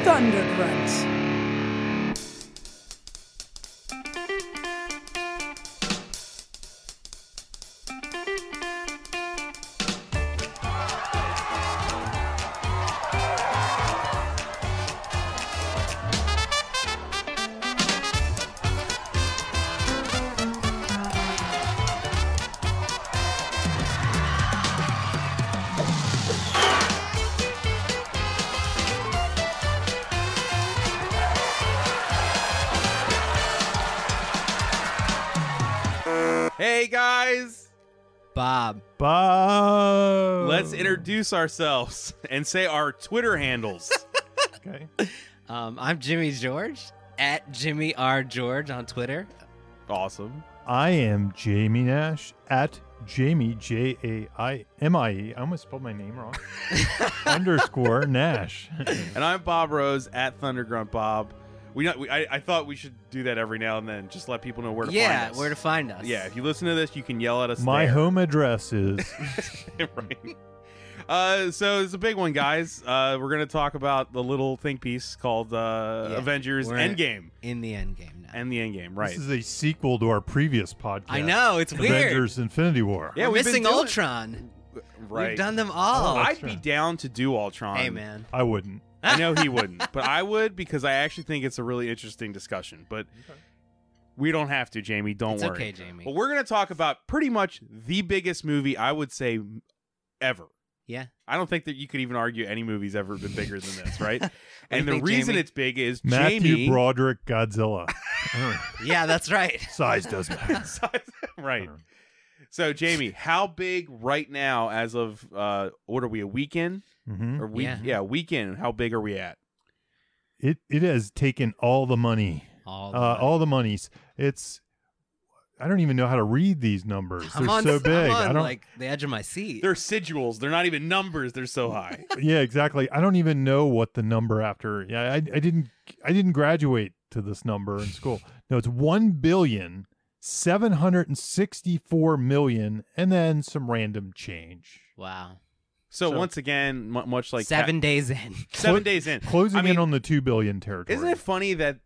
Thundergrunt. Hey guys, Bob. let's introduce ourselves and say our Twitter handles. Okay. I'm Jimmy George at Jimmy R George on Twitter. Awesome. I am Jamie Nash at Jamie Jaimie. I almost spelled my name wrong. _ Nash. And I'm Bob Rose at Thundergrunt Bob. I thought we should do that every now and then, just let people know where to find us. Yeah, where to find us. Yeah, if you listen to this, you can yell at us. My there. home address is. Right. So it's a big one, guys. We're gonna talk about the little think piece called Avengers Endgame. In the Endgame now. And the Endgame, right? This is a sequel to our previous podcast. I know, it's weird. Avengers Infinity War. Yeah, We're we've been missing doing- Ultron. Right. We've done them all. I'd be down to do Ultron. Hey, man. I wouldn't. I know he wouldn't, but I would because I actually think it's a really interesting discussion. But we don't have to, Jamie. Don't It's worry. okay, Jamie. But we're going to talk about pretty much the biggest movie, I would say, ever. Yeah. I don't think that you could even argue any movie's ever been bigger than this, right? do And you the think, reason Jamie? it's big is Matthew Jamie. Broderick Godzilla. Yeah, that's right. Size doesn't matter. Right. So, Jamie, how big right now, as of what are we, a weekend? Mm-hmm. Or week? Yeah. Weekend. How big are we at? It has taken all the money. All the monies. I don't even know how to read these numbers. I'm They're on, so big. I'm on, I don't. like the edge of my seat. They're sigils. They're not even numbers. They're so high. Yeah, exactly. I don't even know what the number after. Yeah, I didn't graduate to this number in school. No, it's 1,764,000,000 and then some random change. Wow. So, So- once again, much like 7 days in. 7 days in, Closing I mean, in on the 2 billion territory. Isn't it funny that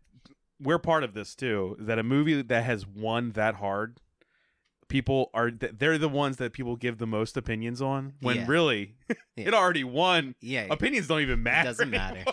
we're part of this too? That a movie that has won that hard, they're the ones that people give the most opinions on. When Yeah. really, Yeah. it already won. Yeah. Opinions don't even matter. doesn't matter.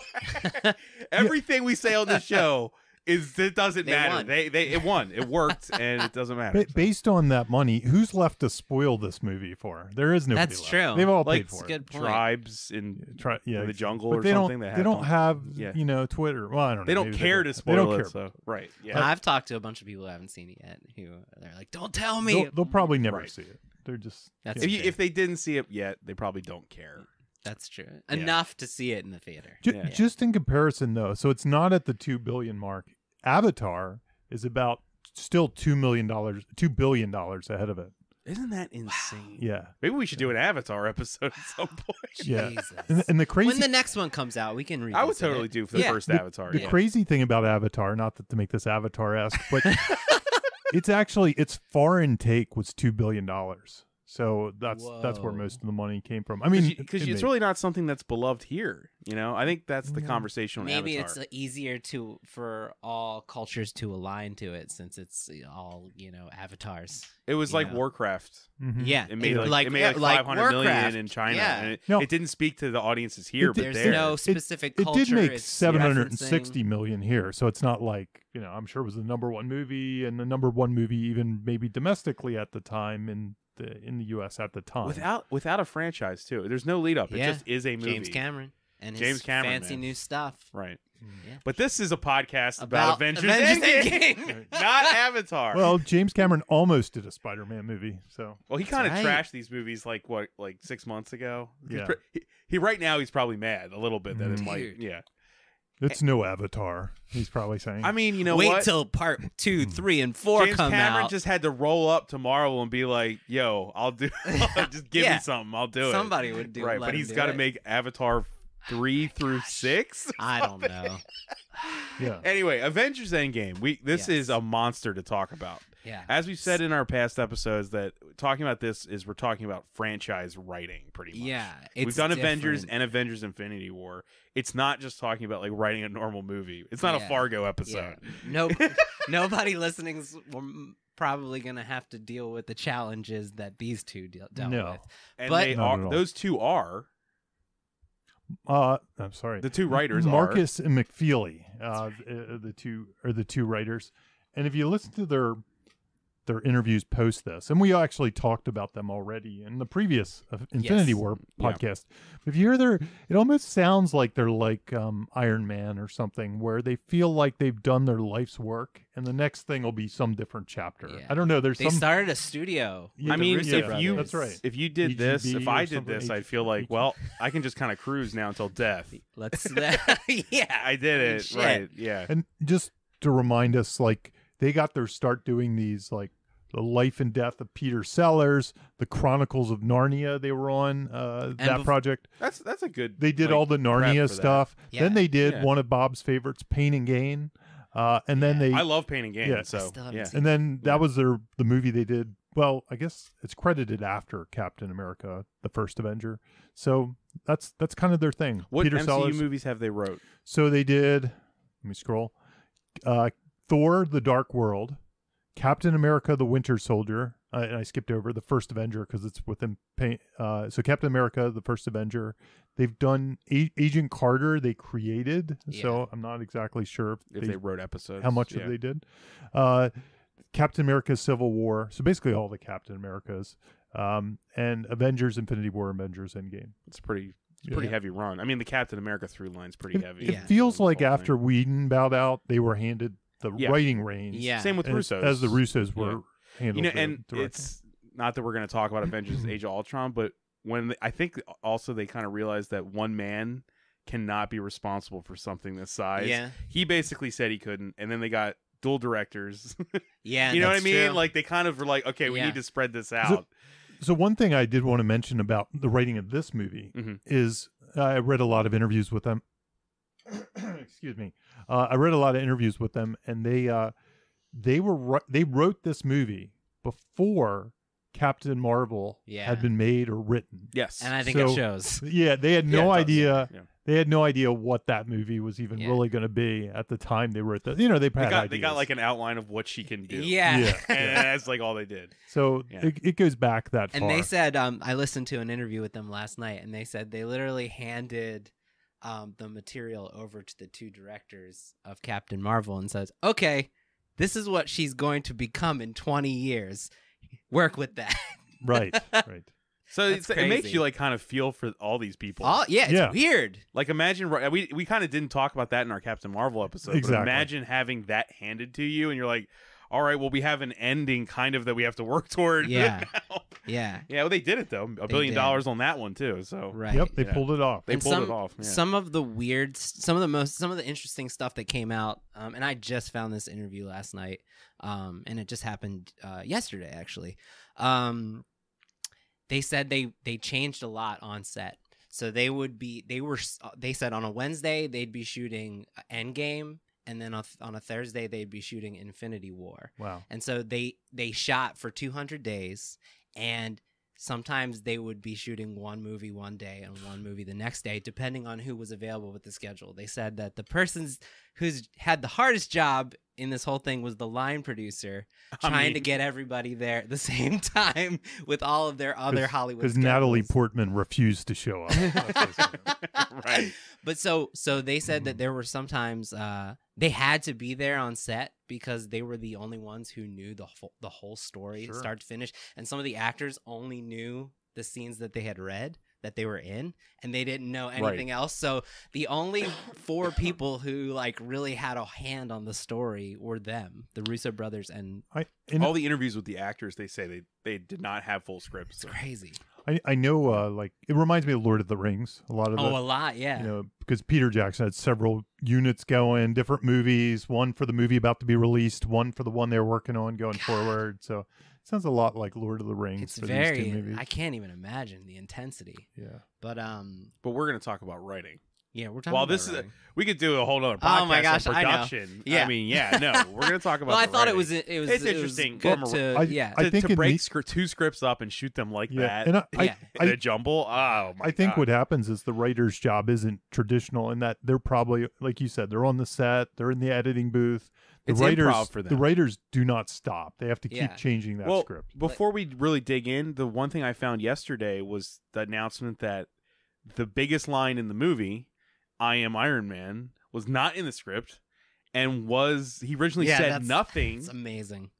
anymore. Everything we say on this show it doesn't They matter. won. It won. It worked, and it doesn't matter. Based on that money, who's left to spoil this movie for? There is nobody That's left. true. They've all Like, paid for it. Good point. Tribes in Yeah, the jungle but or they something. Don't, they don't have, Twitter. Well, I don't know. They don't Maybe care do. to They don't spoil care. it. So right. Yeah. I've talked to a bunch of people who haven't seen it yet who they're like, don't tell me. They'll probably never Right. see it. They're just. That's yeah. If they didn't see it yet, they probably don't care. That's true. Yeah. Enough to see it in the theater. Yeah. Just in comparison, though, so it's not at the 2 billion mark. Avatar is about still $2 billion ahead of it. Isn't that insane? Yeah, Maybe we should do an Avatar episode at some point. yeah. Jesus. And the crazy, When the next one comes out, we can read I would totally do for the first Avatar. the yeah. crazy thing about Avatar, not that to make this Avatar-esque, but its foreign take was $2 billion. So that's where Whoa. most of the money came from. I mean, because it it's may- really not something that's beloved here. I think that's the Yeah. conversation on Maybe Avatar. it's easier for all cultures to align to it since it's all avatars. It was like Yeah. Warcraft. Mhm. Yeah, It made like 500 million Warcraft. in China, Yeah. and No. it didn't speak to the audiences here. It But did- There's there, no specific It culture. did make it's 760 referencing- million here, so it's not like I'm sure it was the #1 movie and the #1 movie even maybe domestically at the time in the U.S. at the time. without a franchise too. There's no lead up. It Yeah. just is a movie. James Cameron and James his Cameron, fancy man. new stuff. Right. Yeah. But this is a podcast about Avengers Endgame. Endgame, not Avatar. Well, James Cameron almost did a Spider-Man movie, so Well, he kind of That's right. trashed these movies like 6 months ago. Yeah. He right now he's probably mad a little bit that it might. Dude. Yeah. it's no Avatar. He's probably saying. I mean, you know Wait what? till part 2, 3, and 4 James come Cameron out. just had to roll up to Marvel and be like, "Yo, I'll do. Just give Yeah. me something. I'll do it." Somebody would do Right, let but him he's do got to it. make Avatar 3 through 6. I don't know. yeah. Anyway, Avengers Endgame. This Yes. is a monster to talk about. Yeah. As we've said in our past episodes, that talking about this is we're talking about franchise writing, pretty much. Yeah, We've it's done Avengers different. and Avengers Infinity War. It's not just talking about like writing a normal movie. It's not a Yeah. Fargo episode. Yeah. No, nobody listening's probably going to have to deal with the challenges that these two dealt No. with. And But- they Not at are all. those two are I'm sorry. the two writers Markus and McFeely, the two writers. And if you listen to their interviews post this, and we actually talked about them already in the previous Infinity Yes. War Yeah. podcast. If you hear it almost sounds like they're like Iron Man or something, where they feel like they've done their life's work, and the next thing will be some different chapter. Yeah. I don't know. There's They some. started a studio. Yeah, I the mean, Russo if brothers. you That's right. if you did this, HGB if I or did something, this, I'd feel like, well, I can just kind of cruise now until death. Let's. Yeah, I did it, Shit. right? Yeah. And just to remind us, like they got their start doing these, like the life and death of Peter Sellers, the Chronicles of Narnia. They were on that project. That's a good. They did like, all the prep Narnia for that. stuff. Yeah. Then they did Yeah. one of Bob's favorites, Pain and Gain. And then they I love Pain and Gain, Yeah. I so still haven't yeah. seen and then Yeah. that was the movie they did. Well, I guess it's credited after Captain America, the first Avenger. So that's kind of their thing. What Peter MCU Sellers. movies have they wrote? So they did. Let me scroll. Thor: The Dark World, Captain America: The Winter Soldier. And I skipped over the first Avenger because it's within. So Captain America: The First Avenger. They've done Agent Carter. They created. So Yeah. I'm not exactly sure If they wrote episodes, how much yeah. of they did. Captain America: Civil War. So basically all the Captain Americas. And Avengers: Infinity War, Avengers: Endgame. It's pretty Yeah. heavy run. I mean, the Captain America through line's pretty heavy. It Yeah. feels The like whole after thing. Whedon bowed out, they were handed the Yeah. writing reins. Yeah. Same with as, Russo's. as the Russos were handled. You know, the and directing. it's not that we're going to talk about Avengers: Age of Ultron, but I think also they kind of realized that one man cannot be responsible for something this size. Yeah, He basically said he couldn't, and then they got dual directors. yeah. You know what I that's mean? true. Like they kind of were like, okay, we Yeah. need to spread this out. So one thing I did want to mention about the writing of this movie Mhm. is I read a lot of interviews with them. Excuse me. I read a lot of interviews with them, and they wrote this movie before Captain Marvel Yeah. had been made or written. Yes, and I think So- it shows. Yeah, they had Yeah, no it does. idea. Yeah. They had no idea what that movie was even Yeah. really going to be at the time they wrote that. You know, they had ideas. they got like an outline of what she can do. Yeah. Yeah. and that's like all they did. So Yeah. it goes back that far. And they said, I listened to an interview with them last night, and they said they literally handed the material over to the two directors of Captain Marvel and says, okay, this is what she's going to become in 20 years. Work with that. Right, right. So That's it makes crazy. you like kind of feel for all these people. Oh, yeah, it's Yeah. weird. Like imagine we kind of didn't talk about that in our Captain Marvel episode. Exactly. But imagine having that handed to you, and you're like, all right, well, we have an ending kind of that we have to work toward. Yeah. now. Yeah. Yeah, well, they did it though. $1 billion did. on that one too. So Right. Yep, they Yeah. pulled it off. they And pulled some- it off. Yeah. Some of the some of the interesting stuff that came out, and I just found this interview last night, and it just happened yesterday actually. They said they changed a lot on set, so they said on a Wednesday they'd be shooting Endgame, and then on a Thursday they'd be shooting Infinity War. Wow. And so they shot for 200 days, and sometimes they would be shooting one movie one day and one movie the next day, depending on who was available with the schedule. They said that the person who's had the hardest job in this whole thing was the line producer, trying to get everybody there at the same time with all of their other Hollywood Because schedules. Natalie Portman refused to show up. right. But so they said that there were sometimes they had to be there on set because they were the only ones who knew the whole story Sure. start to finish, and some of the actors only knew the scenes that they had read that they were in, and they didn't know anything else. So the only 4 people who like really had a hand on the story were them, the Russo brothers, and All the interviews with the actors, they say they did not have full scripts. it's So. crazy. I know, like, it reminds me of Lord of the Rings. A lot of A the, lot, yeah. you know, because Peter Jackson had several units going, different movies, one for the movie about to be released, one for the one they were working on going forward. So it sounds a lot like Lord of the Rings It's for these two very. movies. I can't even imagine the intensity. Yeah. But But we're going to talk about writing. Yeah, we're talking Well, about this writing. we could do a whole other podcast Oh my gosh, on I know. production. Yeah. I mean, yeah, no, we're going to talk about Well, I the thought writing. it's interesting good from a- to, I think to in break the- two scripts up and shoot them like Yeah, that and in a jumble. Oh my I think God. what happens is the writer's job isn't traditional in that they're probably, like you said, they're on the set, they're in the editing booth. It's improv for them. The writers do not stop. They have to keep Yeah. changing that well, script. before we really dig in, the one thing I found yesterday was the announcement that the biggest line in the movie, "I am Iron Man," was not in the script, and he originally said nothing. It's amazing.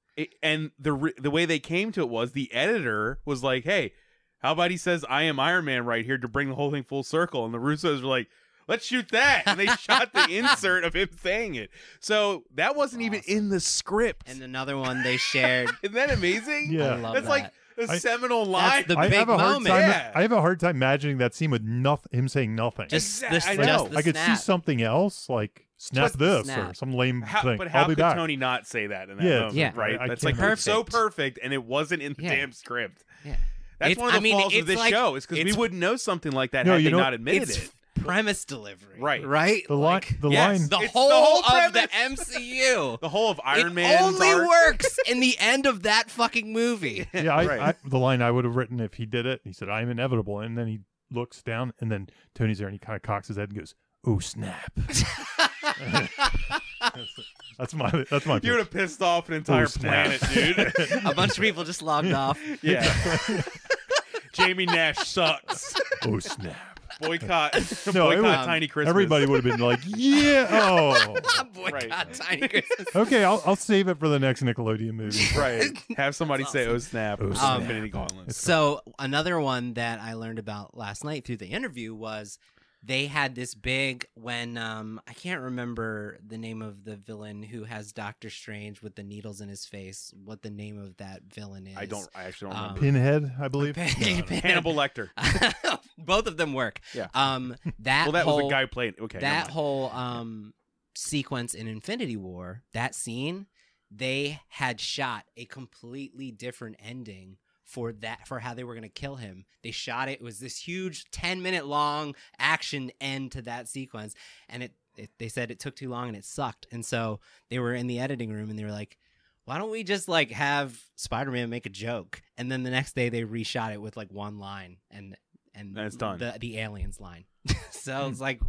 And the way they came to it was the editor was like, "Hey, how about he says I am Iron Man right here to bring the whole thing full circle?" And the Russos were like, "Let's shoot that," and they shot the insert of him saying it. So that wasn't even in the script. And another one they shared. Isn't that amazing? Yeah. I love That's that. like a seminal line. the I big have a hard moment. time. Yeah. I have a hard time imagining that scene with him saying nothing. Just I the, know. just the I could see snap. something else, like snap Just this snap. or some lame thing. But how I'll be could back. Tony not say that in that Yeah, moment, Yeah. right? I That's can't like imagine. so perfect, and it wasn't in the Yeah. damn script. Yeah. That's It's- one of the I mean, faults of it's this like- show, is because we it's- wouldn't know something like that No, had you they know- not admitted It's it. premise delivery. Right. Right? The line. Like, The yes. line. the It's whole the whole of the premise. MCU. The whole of Iron it Man's only arc. works in the end of that fucking movie. Yeah, Right. the line I would have written if he did it. He said, "I am inevitable," and then he looks down, and then Tony's there, and he kind of cocks his head and goes, "Oh snap!" That's my. You would pitch. have pissed off an entire snap. planet, dude. A bunch of people just logged off. Yeah. Jamie Nash sucks. Oh snap! Boycott. No, it boycott was- Tiny Christmas. Everybody would have been like, "Yeah, oh." Boycott Right. Tiny Christmas. Okay, I'll save it for the next Nickelodeon movie. Right. Have somebody That's say, awesome. "Oh snap!" Oh, with snap. Infinity Gauntlet. So another one that I learned about last night through the interview was they had this big when I can't remember the name of the villain who has Doctor Strange with the needles in his face. What the name of that villain is? I actually don't remember. Pinhead, I believe. Hannibal Lecter. Both of them work. Yeah. That Well, that whole, was the guy who played. Okay. never that mind. whole sequence in Infinity War, that scene, they had shot a completely different ending for how they were going to kill him. They shot it. It was this huge 10-minute long action end to that sequence, and they said it took too long and it sucked. And so they were in the editing room and they were like, why don't we just like have Spider-Man make a joke? And then the next day they reshot it with like one line and it's done. The aliens line. So it's like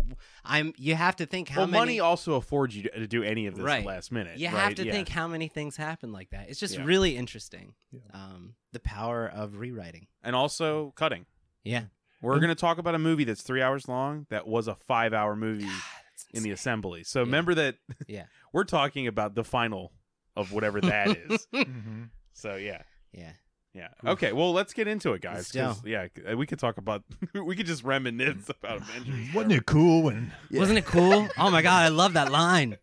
you have to think how Well, many money also affords you to do any of this Right. last minute. you right? have to Yeah. think how many things happen like that. It's just Yeah. really interesting. Yeah. The power of rewriting. And also cutting. Yeah. We're And- going to talk about a movie that's 3 hours long that was a 5-hour movie That's in the insane. assembly. So remember that Yeah. we're talking about the final of whatever that is. Mhm. So yeah. Yeah. Yeah. Okay. Well, let's get into it, guys. Let's 'cause, yeah, we could talk about. We could just reminisce about Avengers. Wasn't it cool when? Wasn't it cool? Oh my god, I love that line.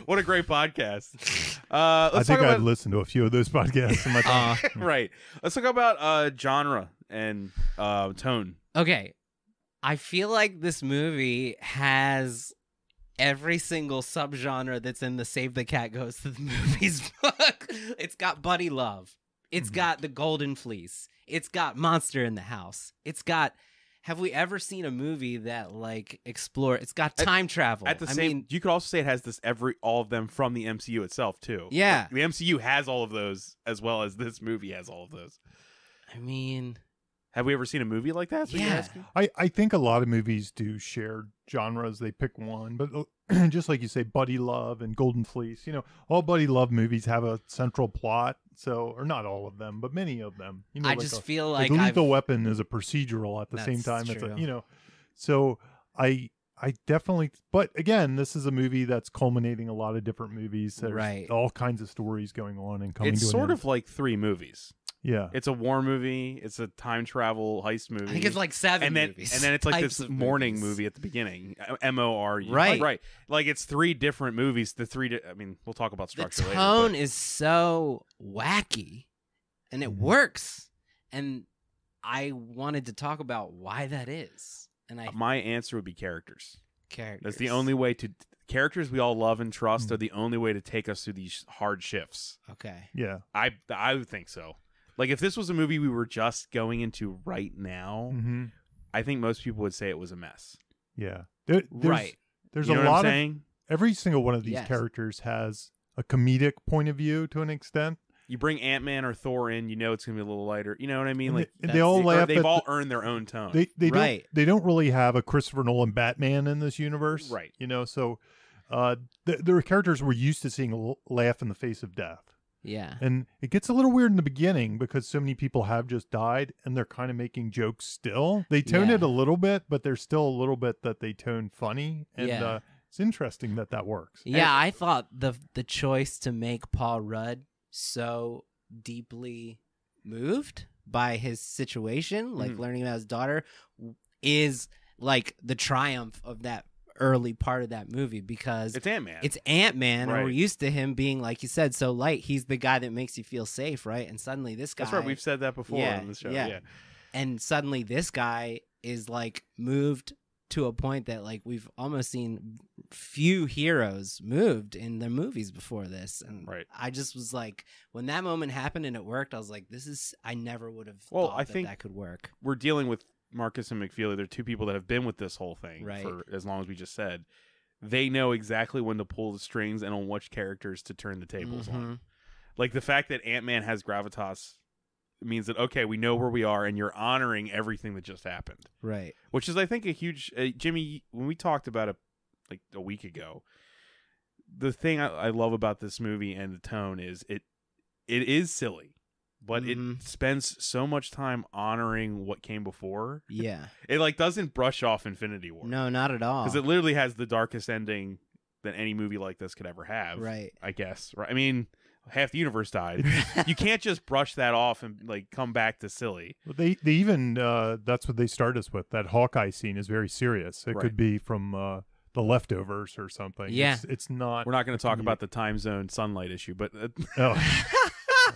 What a great podcast. I Let's think talk I've about listened to a few of those podcasts in my time. right. Let's talk about genre and tone. Okay. I feel like this movie has every single subgenre that's in the Save the Cat Goes to the Movies book. It's got buddy love. It's got the Golden Fleece. It's got Monster in the House. It's got. Have we ever seen a movie that like explore? It's got time travel. At the I same, mean, you could also say it has all of them from the MCU itself too. Yeah. the MCU has all of those as well as this movie has all of those. I mean, Have we ever seen a movie like that? So you're Yeah. asking? I think a lot of movies do share genres. They pick one, but just like you say, Buddy Love and Golden Fleece, all Buddy Love movies have a central plot. So, or not all of them, but many of them. I like just a- feel like like Lethal I've, Weapon is a procedural at the same That's time. It's true. So I definitely, but again, this is a movie that's culminating a lot of different movies. There's Right. all kinds of stories going on and coming It's to an sort end. of like 3 movies. Yeah. It's a war movie. It's a time travel heist movie. I think it's like 7 and then movies. and then it's like types this of morning movies. movie at the beginning. MORU. Right. Right. Like it's 3 different movies. I mean, we'll talk about The structure later. tone but- is so wacky, and it Mhm. works. And I wanted to talk about why that is. And my answer would be characters. characters. That's the only way to characters we all love and trust Mm. are the only way to take us through these hard shifts. Okay. Yeah. I would think so. Like if this was a movie we were just going into right now, Mm-hmm. I think most people would say it was a mess. Yeah. Right. There's You know a what I'm lot of saying? every single one of these Yes. characters has a comedic point of view to an extent. You bring Ant-Man or Thor in, you know it's gonna be a little lighter. You know what I mean? And Like they all that's- laugh they've at all earned their own tone. they Right. don't really have a Christopher Nolan Batman in this universe. Right. You know, so there are characters we're used to seeing laugh in the face of death. Yeah. And it gets a little weird in the beginning because so many people have just died and they're kind of making jokes still. They tone Yeah. it a little bit, but there's still a little bit that they tone funny. And Yeah. it's interesting that works. Yeah, I thought the choice to make Paul Rudd so deeply moved by his situation, like learning about his daughter, is like the triumph of that early part of that movie, because It's Ant-Man. it's Ant-Man, Right. and we're used to him being, like you said, so light. He's the guy that makes you feel safe, right? And suddenly this guy, That's right. We've said that before Yeah, on the show. yeah. Yeah. and suddenly this guy is like moved to a point that like we've almost seen few heroes moved in the movies before this. And Right. I just was like, when that moment happened and it worked, I was like, I never would have Well, thought I think that could work. We're dealing with Markus and McFeely. They're two people that have been with this whole thing Right. for as long as we just said. They know exactly when to pull the strings and on which characters to turn the tables on. Like the fact that Ant-Man has gravitas means that, okay, we know where we are and you're honoring everything that just happened. Right. Which is, I think, a huge Jimmy, when we talked about it like a week ago, the thing I love about this movie and the tone is it is silly, but it spends so much time honoring what came before. Yeah. It like doesn't brush off Infinity War. No, not at all. Because it literally has the darkest ending that any movie like this could ever have. Right. I guess. Right. I mean, half the universe died. You can't just brush that off and like come back to silly. Well, they even that's what they start us with. That Hawkeye scene is very serious. It Right. could be from The Leftovers or something. Yeah. It's not. We're not going to talk about the time zone sunlight issue, but Oh,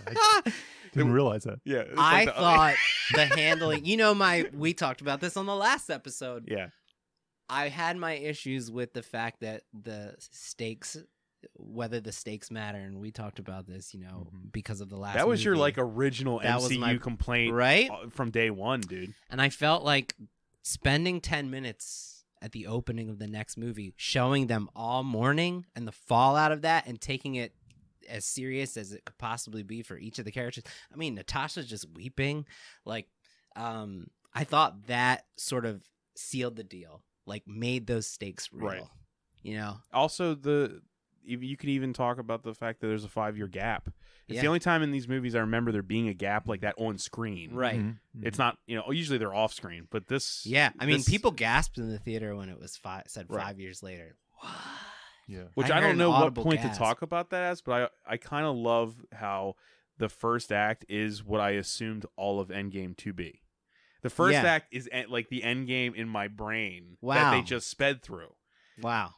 I didn't realize that. yeah. it's I like the- thought the handling, we talked about this on the last episode. Yeah. I had my issues with the fact that the stakes, whether the stakes matter, and we talked about this, because of the last That was your movie, like original That was MCU my- complaint right? from day one, dude. And I felt like spending 10 minutes at the opening of the next movie, showing them all mourning and the fallout of that, and taking it as serious as it could possibly be for each of the characters. I mean, Natasha's just weeping. Like, I thought that sort of sealed the deal, like made those stakes real. Right. Also, You could even talk about the fact that there's a 5-year gap. It's Yeah. the only time in these movies I remember there being a gap like that on screen. right. Mhm. It's not, usually they're off screen, but this. Yeah, I mean, this- people gasped in the theater when it was said Right. 5 years later. What? Yeah. Which I I, heard don't an know what audible point gasp. to talk about that as, but I kind of love how the first act is what I assumed all of Endgame to be. The first Yeah. act is like the Endgame in my brain that Wow. they just sped through. Wow.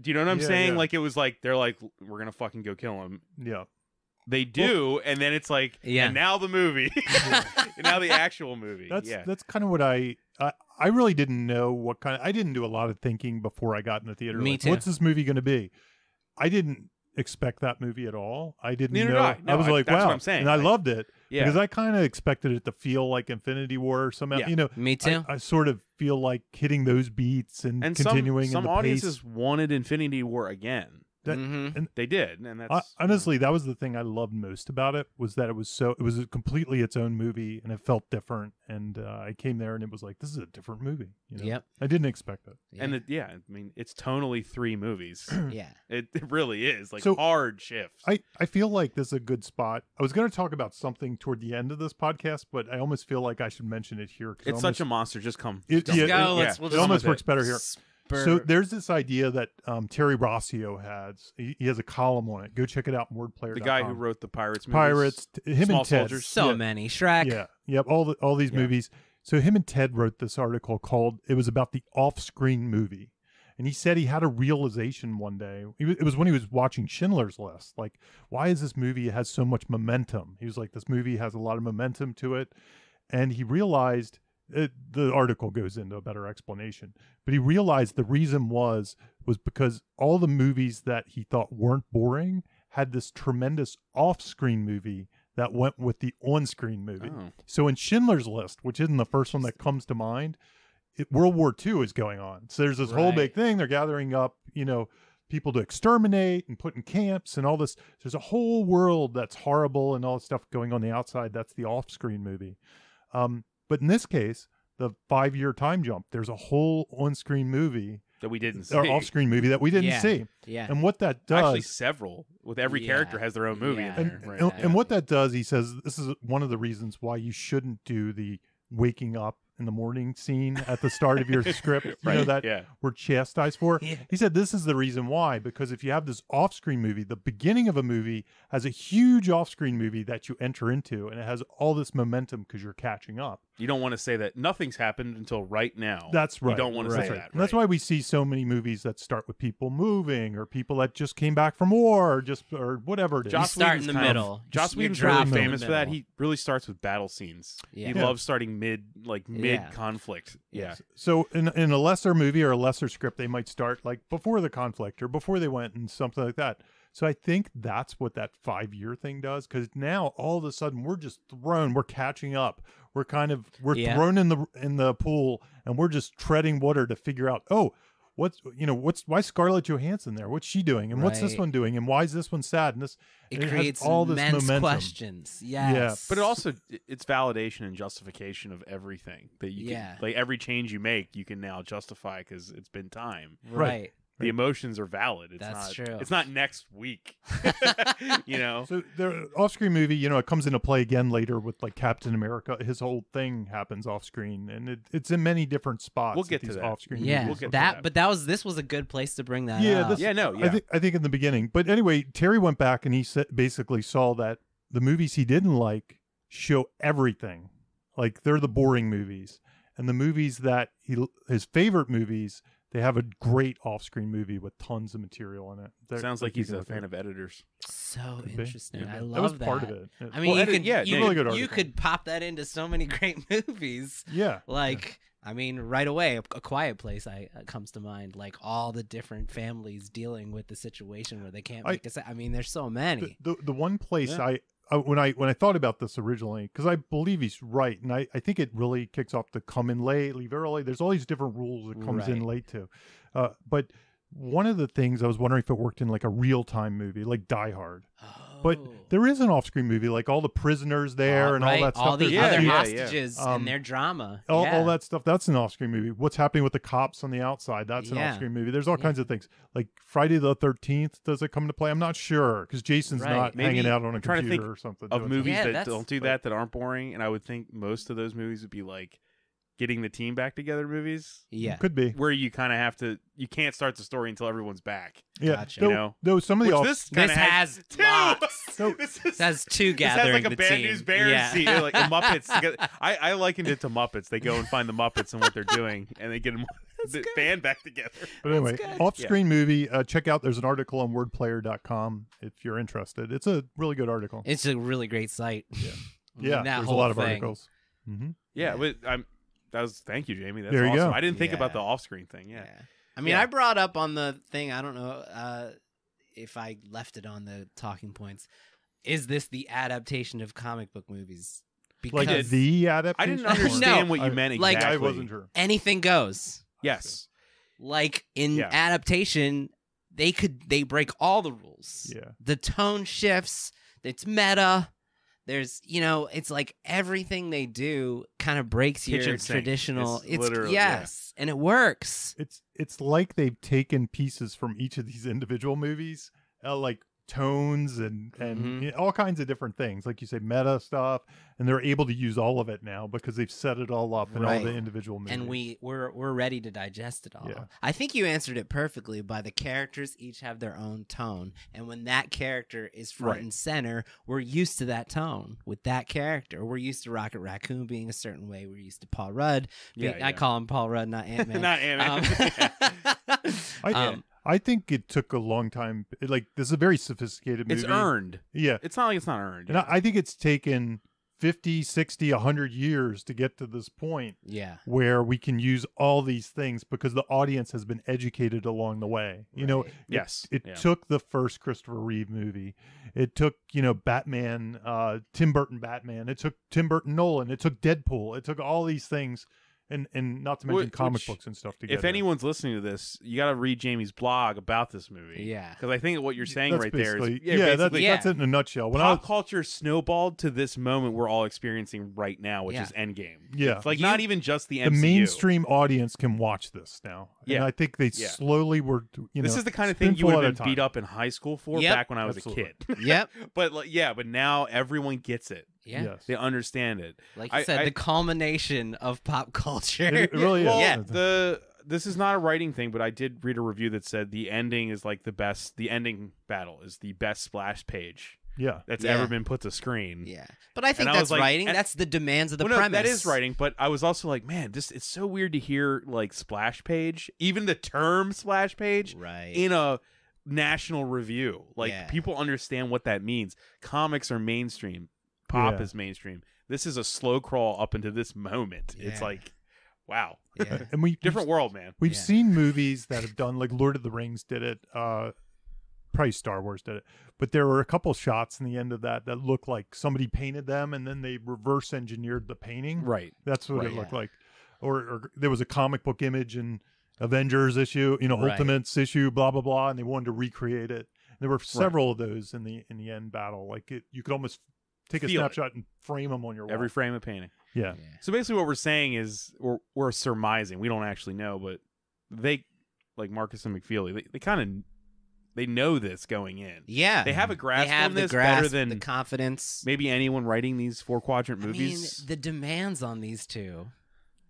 Do you know what I'm Yeah, saying? yeah. Like it was like they're like, we're gonna fucking go kill him. Yeah. They do, and then it's like, Yeah. and now the movie, and now the actual movie. That's kind of what I really didn't know what kind of. I didn't do a lot of thinking before I got in the theater. Me like, too. What's this movie going to be? I didn't expect that movie at all. I didn't Neither know. did I. No, was like, that's wow, what I'm saying. and I loved it Yeah. because I kind of expected it to feel like Infinity War or somehow. Yeah. Me too. I sort of feel like hitting those beats and, and continuing some in the audiences pace. wanted Infinity War again. That- Mhm. They did, and that's Honestly, that was the thing I loved most about it, was that it was completely its own movie and it felt different. And I came there and it was like, this is a different movie. Yep. I didn't expect it. And I mean, it's tonally 3 movies. yeah. It really is like So, hard shifts. I feel like this is a good spot. I was going to talk about something toward the end of this podcast, but I almost feel like I should mention it here. It's such a monster. Just come. It, Let's yeah, go. it- Let's, we'll it just almost with works better here. spur- So there's this idea that Terry Rossio has. He has a column on it. Go check it out, wordplayer.com. The guy who wrote the Pirates movies. Pirates, him Small and Ted. Soldiers. so yeah, many. Shrek. Yeah, yep. All these Yeah. movies. So him and Ted wrote this article called. It was about the off-screen movie, and he said he had a realization one day. It was when he was watching Schindler's List. Like, why is this movie has so much momentum? He was like, this movie has a lot of momentum to it, and he realized. The article goes into a better explanation, but he realized the reason was because all the movies that he thought weren't boring had this tremendous off-screen movie that went with the on-screen movie. Oh. So in Schindler's List, which isn't the first one that comes to mind, World War II is going on. So there's this whole Right. big thing. They're gathering up, people to exterminate and put in camps and all this. There's a whole world that's horrible and all this stuff going on the outside. That's the off-screen movie. But in this case, the 5-year time jump, there's a whole on-screen movie that we didn't see. or off-screen movie that we didn't Yeah. see. Yeah. And what that does, Actually, several. With every Yeah. character has their own movie Yeah. in and, there. Right. and what that does, he says, this is one of the reasons why you shouldn't do the waking up in the morning scene at the start of your script. Right. That Yeah. we're chastised for. Yeah. He said this is the reason why, because if you have this off-screen movie, the beginning of a movie has a huge off-screen movie that you enter into, and it has all this momentum because you're catching up. You don't want to say that nothing's happened until right now. That's right. You don't want to Right. say that. And that's why we see so many movies that start with people moving or people that just came back from war or whatever it is. You Joss start Whedon's in the kind of- middle. Joss You're Whedon's really dropping in the famous for that. middle. He really starts with battle scenes. Yeah. He Yeah. loves starting mid Yeah. conflict. Yeah. So in a lesser movie or a lesser script, they might start like before the conflict or before they went and something like that. So I think that's what that 5-year thing does, because now all of a sudden we're catching up. We're Yeah. thrown in the pool and we're just treading water to figure out, why Scarlett Johansson there? What's she doing? And what's this Right. one doing? And why is this one sad? And It has creates all this immense momentum. questions. Yes. But it also it's validation and justification of everything that you Yeah. can, like every change you make, you can now justify because it's been time. right. The emotions are valid. It's That's not, true. It's not next week. You know. So the off-screen movie, it comes into play again later with like Captain America. His whole thing happens off-screen, and it's in many different spots. We'll get to these that. off-screen Yeah. movies. We'll get to that. that. But this was a good place to bring that Yeah, up. this- Yeah. No. Yeah. I think in the beginning. But anyway, Terry went back and he basically saw that the movies he didn't like show everything. Like they're the boring movies, and the movies that his favorite movies. They have a great off-screen movie with tons of material in it. Sounds like he's a fan of editors. So Could be. interesting. Yeah. I That love was that. part of it. I mean, Well, you really good you article. could pop that into so many great movies. Yeah. Like, I mean, right away, A Quiet Place comes to mind. Like all the different families dealing with the situation where they can't make I mean, there's so many. The one place Yeah. when I thought about this originally, because I believe he's right, and I think it really kicks off the come in late, leave early. There's all these different rules it comes in Right. late to. But one of the things I was wondering if it worked in like a real time movie, like Die Hard. But there is an off screen movie, like all the prisoners there and all that stuff. All the There's other huge- hostages Um, and their drama. all that stuff. That's an off screen movie. What's happening with the cops on the outside? That's an Yeah. off screen movie. There's all kinds of things. Like Friday the 13th, does it come into play? I'm not sure because Jason's Right. not Maybe hanging out on a I'm trying to computer think or something. Of doing movies Yeah, that that's- don't do that aren't boring, and I would think most of those movies would be like getting the team back together movies, Yeah. something. Could be. where you kind of you can't start the story until everyone's back. Yeah. Gotcha. You know? Though some of the Which off this This kind of has two. lots. This is That's two This has gathering like a the Bad team. News Bears yeah. scene, like the Muppets. I likened it to Muppets. They go and find the Muppets and what they're doing, and they get the band back together. But anyway, good. off-screen movie. Check out. There's an article on wordplayer.com if you're interested. It's a really good article. It's a really great site. Yeah. I mean, Yeah, that there's a whole lot of thing. articles. Mm-hmm. Yeah, but thank you, Jamie. That's There you awesome. go. I didn't think about Yeah. the off-screen thing. Yeah. I mean, Yeah. I brought up on the thing. I don't know if I left it on the talking points. Is this the adaptation of comic book movies? Like Because the adaptation. I didn't understand what you meant like- exactly. I wasn't sure. anything goes. Yes. Like in Yeah. adaptation, they break all the rules. Yeah. The tone shifts. It's meta. There's, it's like everything they do kind of breaks Kitchen your sink. traditional. It's literally- yes, and it works. It's like they've taken pieces from each of these individual movies, like tones and Mhm. all kinds of different things, like you say, meta stuff, and they're able to use all of it now because they've set it all up in all Right. the individual movies. And we're ready to digest it all. Yeah. I think you answered it perfectly by the characters each have their own tone, and when that character is front Right. and center, we're used to that tone with that character. We're used to Rocket Raccoon being a certain way. We're used to Paul Rudd. Yeah, I call him Paul Rudd, not Ant-Man. Not Ant-Man. I think it took a long time. This is a very sophisticated movie. It's earned. Yeah. It's not like it's not earned. And I think it's taken 50, 60, 100 years to get to this point Yeah. where we can use all these things because the audience has been educated along the way. You know, Right. Yes. it Yeah. took the first Christopher Reeve movie. It took, Batman, Tim Burton Batman. It took Tim Burton Nolan. It took Deadpool. It took all these things and not to mention comic Which, books and stuff together. if anyone's listening to this, you got to read Jamie's blog about this movie. Yeah. Because I think what you're saying that's right there is basically, that's it in a nutshell. When pop culture snowballed to this moment we're all experiencing right now, which Yeah. is Endgame. Yeah. It's like not even just the MCU. the mainstream audience can watch this now. Yeah. And I think they slowly were, this is the kind of thing you would have been beat up in high school for Yep. back when I was Absolutely. a kid. Yep. But but now everyone gets it. Yeah. Yes. They understand it. Like you said, the culmination of pop culture. It really Well, is. Yeah. this is not a writing thing, but I did read a review that said the ending is like the best. The ending battle is the best splash page Yeah. that's Yeah. ever been put to screen. Yeah. But I think And I that's was like- writing. and- That's the demands of the Well, no, premise. that is writing, but I was also like, man, it's so weird to hear like splash page, even the term splash page, Right. in a national review. Like Yeah. people understand what that means. Comics are mainstream. Pop Yeah. is mainstream. This is a slow crawl up into this moment. It's Yeah. like, wow, Yeah. And we different world, man. We've Yeah. seen movies that have done, like Lord of the Rings did it. Probably Star Wars did it, but there were a couple shots in the end of that looked like somebody painted them and then they reverse engineered the painting. Right. That's what Right, it looked yeah. like. Or there was a comic book image in Avengers issue, Right. Ultimates issue, blah blah blah, and they wanted to recreate it. There were several of those in the end battle. Like you could almost take a Feel it. snapshot and frame them on your wall. Every frame of painting. Yeah. Yeah. So basically, what we're saying is we're surmising. We don't actually know, but they, like Markus and McFeely, they kind of they know this going in. Yeah. They have a grasp They have on the this grasp, better than the confidence. maybe anyone writing these 4-quadrant movies. I mean, the demands on these two.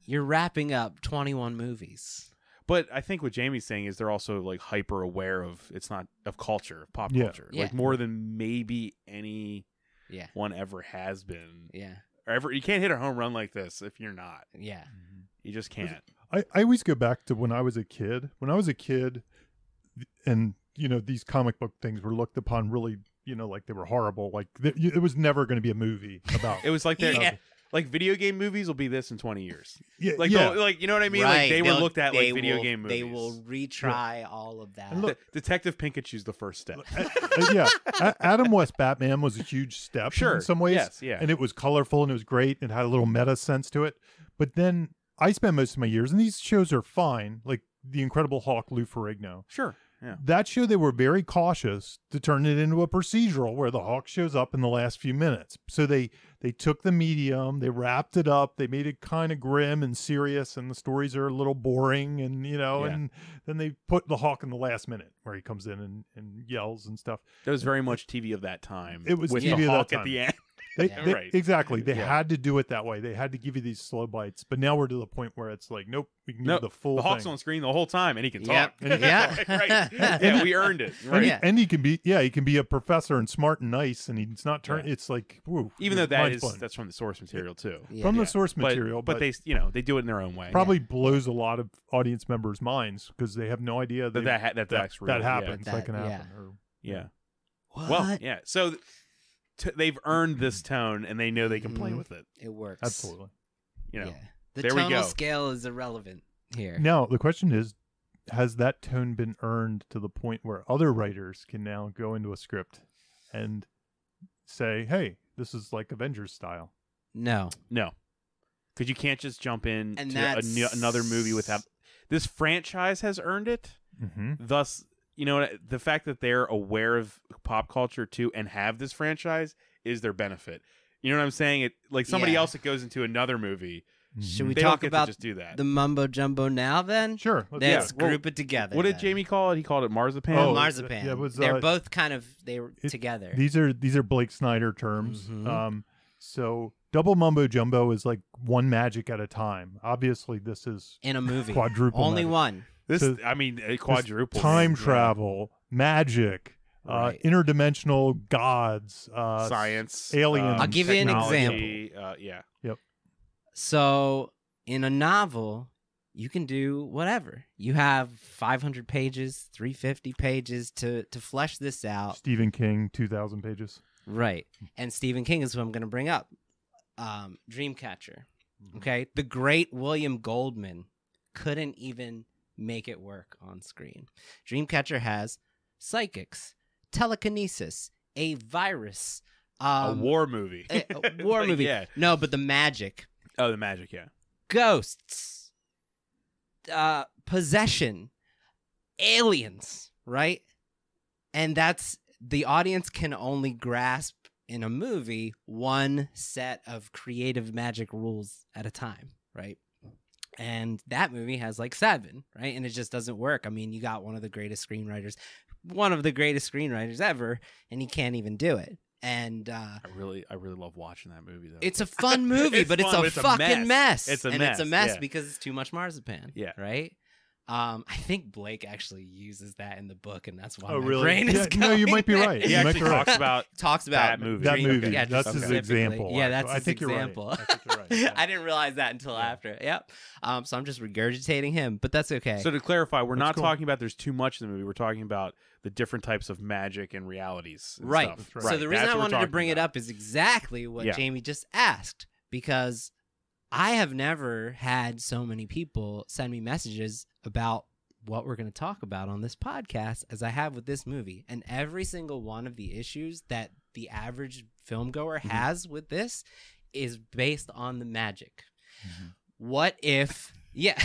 You're wrapping up 21 movies. But I think what Jamie's saying is they're also like hyper aware of culture, of pop Yeah. culture, Yeah. like more than maybe any Yeah. one ever has been. Yeah. Or ever, you can't hit a home run like this if you're not. Yeah. You just can't. I always go back to when I was a kid. When I was a kid, and these comic book things were looked upon really, like they were horrible. Like it was never going to be a movie about. It was like that. Yeah. Like video game movies will be this in 20 years. Yeah, Like, yeah. you know what I mean? Right. Like they were They'll- looked at they like video will- game movies. They will retry all of that. And look- Detective Pikachu's the first step. Yeah, Adam West Batman was a huge step Sure. in some ways. Yes, yeah. And it was colorful and it was great and had a little meta sense to it. But then I spent most of my years, and these shows are fine, like The Incredible Hulk, Lou Ferrigno. Sure. Yeah. That show, they were very cautious to turn it into a procedural where the Hawk shows up in the last few minutes. So they took the medium, they wrapped it up, they made it kind of grim and serious, and the stories are a little boring, and and then they put the Hawk in the last minute where he comes in and yells and stuff. That was very much TV of that time. It was with TV the of that Hulk time. at the end. Yeah. Right. Exactly. They Yeah. had to do it that way. They had to give you these slow bites. But now we're to the point where it's like, nope, we can give No, you the full the Hawk's thing. on screen the whole time, and he can Yep. talk. Yeah. Right. Yeah, we earned it. Right. Yeah. And he can be, he can be a professor and smart and nice, and he's not turn. Yeah. It's like, woo, Even though mind's blown. that's from the source material too. Yeah. from Yeah. the source material, but they they do it in their own way. probably blows a lot of audience members' minds because they have no idea that that's real. that Yeah. happens. That can Yeah. happen. Or, Yeah. What? Well, yeah. So they've earned this tone, and they know they can play Mhm. with it. It works. absolutely. You know. Yeah. The there we tonal go. scale is irrelevant here. Now the question is, has that tone been earned to the point where other writers can now go into a script and say, "Hey, this is like Avengers style"? No. No, because you can't just jump in And to that's- another movie without. This franchise has earned it. Mm-hmm. Thus, the fact that they're aware of pop culture too and have this franchise is their benefit. You know what I'm saying? It like somebody Yeah. else that goes into another movie. Should we They don't talk get about to just do that. the mumbo jumbo now then? Sure. Let's Well, group it together. What did then. Jamie call it? He called it marzipan. Oh, Marzipan. yeah, it was, They're both kind of it- together. These are Blake Snyder terms. Mhm. So double mumbo jumbo is like one magic at a time. Obviously, this is in a movie. quadruple. Only magic. one. This, So- I mean, a quadruple. Time man. travel, magic, Right. interdimensional gods, Science, aliens. I'll give you an technology, yeah. So in a novel, you can do whatever. You have 500 pages, 350 pages to flesh this out. Stephen King, 2,000 pages. Right. And Stephen King is who I'm going to bring up. Dreamcatcher. Okay. The great William Goldman couldn't even make it work on screen. Dreamcatcher has psychics, telekinesis, a virus, A war movie. a war Like, movie. Yeah. No, but the magic Oh, the magic. Yeah. ghosts, possession, aliens, right? And that's the audience can only grasp in a movie one set of creative magic rules at a time, right? And that movie has like 7, right? And it just doesn't work. I mean, you got one of the greatest screenwriters ever, and he can't even do it. And I really love watching that movie though. it's a fun movie, but fun, it's a fucking mess. It's a and mess. It's a mess yeah. because it's too much marzipan. Yeah. Right? I think Blake actually uses that in the book, and that's why Oh, my really? brain is Yeah, going no, you might be there. right. He You might actually be right. talks about that movie. That Dream- movie. yeah, That's his specifically. example. Yeah, that's I his think example. You're right. I think you're right. Yeah. I didn't realize that until after. Yep. So I'm just regurgitating him, but that's okay. So to clarify, we're That's not cool. talking about there's too much in the movie. We're talking about the different types of magic and realities. And right. stuff. Right. So the reason That's I what we're wanted to talking bring it about. up is exactly what Yeah. Jamie just asked, because I have never had so many people send me messages about what we're going to talk about on this podcast as I have with this movie. And every single one of the issues that the average film goer Mm-hmm. has with this is based on the magic. Mm-hmm. What if... Yeah.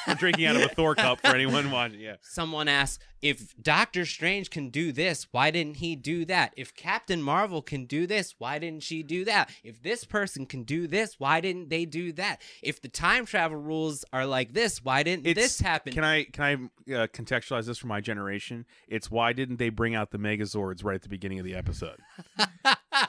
We're drinking out of a Thor cup for anyone watching. Yeah. Someone asks, if Doctor Strange can do this, why didn't he do that? If Captain Marvel can do this, why didn't she do that? If this person can do this, why didn't they do that? If the time travel rules are like this, why didn't this happen? Can I contextualize this for my generation? It's why didn't they bring out the Megazords right at the beginning of the episode?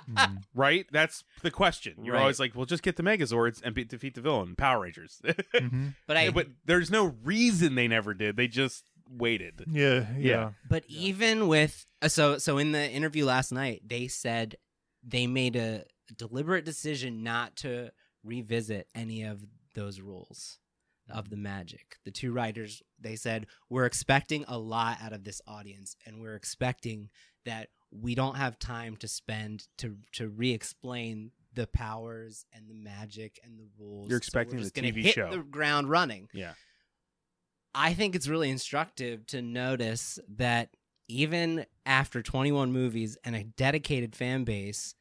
Mhm. Right? That's the question. You're Right. always like, well, just get the Megazords and defeat the villain. Power Rangers. Mhm. But there's no reason they never did. They just waited. Yeah. But even with so in the interview last night, they said they made a deliberate decision not to revisit any of those rules of the magic. The two writers, they said, we're expecting a lot out of this audience, and we're expecting that we don't have time to spend to re-explain the powers and the magic and the rules. You're expecting we're the just gonna TV hit show. the ground running. Yeah. I think it's really instructive to notice that even after 21 movies and a dedicated fan base,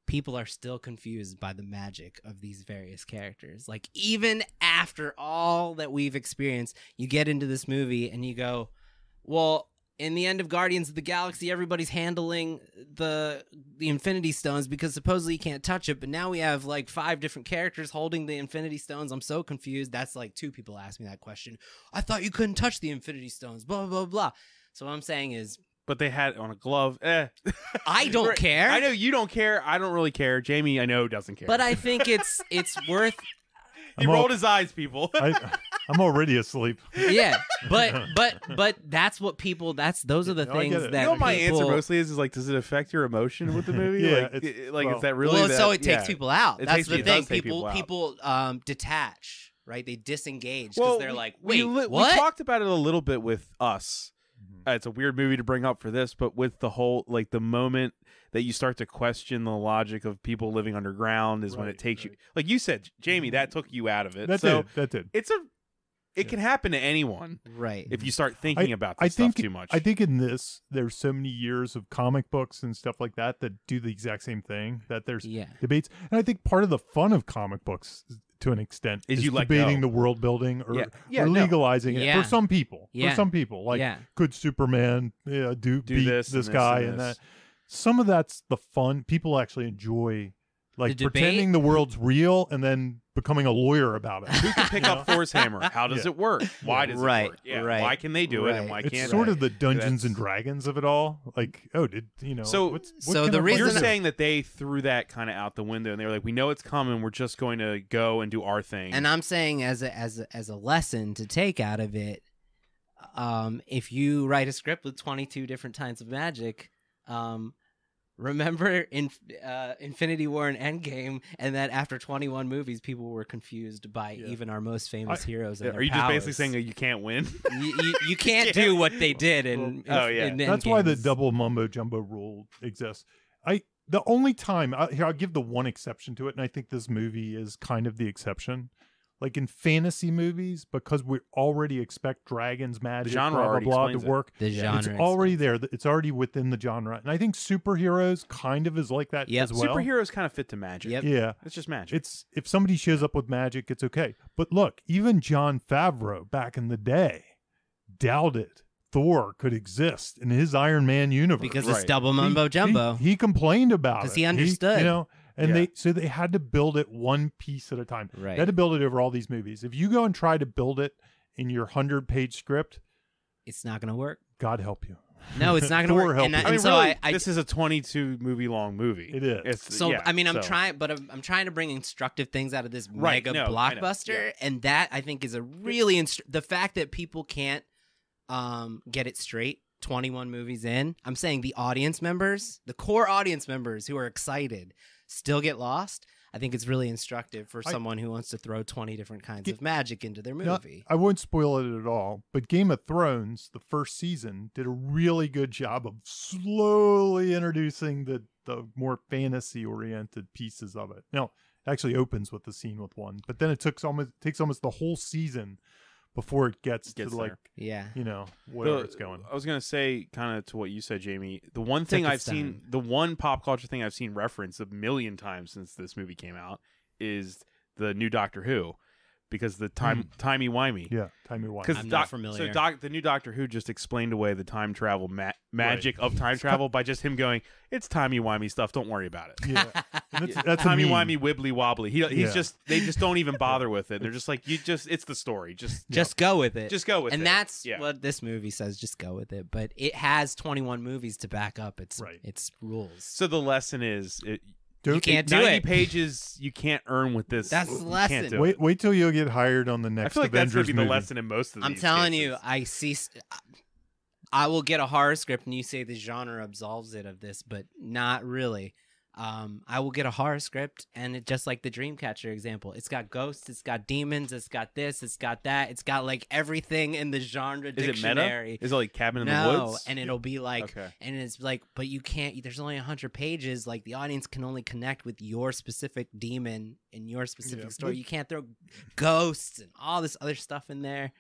people are still confused by the magic of these various characters. Like, even after all that we've experienced, you get into this movie and you go, well, in the end of Guardians of the Galaxy, everybody's handling the Infinity Stones because supposedly you can't touch it, but now we have like 5 different characters holding the Infinity Stones. I'm so confused. That's like 2 people asked me that question. I thought you couldn't touch the Infinity Stones, blah, blah, blah. So what I'm saying is, But they had it on a glove. I don't care. I know you don't care. I don't really care. Jamie, I know, doesn't care. But I think it's worth... he I'm rolled his eyes, people. I'm already asleep. Yeah, but that's what people. Those are the No, I things get it. that You know what my people, answer mostly is like, does it affect your emotion with the movie? Yeah, like well- is that really? Well, that, so it takes yeah. people out. It That's takes- the it thing. does take people out. People detach, right? They disengage because Well, they're like, we wait, what? We talked about it a little bit with Us. Mm-hmm. It's a weird movie to bring up for this, but with the whole like the moment that you start to question the logic of people living underground is when Right, it takes you. right. Like you said, Jamie, that took you out of it. That so did. it can happen to anyone Right. if you start thinking about this think stuff too much. I think in this, there's so many years of comic books and stuff like that do the exact same thing. That there's Yeah. debates, and I think part of the fun of comic books, to an extent, Is is you let debating go. the world building or, Yeah. Yeah, or no. legalizing it Yeah. for some people. Yeah. For some people, like Yeah. could Superman do beat this this and guy this and and that? this. Some of that's the fun. People actually enjoy, like The debate? pretending the world's real and then becoming a lawyer about it. Who can pick up Thor's hammer? How does Yeah. it work? Why does Right, it work? Yeah. right, Why can they do it and right. why It's can't sort they? of the Dungeons and That's- Dragons of it all. Like, oh, So- what so can the a reason- You're lawyer do? saying that they threw that kind of out the window and they were like, we know it's coming. We're just going to go and do our thing. And I'm saying as a lesson to take out of it, if you write a script with 22 different kinds of magic, remember in Infinity War and Endgame, and that after 21 movies, people were confused by Yeah. even our most famous heroes. And Are their you just basically powers. saying that you can't win? you can't do what they did in Oh, yeah. That's why the Endgames. double mumbo jumbo rule exists. The only time here, I'll give the one exception to it, and I think this movie is kind of the exception. like in fantasy movies, because we already expect dragons, magic, genre blah blah already blah to explains it. work. The genre It's already explains there. It's already within the genre, and I think superheroes kind of is like that Yep. as well. Superheroes kind of fit to magic. Yep. Yeah, It's just magic. it's if somebody shows up with magic, it's okay. But look, even Jon Favreau back in the day doubted Thor could exist in his Iron Man universe because Right. it's double mumbo jumbo. He complained about it 'Cause he understood. you know, and Yeah. they had to build it one piece at a time. Right. They had to build it over all these movies. If you go and try to build it in your 100-page script, It's not going to work. God help you. No, it's not going to Thor work. help And, you. and I mean, so really, I this is a 22 movie long movie. It is. It's, so yeah, I mean, I'm so- trying, but I'm trying to bring instructive things out of this Right, mega no, I know, blockbuster, yeah. and that I think is a really the fact that people can't get it straight. 21 movies in, I'm saying the audience members, the core audience members who are excited, still get lost. I think it's really instructive for someone who wants to throw 20 different kinds of magic into their Now, movie. I won't spoil it at all, but Game of Thrones, the first season, did a really good job of slowly introducing the more fantasy-oriented pieces of it. Now, it actually opens with the scene with one, but then it takes almost the whole season before it gets to like, there. Yeah. you know, where it's going. I was gonna say, kind of to what you said, Jamie. The one thing Took I've its seen, time. the one pop culture thing I've seen referenced a million times since this movie came out is the new Doctor Who, because the timey-wimey. Yeah, timey-wimey. Because I'm not familiar. the new Doctor Who just explained away the time travel magic of time travel by just him going, "It's timey-wimey stuff. Don't worry about it." Yeah, and that's a meme. Timey-wimey, wibbly-wobbly. He's Yeah. just they just don't even bother with it. They're just like, it's the story. Just go with it. Just go with it. And that's Yeah. what this movie says. Just go with it. But it has 21 movies to back up its Right. its rules. So the lesson is, You can't do 90 it. pages you can't earn with this. That's the You lesson. can't do it. Wait till you'll get hired on the I next feel like that's Avengers gonna be the movie. lesson in most of I'm these telling cases. you, I see. I will get a horror script, and you say the genre absolves it of this, but not really. I will get a horror script, and it just like the Dreamcatcher example. It's got ghosts, it's got demons, it's got this, it's got that, it's got like everything in the genre Is it dictionary. meta? Is it like Cabin in the No, Woods? and it'll be like, Okay. and it's like, but you can't. There's only 100 pages. Like the audience can only connect with your specific demon in your specific Yeah. story. You can't throw ghosts and all this other stuff in there.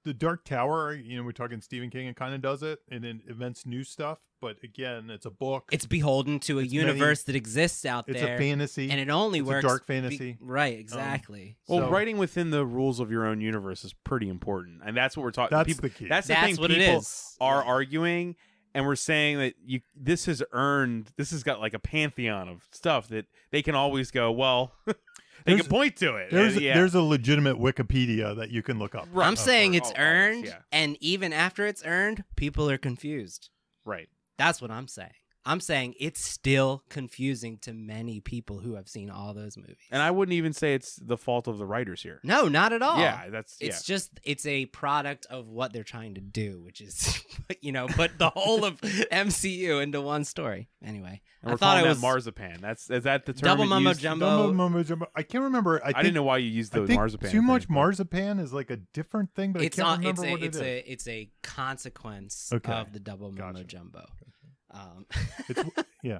The Dark Tower, you know, we're talking Stephen King, and kind of does it, and it invents new stuff. But again, it's a book. It's beholden to a It's universe that exists out It's there, a fantasy, and it only it's works a dark fantasy. right? Exactly. Well, So- writing within the rules of your own universe is pretty important, and that's what we're talking. That's the key. That's the That's thing. what it People is. are Yeah. arguing, and we're saying that this has earned. This has got like a pantheon of stuff that they can always go. Well, they There's- can point to it. Yeah. There's a legitimate Wikipedia that you can look up. Right. I'm saying Oh, it's always, earned, yeah. and even after it's earned, people are confused. right. That's what I'm saying. I'm saying it's still confusing to many people who have seen all those movies. And I wouldn't even say it's the fault of the writers here. No, not at all. Yeah, that's It's just it's a product of what they're trying to do, which is put the whole of MCU into one story. Anyway, And I we're thought calling it was that marzipan. Is that the term? double it mumbo used? jumbo. I can't remember. I didn't know why you used the I think marzipan. too much thing, but- marzipan is like a different thing, but It's I not. can't It's remember a. what It's it is. a. It's a consequence Okay. of the double mumbo Gotcha. jumbo. It's, yeah.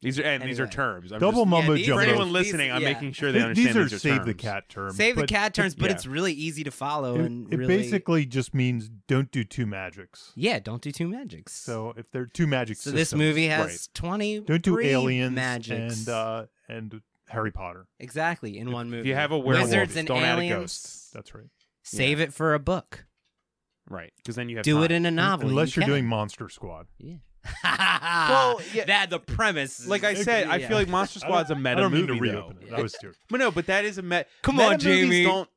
These are Anyway. terms. I'm Double just- mumbo these- jumbo. For anyone These- listening, I'm yeah. making sure they These understand are these are save terms. the cat terms. Save the but cat turns, but yeah. it's really easy to follow and it really. basically just means don't do two magics. Yeah, don't do two magics. So if they're two magic So this systems, movie has Right. 20 don't do aliens magics. and Harry Potter. Exactly in one movie. If you have a werewolf, Wizards and don't add a aliens. ghost. That's right. Save it for a book. Right, because then you have Do it time. in a novel. Unless you you're can. doing Monster Squad. Yeah. Well, yeah. That the premise. Like I said, I feel like Monster Squad's a I meta don't mean movie to though. reopen it. That was too. But no, but that is a Come meta on, movies Jamie. Don't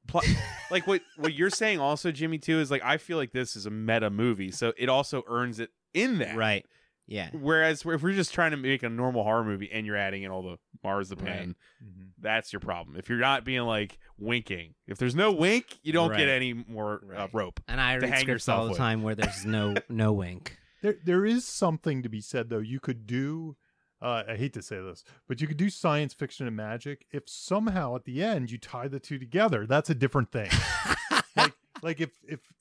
like what you're saying also, Jimmy, too, is like I feel like this is a meta movie, so it also earns it in that. right. Yeah. Whereas if we're just trying to make a normal horror movie and you're adding in all the marzipan, Right. that's your problem. If you're not being like winking, if there's no wink, you don't Right. get any more Right. rope. And I To read hang scripts yourself all the with. time where there's no wink. There is something to be said though. You could do. I hate to say this, but you could do science fiction and magic if somehow at the end you tie the two together. That's a different thing. Like Like if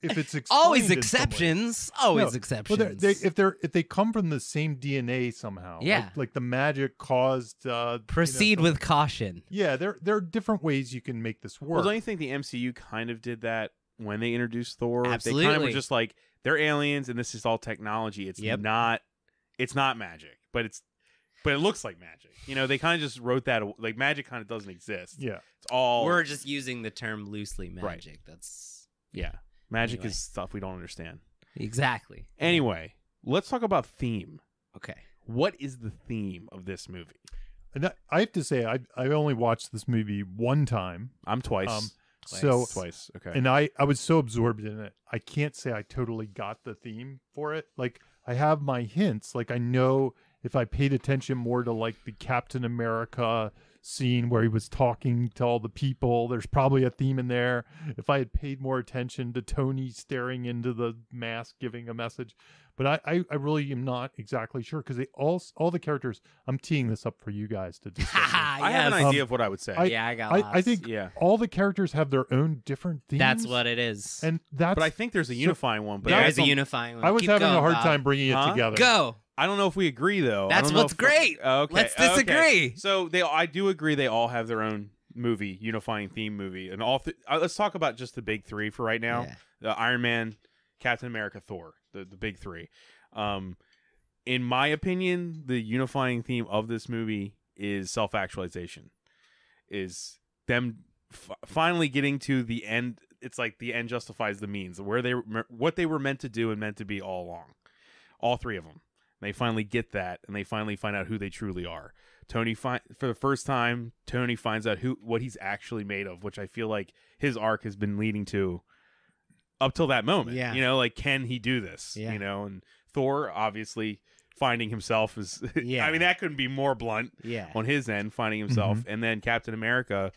it's explained Always in some way. exceptions. Always No. exceptions. Well, if they come from the same DNA somehow, Yeah. like the magic caused. Proceed with caution. Yeah, there are different ways you can make this work. Well, don't you think the MCU kind of did that when they introduced Thor? They kind of Absolutely. were just like, they're aliens and this is all technology. It's not magic, but it looks like magic. You know, they kind of just wrote that, like, magic kind of doesn't exist. Yeah. It's all We're just using the term loosely, magic. Right. That's yeah. Magic Anyway. is stuff we don't understand. exactly. Anyway, let's talk about theme. Okay. What is the theme of this movie? And I have to say, I only watched this movie one time. I'm twice. So Twice. Okay. and I was so absorbed in it, I can't say I totally got the theme for it. Like I have my hints. Like I know if I paid attention more to like the Captain America scene where he was talking to all the people, there's probably a theme in there. If I had paid more attention to Tony staring into the mask giving a message, but I really am not exactly sure because they all the characters. I'm teeing this up for you guys to discuss. I have an idea of what I would say. I got lots. I think Yeah. all the characters have their own different themes. that's what it is. and that's. But I think there's a unifying one. But There I is a don't- unifying one. I was Keep having going, a hard Bob. time bringing Huh? it together. Go. I don't know if we agree though. I That's don't know what's if- great. Okay. Let's okay. disagree. So I do agree. They all have their own movie, unifying theme movie, and all. Let's talk about just the big three for right now: Yeah. Iron Man, Captain America, Thor. The big three. In my opinion, the unifying theme of this movie is self-actualization. Is them finally getting to the end. It's like the end justifies the means. What they were meant to do and meant to be all along. All three of them. They finally get that, and they finally find out who they truly are. For the first time, Tony finds out what he's actually made of, which I feel like his arc has been leading to up till that moment. Yeah. You know, like, can he do this? Yeah. You know, and Thor obviously finding himself is. Yeah. I mean, that couldn't be more blunt Yeah. on his end, finding himself, and then Captain America.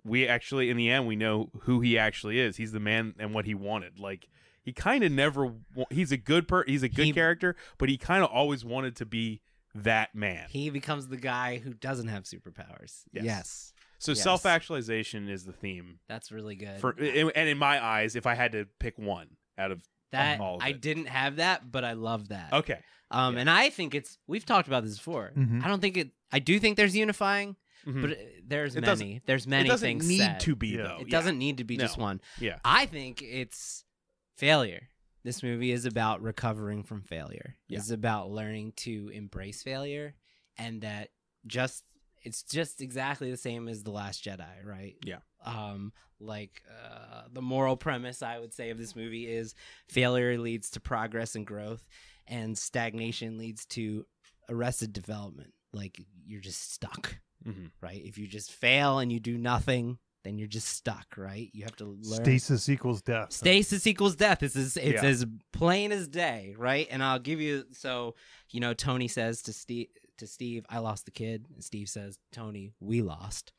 We actually, in the end, we know who he actually is. He's the man and what he wanted. Like, he kind of never. He's a good character, but he kind of always wanted to be that man. He becomes the guy who doesn't have superpowers. Yes. So Yes. self-actualization is the theme. That's really good. And in my eyes, if I had to pick one out of that all of I it. didn't have that, but I love that. Okay. And I think we've talked about this before. Mhm. I don't think I do think there's unifying, Mhm. but there's It many. There's many it doesn't things need said. to be Yeah. though. It doesn't need to be No. just one. Yeah. I think it's failure. This movie is about recovering from failure. Yeah. It's about learning to embrace failure, and that it's just exactly the same as The Last Jedi, right? Yeah. The moral premise I would say of this movie is failure leads to progress and growth, and stagnation leads to arrested development. Like, you're just stuck, Mhm. right? If you just fail and you do nothing, then you're just stuck, right? You have to learn. Stasis equals death. Stasis equals death. It's Yeah. as plain as day, right? And I'll give you, Tony says to Steve, I lost the kid. And Steve says, Tony, we lost.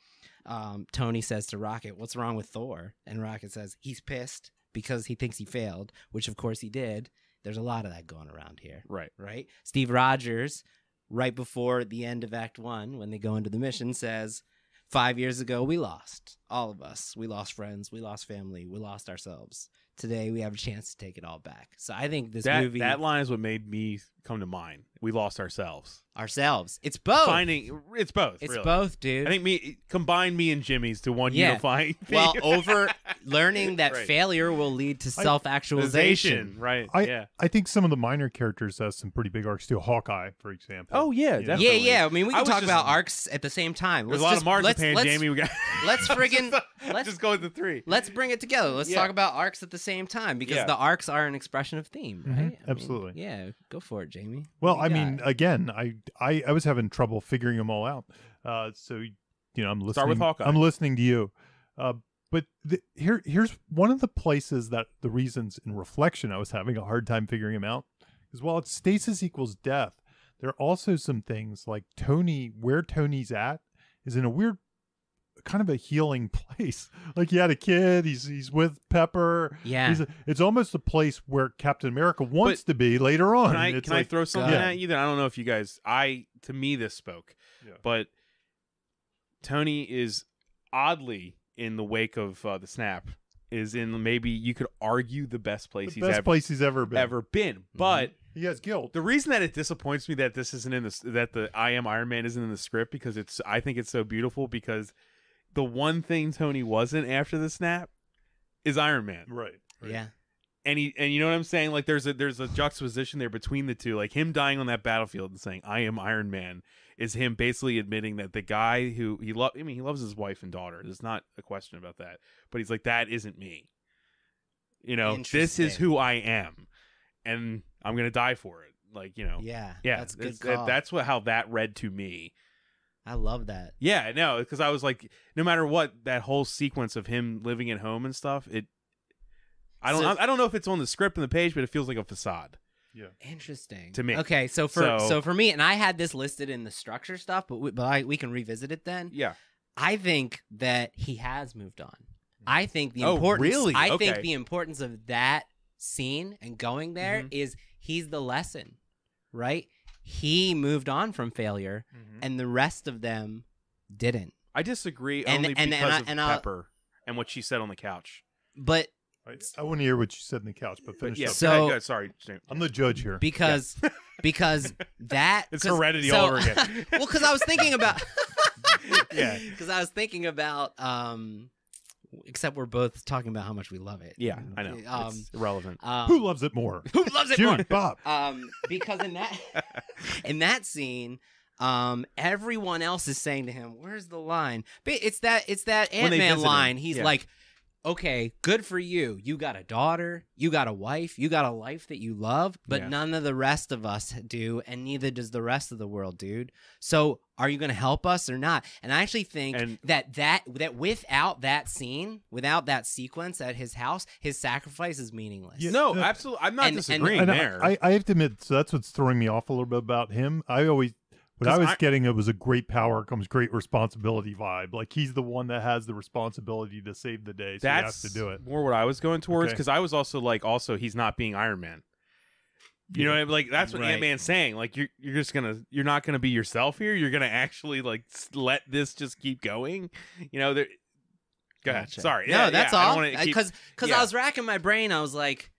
Tony says to Rocket, what's wrong with Thor? And Rocket says, he's pissed because he thinks he failed, which of course he did. There's a lot of that going around here, Right. right? Steve Rogers, right before the end of Act 1, when they go into the mission, says, 5 years ago, we lost. All of us. We lost friends. We lost family. We lost ourselves. Today, we have a chance to take it all back. So I think this movie... That line is what made me come to mind. We lost ourselves. Ourselves. It's both. It's both. It's really. both, dude. I think combine me and Jimmy's to one Yeah. unifying theme. Well, over learning that Right. failure will lead to self-actualization. Right. I think some of the minor characters have some pretty big arcs too. Hawkeye, for example. Oh, yeah, You know? definitely. Yeah. I mean, we I can was talk just- about arcs at the same time. There's a lot of marzipan, let's, Jamie. We got. let's friggin' let's just go with the three. Let's bring it together. Let's Yeah. talk about arcs at the same time, because Yeah. the arcs are an expression of theme, right? Mhm, I mean, absolutely. yeah, go for it, Jamie. Well, What do I you mean, got? again, I was having trouble figuring them all out. So I'm listening. Start with Hawkeye. I'm listening to you. But here's one of the places that the reasons in reflection I was having a hard time figuring them out is while it's stasis equals death, there are also some things like where Tony's at is in a weird kind of a healing place. Like he had a kid, he's with Pepper. Yeah. It's almost a place where Captain America wants to be later on. Can I throw something Yeah. at you that I don't know if you guys? To me this spoke, Yeah. but Tony is oddly in the wake of the snap is in maybe you could argue the best place The best place he's ever been. But He has guilt. the reason that it disappoints me that this isn't in this, that the I Am Iron Man isn't in the script, because I think it's so beautiful, because the one thing Tony wasn't after the snap is Iron Man. Right. Yeah. And you know what I'm saying? Like there's a juxtaposition there between the two. Like him dying on that battlefield and saying I am Iron Man is him basically admitting that the guy who he loves his wife and daughter. There's not a question about that. But he's like, that isn't me. You know, this is who I am, and I'm gonna die for it. Like, you know, Yeah. yeah. That's a good call. That's how that read to me. I love that. Yeah, no, because I was like, no matter what, that whole sequence of him living at home and stuff, I don't know if it's on the script and the page, but it feels like a facade. Yeah. Interesting to me. Okay, so for me, and I had this listed in the structure stuff, but we can revisit it then. Yeah, I think that he has moved on. I think the importance. Really? I Okay. think the importance of that scene and going there is he's the lesson, right? He moved on from failure, and the rest of them didn't. I disagree And- only and- because and of I'll- Pepper and what she said on the couch. But I want to hear what you said on the couch, but But finish yeah, up. So- go ahead. Sorry, James. I'm the judge here. because that It's 'cause- Heredity so- all over again. Well, because I was thinking about Yeah. because I was thinking about except we're both talking about how much we love it. Yeah, I know. It's irrelevant. Who loves it more? who loves it June, more? Bob. Because in that scene, everyone else is saying to him, "Where's the line?" But it's that When they Ant-Man visit him, line. He's yeah. like, "Okay, good for you. You got a daughter, you got a wife, you got a life that you love, but Yeah. none of the rest of us do, and neither does the rest of the world, dude. So, are you going to help us or not?" And I actually think that without that scene, without that sequence at his house, his sacrifice is meaningless. Yeah. No, No. absolutely. I'm not And- disagreeing And there. I have to admit, so that's what's throwing me off a little bit about him. What I 'Cause was getting, it was a great power comes great responsibility vibe. Like he's the one that has the responsibility to save the day, so he has to do it. more what I was going towards, Okay. because I was also he's not being Iron Man. You know what I mean? Like that's what Right. Ant-Man's saying. Like you're not gonna be yourself here. You're gonna actually like let this just keep going. You know, go ahead. Gotcha. Sorry. No, Yeah, that's yeah, I don't all. wanna keep- Because yeah. I was racking my brain. I was like,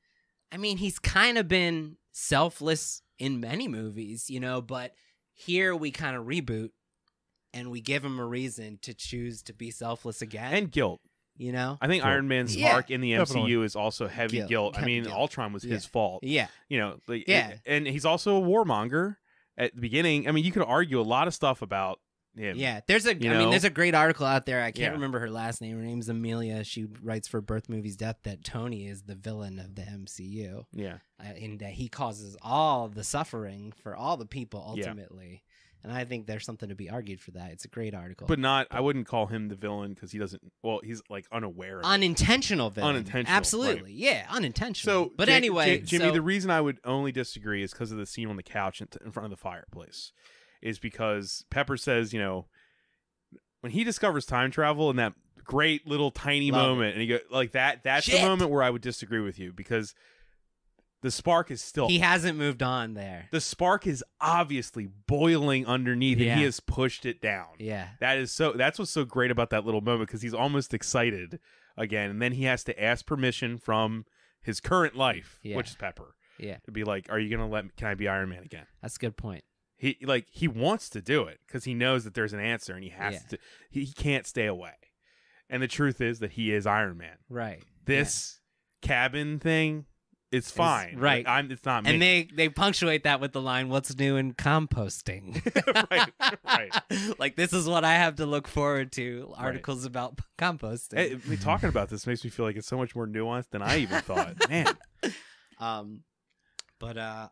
I mean, he's kind of been selfless in many movies, you know, but here we kind of reboot and we give him a reason to choose to be selfless again. and guilt. You know? I think Guilt. Iron Man's Yeah, arc in the definitely. MCU is also heavy guilt. I Heavy mean, guilt. Ultron was his fault. Yeah. You know, like, Yeah. and he's also a warmonger at the beginning. I mean, you could argue a lot of stuff about him. Yeah. There's a You know? there's a great article out there. I can't Yeah. remember her last name. Her name's Amelia. She writes for Birth Movies Death that Tony is the villain of the MCU. Yeah. In that he causes all the suffering for all the people Yeah. ultimately. And I think there's something to be argued for that. It's a great article. But I wouldn't call him the villain because he doesn't, well, he's like unaware of it. Unintentional villain. Unintentional, Absolutely. right. Yeah, unintentional. So, but Ja- anyway, Jimmy, so- the reason I would only disagree is because of the scene on the couch in front of the fireplace. Is because Pepper says, you know, when he discovers time travel in that great little tiny Love moment, and he go like that's Shit. the moment where I would disagree with you, because the spark is still he hasn't moved on there. the spark is obviously boiling underneath, Yeah. and he has pushed it down. Yeah. That's what's so great about that little moment, because he's almost excited again, and then he has to ask permission from his current life, Yeah. which is Pepper, Yeah. to be like, "Are you gonna can I be Iron Man again?" That's a good point. He wants to do it because he knows that there's an answer, and he has Yeah. to. He can't stay away, and the truth is that he is Iron Man. Right. This cabin thing, it's fine. right. Like, it's not me. And they punctuate that with the line, "What's new in composting?" right. Like, this is what I have to look forward to. Articles about composting. Hey, talking about this makes me feel like it's so much more nuanced than I even thought. Man.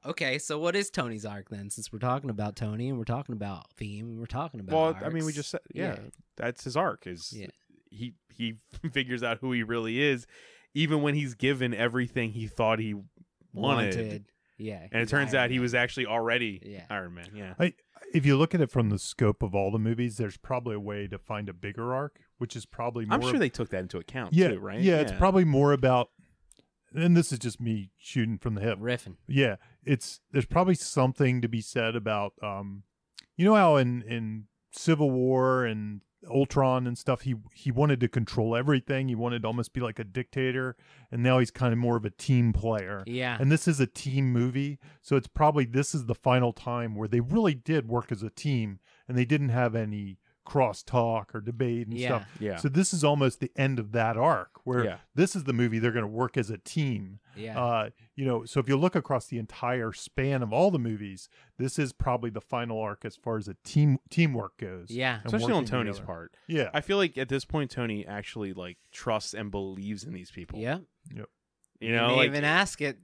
Okay, so what is Tony's arc then? Since we're talking about Tony and we're talking about theme and we're talking about Well, I mean, we arcs. just said, Yeah. that's his arc. Is Yeah. he figures out who he really is, even when he's given everything he thought he wanted. Yeah. And it he's turns Iron out he Man. was actually already Yeah. Iron Man. Yeah. If you look at it from the scope of all the movies, there's probably a way to find a bigger arc, which is probably more. I'm sure they took that into account yeah, too, right? Yeah, it's probably more about. And this is just me shooting from the hip. riffing. Yeah, there's probably something to be said about you know how in Civil War and Ultron and stuff, he wanted to control everything. He wanted to almost be like a dictator, and now he's kind of more of a team player. Yeah. And this is a team movie, so it's probably this is the final time where they really did work as a team, and they didn't have any cross talk or debate and stuff. Yeah. So this is almost the end of that arc, where this is the movie they're going to work as a team. Yeah. So if you look across the entire span of all the movies, this is probably the final arc as far as a teamwork goes. Yeah. and Especially on working Tony's together. part. Yeah. I feel like at this point Tony actually like trusts and believes in these people. Yeah. You know, they like even ask it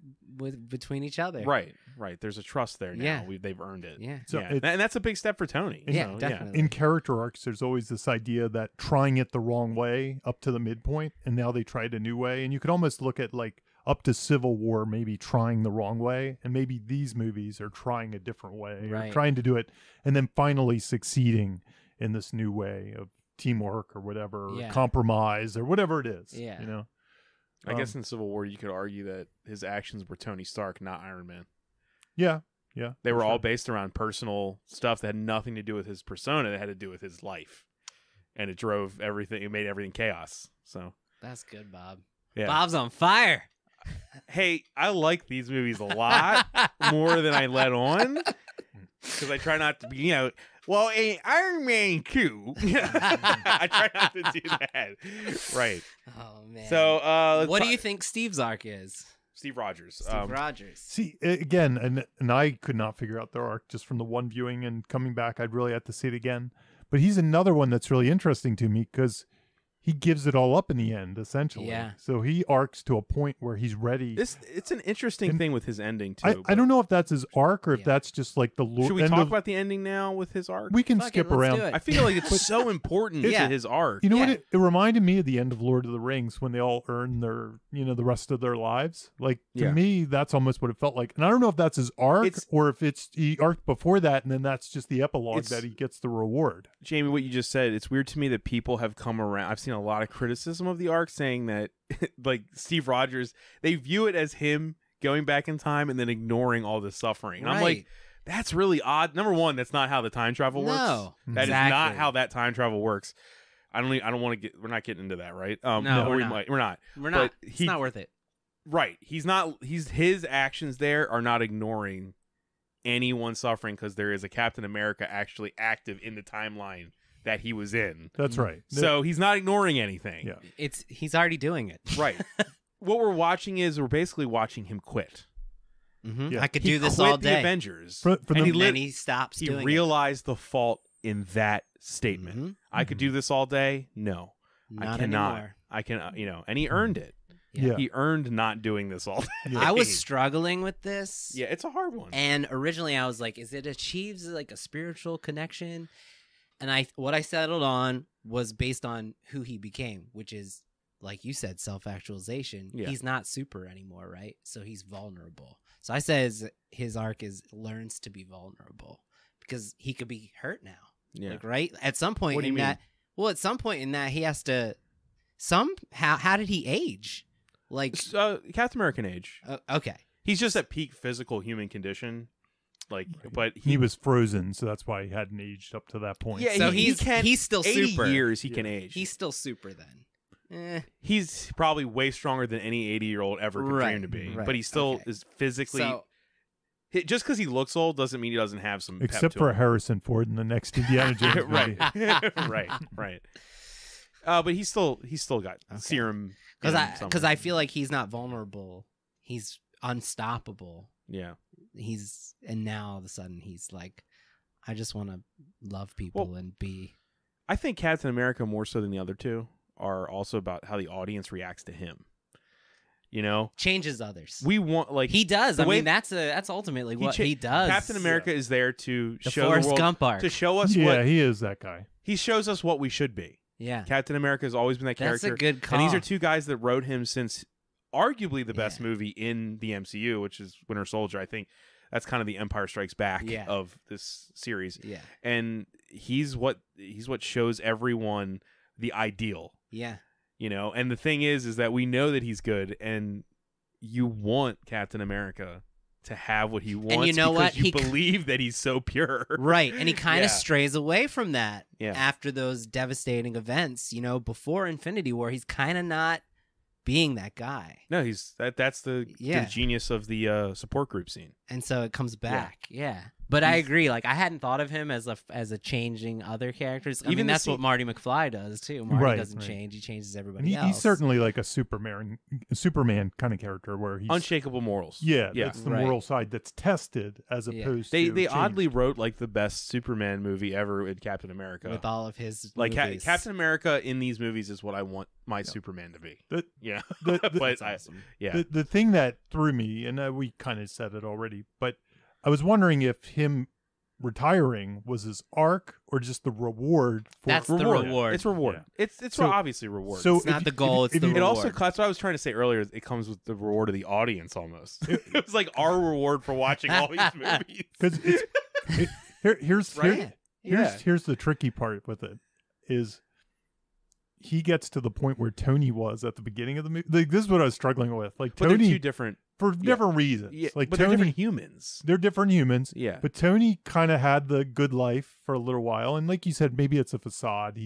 between each other. right. There's a trust there now. Yeah. They've earned it. Yeah. So And that's a big step for Tony. Yeah, So, definitely. in character arcs, there's always this idea that trying it the wrong way up to the midpoint, and now they tried a new way. And you could almost look at like up to Civil War, maybe trying the wrong way, and maybe these movies are trying a different way, or Right. trying to do it, and then finally succeeding in this new way of teamwork or whatever, or Yeah. compromise or whatever it is. Yeah. You know, I guess in Civil War you could argue that his actions were Tony Stark, not Iron Man. yeah. They for were all sure. based around personal stuff that had nothing to do with his persona. That had to do with his life, and it drove everything. It made everything chaos. So That's good, Bob. yeah. Bob's on fire. Hey, I like these movies a lot more than I let on because I try not to be, well, Iron Man 2. I try not to do that. Right. Oh man. So, let's what do talk- you think Steve's arc is? Steve Rogers. Steve Rogers. See, again, and I could not figure out their arc just from the one viewing, and coming back, I'd really have to see it again. But he's another one that's really interesting to me because he gives it all up in the end, essentially. Yeah. So he arcs to a point where he's ready. It's an interesting And thing with his ending too. I but don't know if that's his arc or if Yeah. that's just like the Should we end talk of- about the ending now with his arc? We can Fuck it, skip let's around. do it. I feel like it's so important Yeah. to his arc. You know Yeah. what? It reminded me of the end of Lord of the Rings when they all earn their, the rest of their lives. Like to Yeah. me, that's almost what it felt like. And I don't know if that's his arc It's- or if it's he arced before that, and then that's just the epilogue It's- that he gets the reward. Jamie, what you just said, it's weird to me that people have come around. I've seen a lot of criticism of the arc saying that like Steve Rogers, they view it as him going back in time and then ignoring all the suffering. And I'm like, Right. that's really odd. Number one, that's not how the time travel works. No, That is exactly. not how that time travel works. I don't want to get, we're not getting into that, right? No, we're not. We're not. We're not. But It's not worth it. Right. His actions there are not ignoring anyone suffering because there is a Captain America actually active in the timeline that he was in. That's right. So he's not ignoring anything. Yeah. He's already doing it. Right. What we're watching is we're basically watching him quit. Mhm. Yeah. I could He do this quit all the day. Avengers. For and the- he, And lit- then he stops he doing realized the fault in that statement. Mhm. I could do this all day? No. it. Not I cannot. anymore. I can, and he earned it. Yeah. He earned not doing this all day. Yeah. I was struggling with this. Yeah, it's a hard one. And originally I was like, is it achieves like a spiritual connection? And what I settled on was based on who he became, which is, like you said, self-actualization. Yeah. He's not super anymore, right? So he's vulnerable. So I said his arc is learns to be vulnerable because he could be hurt now. Yeah. Like, right? At some point What do you in mean? that, well, at some point in that, he has to somehow. How did he age? Like, Captain American age. okay, He's just at peak physical human condition. Like, but he was frozen, so that's why he hadn't aged up to that point. Yeah, so he can- he's still 80 super. years he Yeah. can age. He's still super then. He's probably way stronger than any 80-year-old ever could Right, dream to be. right, But he still okay. is physically. So Just because he looks old doesn't mean he doesn't have some. pep Except to for him. Harrison Ford in the next Indiana Jones movie. right, right. But he's still got Okay. serum. because in I him somewhere. because I feel like he's not vulnerable. He's unstoppable. Yeah. And now all of a sudden he's like, I just want to love people and be. I think Captain America more so than the other two are also about how the audience reacts to him. You know, Changes others. we want like He does. the I way- mean, that's ultimately what he does. Captain America is there to the show Forrest the world, Gump arc. to show us Yeah, what he is that guy. he shows us what we should be. Yeah, Captain America has always been that that's character. a good call. And these are two guys that wrote him since arguably the best Yeah. movie in the MCU, which is Winter Soldier. I think that's kind of the Empire Strikes Back Yeah. of this series. Yeah, And he's what shows everyone the ideal, yeah, you know. And the thing is that we know that he's good, and you want Captain America to have what he wants. you know because what? you believe that he's so pure. Right. And he kind Yeah. of strays away from that Yeah. after those devastating events. You know, before Infinity War, he's kind of not being that guy. No, that's the Yeah. genius of the support group scene. And so it comes back. Yeah. But I agree. Like, I hadn't thought of him as a changing other characters. I Even mean, the that's scene- what Marty McFly does too. Marty Right, doesn't right. change. He changes And everybody else. he's certainly like a Superman kind of character where he's Unshakable morals. yeah, Yeah. that's the Right. moral side that's tested as Yeah. opposed They to they changed. oddly wrote like the best Superman movie ever in Captain America. with all of his like movies. Captain America in these movies is what I want my Superman to be. The- Yeah, the- but That's I, awesome. yeah, The thing that threw me, and we kind of said it already, but I was wondering if him retiring was his arc or just the reward for That's the reward. It's reward. Yeah. It's So- obviously reward. So It's not the goal, it's the it also reward. that's what I was trying to say earlier. It comes with the reward of the audience almost. It was like our reward for watching all these movies. because here's Right? here's the tricky part with it is he gets to the point where Tony was at the beginning of the movie. Like, this is what I was struggling with. Like But they're Tony two different. for different reasons. Yeah, like but Tony, they're different humans. they're different humans. Yeah. But Tony kind of had the good life for a little while, and like you said, maybe it's a facade.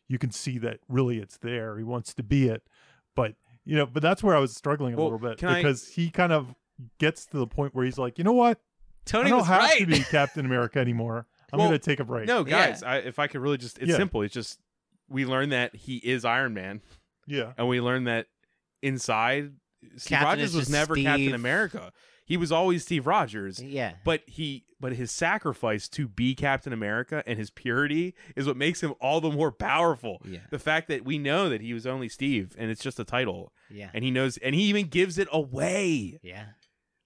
You can see that really it's there. He wants to be it, but but that's where I was struggling a Well, little bit can I- because he kind of gets to the point where he's like, you know what, Tony I don't was have right. to be Captain America anymore. I'm Well, going to take a break. No, Yeah. guys, if I could really it's Yeah. simple. It's just we learned that he is Iron Man, Yeah. and we learned that inside Steve Captain Rogers is was just never Steve. Captain America. He was always Steve Rogers. Yeah. But his sacrifice to be Captain America and his purity is what makes him all the more powerful. Yeah. The fact that we know that he was only Steve and it's just a title, Yeah. and he knows, and he even gives it away. Yeah.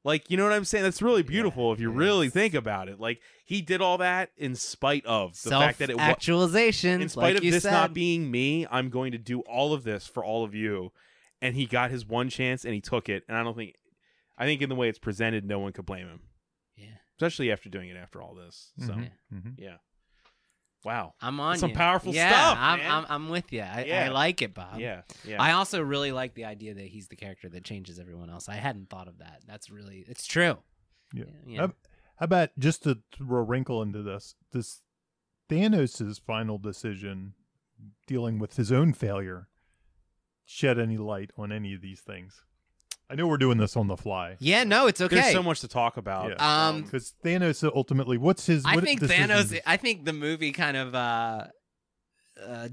Like, you know what I'm saying? That's really beautiful if you it really is. think about it. Like, he did all that in spite of the fact that it was. Self-actualization. In spite like of you this said. not being me, I'm going to do all of this for all of you. And he got his one chance and he took it. And I think in the way it's presented, no one could blame him. Yeah. Especially after doing it after all this. So, Mhm, mhm. yeah. Wow. I'm on Some you. powerful yeah, stuff, I'm, man. I'm with you. I Yeah. like it, Bob. Yeah. Yeah. I also really like the idea that he's the character that changes everyone else. I hadn't thought of that. It's true. Yeah. Yeah. How about just to throw a wrinkle into this Thanos' final decision dealing with his own failure shed any light on any of these things? I know we're doing this on the fly. Yeah, no, it's okay. There's so much to talk about. Yeah. Um, Because Thanos ultimately, what's his? I what think decisions- Thanos. I think the movie kind of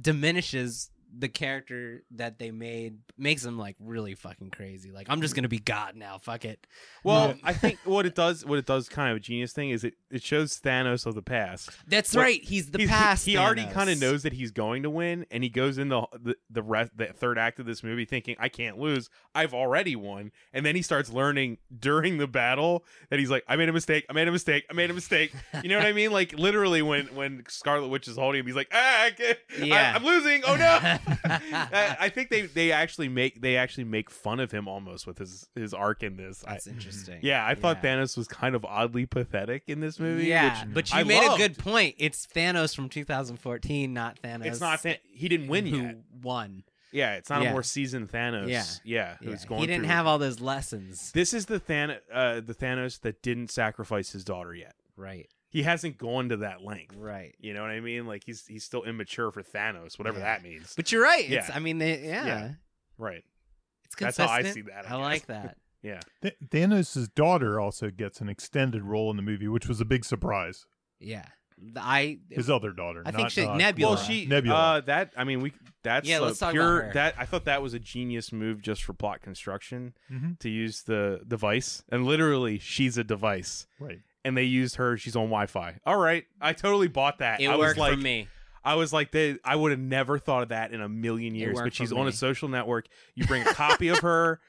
diminishes the character that they made, makes him like really fucking crazy. Like, I'm just gonna be God now. Fuck it. Well, I think what it does kind of a genius thing is it shows Thanos of the past. That's What- right. He's the He past. already Thanos. kind of knows that he's going to win, and he goes in the third act of this movie thinking, I can't lose. I've already won. And then he starts learning during the battle that he's like, I made a mistake. I made a mistake. I made a mistake. You know what I mean? Like, literally when Scarlet Witch is holding him, he's like, Yeah. I'm losing. Oh no. I think they actually make fun of him almost with his arc in this. That's interesting. Yeah, I thought Thanos was kind of oddly pathetic in this movie. Yeah, which but you I made loved. a good point. It's Thanos from 2014, not Thanos. It's not he didn't win who yet. won. Yeah, it's not Yeah. a more seasoned Thanos. Yeah. yeah, who's going He didn't through- have all those lessons. This is the Thanos that didn't sacrifice his daughter yet. Right, He hasn't gone to that length. right. You know what I mean? Like he's still immature for Thanos, whatever Yeah. that means. But you're right. Yeah. It's, I mean, Yeah. Right. it's That's consistent. how I see that, I I like guess. that. Yeah. Thanos' daughter also gets an extended role in the movie, which was a big surprise. Yeah, His other daughter. I think not, she- not- Nebula. Well, Nebula. That's Yeah, a let's talk pure about her. that I thought that was a genius move just for plot construction Mhm. to use the device, and literally she's a device. Right. And they used her. She's on Wi-Fi. All right, I totally bought that. It I was worked like, for me. I was like, I would have never thought of that in a million years. worked But she's for on me. a social network. You bring a copy of her,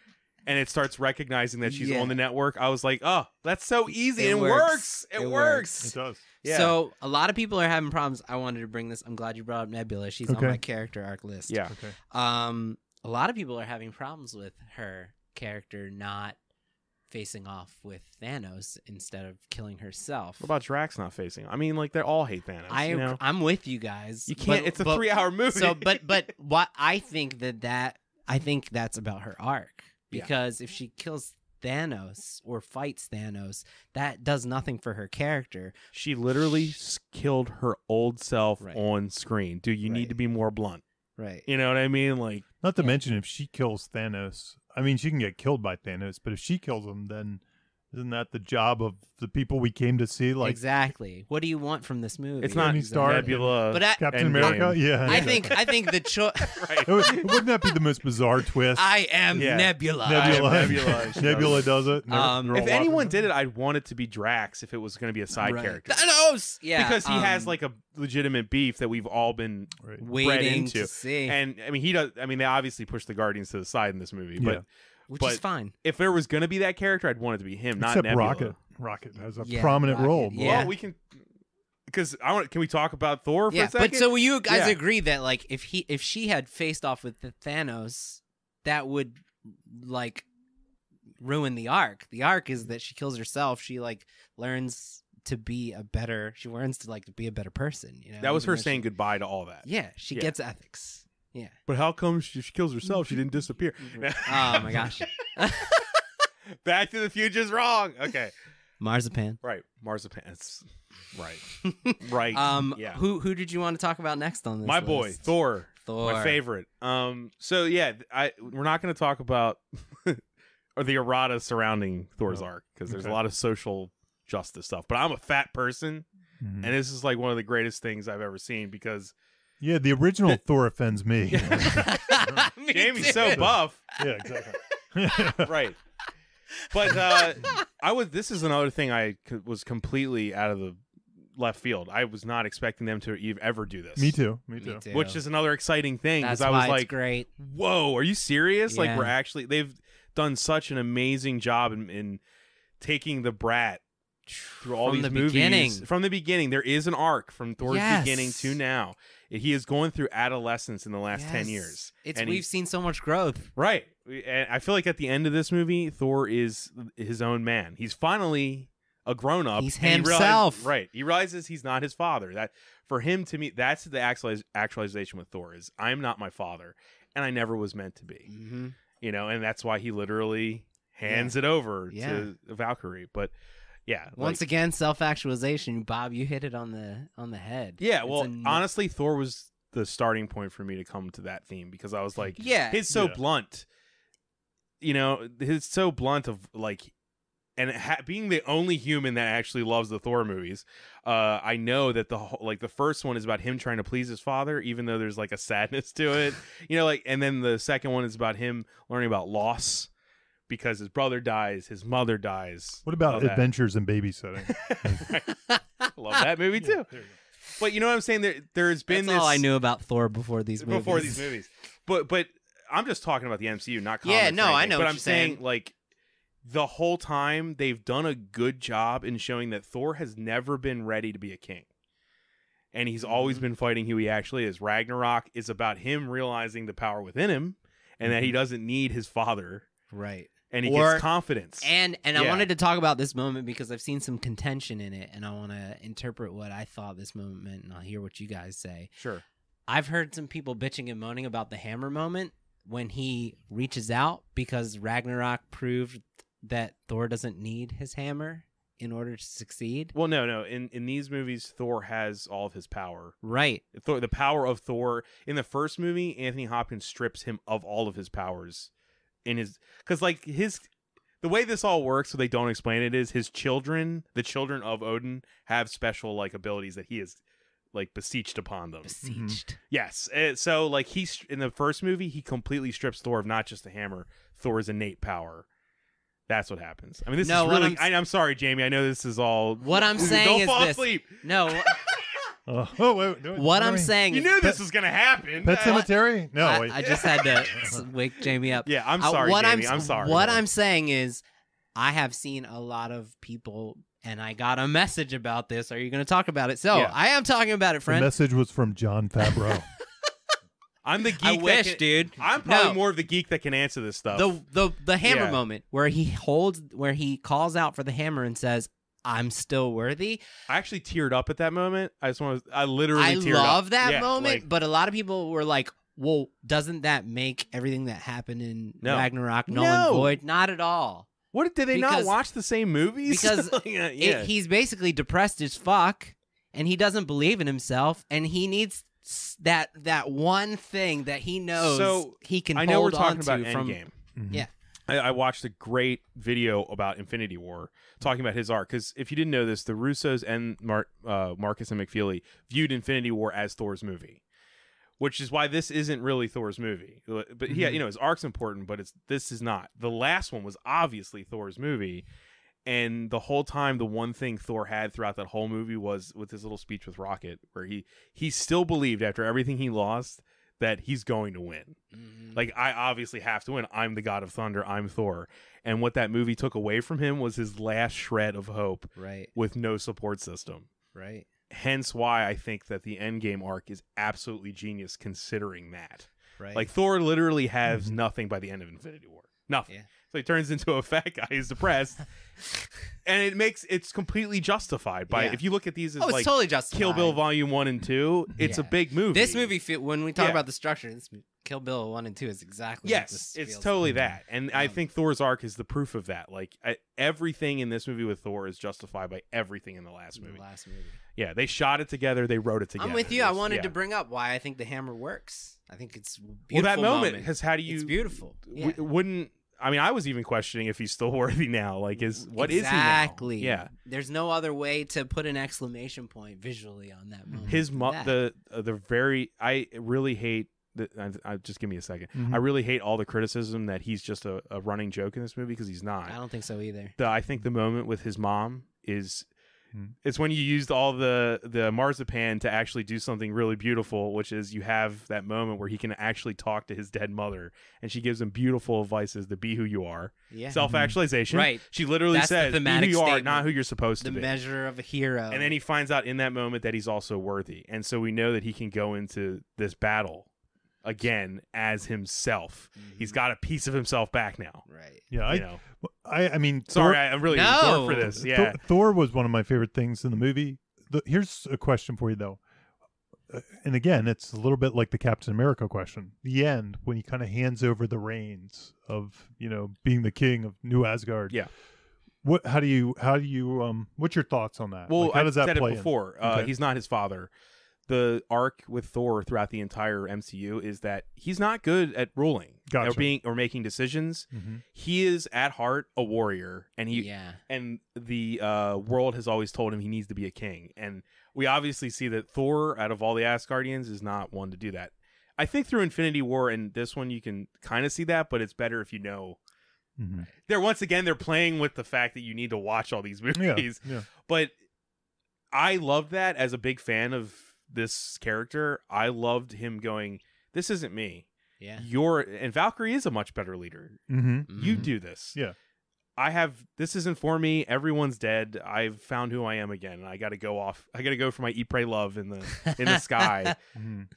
and it starts recognizing that she's Yeah. on the network. I was like, oh, that's so easy. It It works. works. It It works. It does. Yeah. So a lot of people are having problems. I wanted to bring this. I'm glad you brought up Nebula. She's on Okay. my character arc list. yeah. Okay. A lot of people are having problems with her character not facing off with Thanos instead of killing herself. What about Drax not facing? I mean, like they all hate Thanos. you know? I'm with you guys. You can't. It's a 3-hour movie. So, but what I think I think that's about her arc, Yeah. because if she kills Thanos or fights Thanos, that does nothing for her character. She literally killed her old self Right. on screen. Dude, you Right. need to be more blunt. Right. You know what I mean? Like, Not to Yeah. mention, if she kills Thanos, I mean, she can get killed by Thanos, but if she kills him, then isn't that the job of the people we came to see? Like exactly. What do you want from this movie? it's not Tony Stark. Nebula. But I- Captain Endgame. America? Yeah. I think the choice. Right. Wouldn't that be the most bizarre twist? I am Yeah. Nebula. Nebula. Nebula. Nebula does it. If If anyone did it, I'd want it to be Drax if it was going to be a side Right. character. Thanos. Yeah, Because he has like a legitimate beef that we've all been Right. bred waiting into. to see, And I mean, he does. I mean, they obviously pushed the Guardians to the side in this movie. Yeah. But which but- is fine. if there was going to be that character, I'd want it to be him, not Except Nebula. Rocket. Rocket has a Yeah, prominent Rocket, role. yeah. Well, we can. Because I want. Can we talk about Thor for Yeah, a second? but so will you guys Yeah. agree that like if she had faced off with the Thanos, that would like ruin the arc. The arc is that she kills herself. She like learns to be a better. She learns to like to be a better person. You know, that was even her though saying she- goodbye to all that. Yeah, she Yeah. gets ethics. Yeah. But how come she kills herself? She didn't disappear. Oh my gosh. Back to the Future's wrong. Okay. Marzipan. Right. Marzipan. It's right. Right. Yeah. Who did you want to talk about next on this? My boy, list? Thor. Thor. My favorite. So yeah, we're not going to talk about or the errata surrounding Thor's Oh, arc because there's a okay. lot of social justice stuff. But I'm a fat person, Mhm. and this is like one of the greatest things I've ever seen because Yeah, the original Thor offends me. Me Jamie's too. so buff. Yeah, exactly. Right. But this is another thing was completely out of the left field. I was not expecting them to ever do this. Me too. Me too. Which is another exciting thing That's because I was why it's like, great. whoa, are you serious? Like Yeah. they've done such an amazing job in taking the brat through all From these the movies. beginning. From the beginning, there is an arc from Thor's Yes. beginning to now. He is going through adolescence in the last 10 Yes. years. It's And we've seen so much growth. Right. And I feel like at the end of this movie, Thor is his own man. He's finally a grown up. He's and himself. Right. He realizes he's not his father. That for him, to me, that's the actualization with Thor is I'm not my father, and I never was meant to be. Mm-hmm. You know, and that's why he literally hands it over Yeah. to Valkyrie. But yeah, Once again, self-actualization. Bob, you hit it on the head. yeah. It's Well, a n- honestly, Thor was the starting point for me to come to that theme because I was like, yeah, he's so Yeah. blunt. You know, he's so blunt of like, and being the only human that actually loves the Thor movies. I know that the first one is about him trying to please his father, even though there's like a sadness to it. You know, like, and then the second one is about him learning about loss because his brother dies, his mother dies. What about all that. Adventures in Babysitting? Love that movie too. Yeah, there you go. But you know what I'm saying? There's been That's this all I knew about Thor before these movies. before these movies. But I'm just talking about the MCU, not comics. Yeah, or no, I anything. know But what I'm you're saying saying. like the whole time they've done a good job in showing that Thor has never been ready to be a king. And he's always been fighting who he actually is. Ragnarok is about him realizing the power within him and that he doesn't need his father Right. and he Or- gets confidence. And I Yeah. wanted to talk about this moment because I've seen some contention in it, and I want to interpret what I thought this moment meant, and I'll hear what you guys say. Sure. I've heard some people bitching and moaning about the hammer moment when he reaches out because Ragnarok proved that Thor doesn't need his hammer in order to succeed. Well, no. In these movies, Thor has all of his power. Right. The power of Thor in the first movie, Anthony Hopkins strips him of all of his powers in his because like the way this all works, so they don't explain it, is his children, the children of Odin, have special like abilities that he has like beseeched upon them. Besieged. Yes, so like in the first movie, he completely strips Thor of not just the hammer, Thor's innate power. That's what happens. I mean, this No, is what really. I'm I'm sorry, Jamie. I know this is all. What I'm saying don't is fall this. asleep. No, Wait, what I'm saying You is knew this was gonna happen. Pet Cemetery? No, I, wait. I just had to wake Jamie up. Yeah, I'm sorry, Jamie. I'm sorry. What I'm saying is, I have seen a lot of people, and I got a message about this. Are you going to talk about it? So Yeah. I am talking about it, the friend. message was from John Favreau. I'm the geek. I that wish, can- dude. I'm probably No. more of the geek that can answer this stuff. The hammer Yeah. moment where he calls out for the hammer and says, "I'm still worthy." I actually teared up at that moment. I literally I teared love up. that Yeah, moment, like, but a lot of people were like, "Well, doesn't that make everything that happened in No. Ragnarok null No. and void?" Not at all. What did they not Because- watch the same movies? because yeah. he's basically depressed as fuck, and he doesn't believe in himself, and he needs that one thing that he knows So, he can I know we're hold talking on to about from Endgame. Yeah. I watched a great video about Infinity War talking about his arc, because if you didn't know this, the Russos and Markus and McFeely viewed Infinity War as Thor's movie, which is why this isn't really Thor's movie. But yeah, his arc's important, but this is not. The last one was obviously Thor's movie, and the whole time the one thing Thor had throughout that whole movie was with his little speech with Rocket, where he still believed after everything he lost that he's going to win. Like, I obviously have to win. I'm the god of thunder. I'm Thor. And what that movie took away from him was his last shred of hope Right. with no support system. Right. Hence why I think that the Endgame arc is absolutely genius, considering that. Right. Like, Thor literally has nothing by the end of Infinity War. Nothing. Yeah. So he turns into a fat guy who's depressed. And it's completely justified by, Yeah. if you look at these as it's like totally justified. Kill Bill Volume 1 and 2, it's a Yeah. big movie. This movie, when we talk Yeah. about the structure, Kill Bill 1 and 2 is exactly what Yes, this it's feels totally like. that. And I think Thor's arc is the proof of that. Like, everything in this movie with Thor is justified by everything in the last movie. Yeah, they shot it together. They wrote it together. I'm with you. I It's- wanted yeah. to bring up why I think the hammer works. I think it's a Well, beautiful that moment, because how do you... It's beautiful. Yeah. Wouldn't... I mean, I was even questioning if he's still worthy now. Like, what is he now? Exactly. Yeah. There's no other way to put an exclamation point visually on that moment. His than that. the very... I really hate... just give me a second. I really hate all the criticism that he's just a running joke in this movie, because he's not. I don't think so either. I think the moment with his mom is... It's when you used all the marzipan to actually do something really beautiful, which is you have that moment where he can actually talk to his dead mother, and she gives him beautiful advices to be who you are. Yeah. Self-actualization. Right. She literally That's the says, be who thematic you are, statement. not who you're supposed The to be. measure of a hero. And then he finds out in that moment that he's also worthy. And so we know that he can go into this battle again as himself. He's got a piece of himself back now. Right. Yeah, I mean, Sorry, I'm really No. for this. Yeah. Thor was one of my favorite things in the movie. Here's a question for you, though. And again, it's a little bit like the Captain America question. The end, when he kind of hands over the reins of, being the king of New Asgard. Yeah. How do you what's your thoughts on that? Well, Like, how does that I've said play it before. Okay. He's not his father. The arc with Thor throughout the entire MCU is that he's not good at ruling Gotcha. or making decisions. Mhm. He is at heart a warrior, and the world has always told him he needs to be a king. And we obviously see that Thor, out of all the Asgardians, is not one to do that. I think through Infinity War and this one, you can kind of see that, but it's better if you know. Mhm. They're playing with the fact that you need to watch all these movies. Yeah. But I loved that as a big fan of this character. I loved him going, this isn't me. Yeah. And Valkyrie is a much better leader. Mm-hmm. You do this. Yeah. This isn't for me. Everyone's dead. I've found who I am again. And I got to go off. I got to go for my eat, pray, love in the sky. Mhm.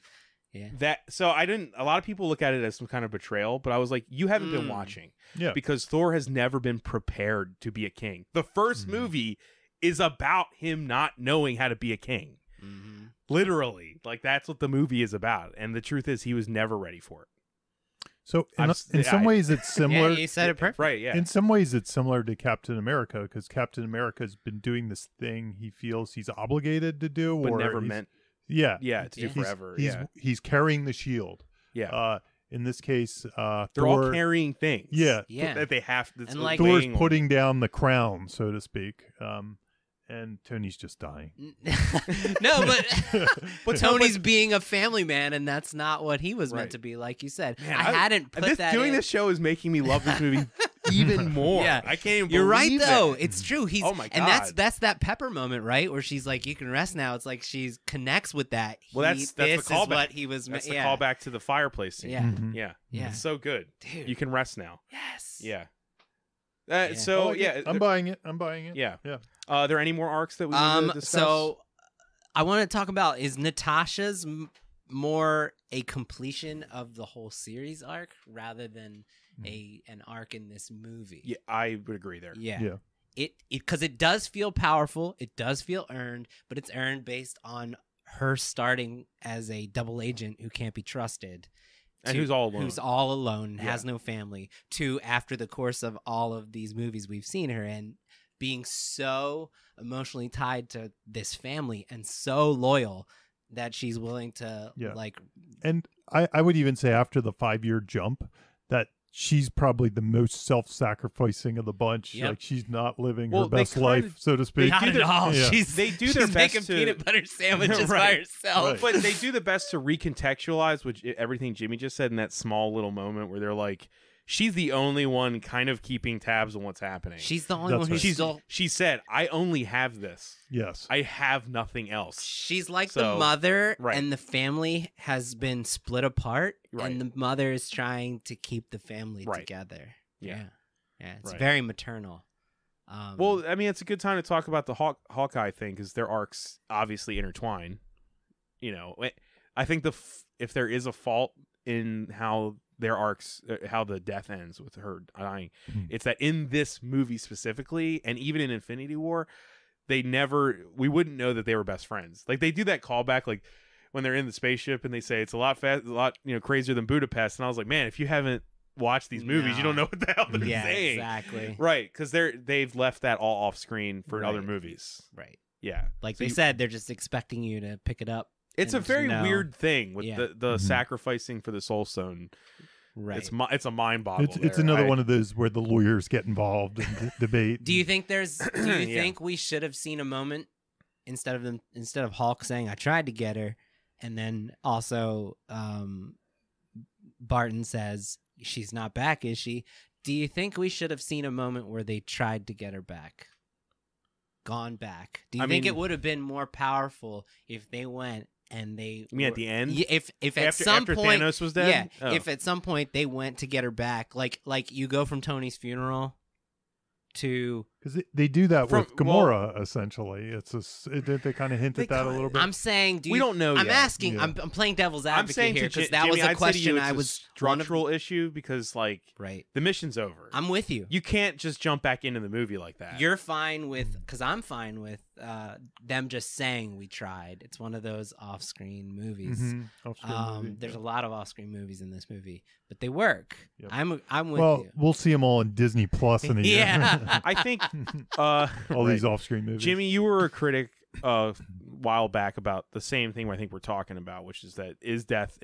Yeah. So a lot of people look at it as some kind of betrayal, but I was like, you haven't been watching. Yeah. Because Thor has never been prepared to be a king. The first movie is about him not knowing how to be a king. Mm-hmm. Literally. Like, that's what the movie is about. And the truth is, he was never ready for it. So in some ways, it's similar. Yeah, you said it perfect. Right, yeah. In some ways, it's similar to Captain America, because Captain America has been doing this thing he feels he's obligated to do, but or never he's- meant Yeah, to do He's- forever. He's carrying the shield. Yeah. In this case, They're Thor, all carrying things. Yeah. Yeah. That they have. And, like, Thor's weighing on putting down the crown, so to speak, and Tony's just dying. No, but But Tony's being a family man, and that's not what he was Right. meant to be, like you said. Man, I hadn't put that doing in. this show is making me love this movie even more. Yeah. I can't even You're right, believe though. it. It's true. He's Oh my and God. that's that Pepper moment, right? Where she's like, "You can rest now." It's like she connects with that. Well, that's the this callback. is what he was. That's the yeah. callback to the fireplace scene. Yeah. Mhm. Yeah. Yeah. It's so good. Dude. You can rest now. Yes. Yeah. Yeah. So, I like yeah. it. I'm buying it. Yeah. Yeah. Are there any more arcs that we need to discuss? So I want to talk about, is Natasha's more a completion of the whole series arc rather than an arc in this movie? Yeah, I would agree there. Yeah. Yeah. It because it does feel powerful, it does feel earned, but it's earned based on her starting as a double agent who can't be trusted And who's all alone. Who's all alone and Yeah. has no family, to after the course of all of these movies we've seen her in, being so emotionally tied to this family and so loyal that she's willing to Yeah. like. And I would even say after the 5-year jump that she's probably the most self-sacrificing of the bunch. Yep. Like she's not living Well, her they best kinda- life, so to speak. Not at all. Yeah. They do their she's best making to- peanut butter sandwiches by Right. herself. But they do the best to recontextualize which everything Jimmy just said in that small little moment where they're like, she's the only one kind of keeping tabs on what's happening. She's the only That's one who's right. still. She said, I only have this. Yes. I have nothing else. She's like So- the mother, right. and the family has been split apart, Right. and the mother is trying to keep the family Right. together. Yeah. Yeah, it's Right. very maternal. Well, I mean, it's a good time to talk about the Hawkeye thing because their arcs obviously intertwine. You know, I think if there is a fault in how their arcs, how the death ends with her dying, it's that in this movie specifically, and even in Infinity War, we wouldn't know that they were best friends. Like they do that callback, like when they're in the spaceship and they say it's a lot crazier than Budapest, and I was like, man, if you haven't watched these movies, you don't know what the hell they're yeah, saying. exactly. Right, because they've left that all off screen for other Right. movies. Right. Yeah, Like So they said, they're just expecting you to pick it up. it's a and very know. weird thing with Yeah. the Mhm. sacrificing for the Soul Stone. Right. It's a mind boggle. It's another one of those where the lawyers get involved and debate. Do you think do you Yeah. think we should have seen a moment instead of Hulk saying I tried to get her, and then also Barton says she's not back, is she? Do you think we should have seen a moment where they tried to get her back? Gone back. Do you I think mean- it would have been more powerful if they went and they You mean at the end? Yeah, if at after some point Thanos was dead? Yeah, Oh. if at some point they went to get her back, like you go from Tony's funeral to Because they do that From- with Gamora, essentially. They kind of hint They at that a kinda- little bit. I'm saying, We don't know I'm yet. asking. Yeah. I'm playing devil's I'm advocate saying here to because that was Jimmy, a I'd say to you question it's I a was structural issue because like right. the mission's over. I'm with you. You can't just jump back into the movie like that. You're fine with because I'm fine with them just saying we tried. It's one of those off-screen movies. Mhm. Off-screen movie. There's a lot of off-screen movies in this movie, but they work. Yep. I'm with Well, you. we'll see them all on Disney Plus in a year. Yeah. I think all these off-screen movies. Jimmy, you were a critic a while back about the same thing I think we're talking about, which is that is death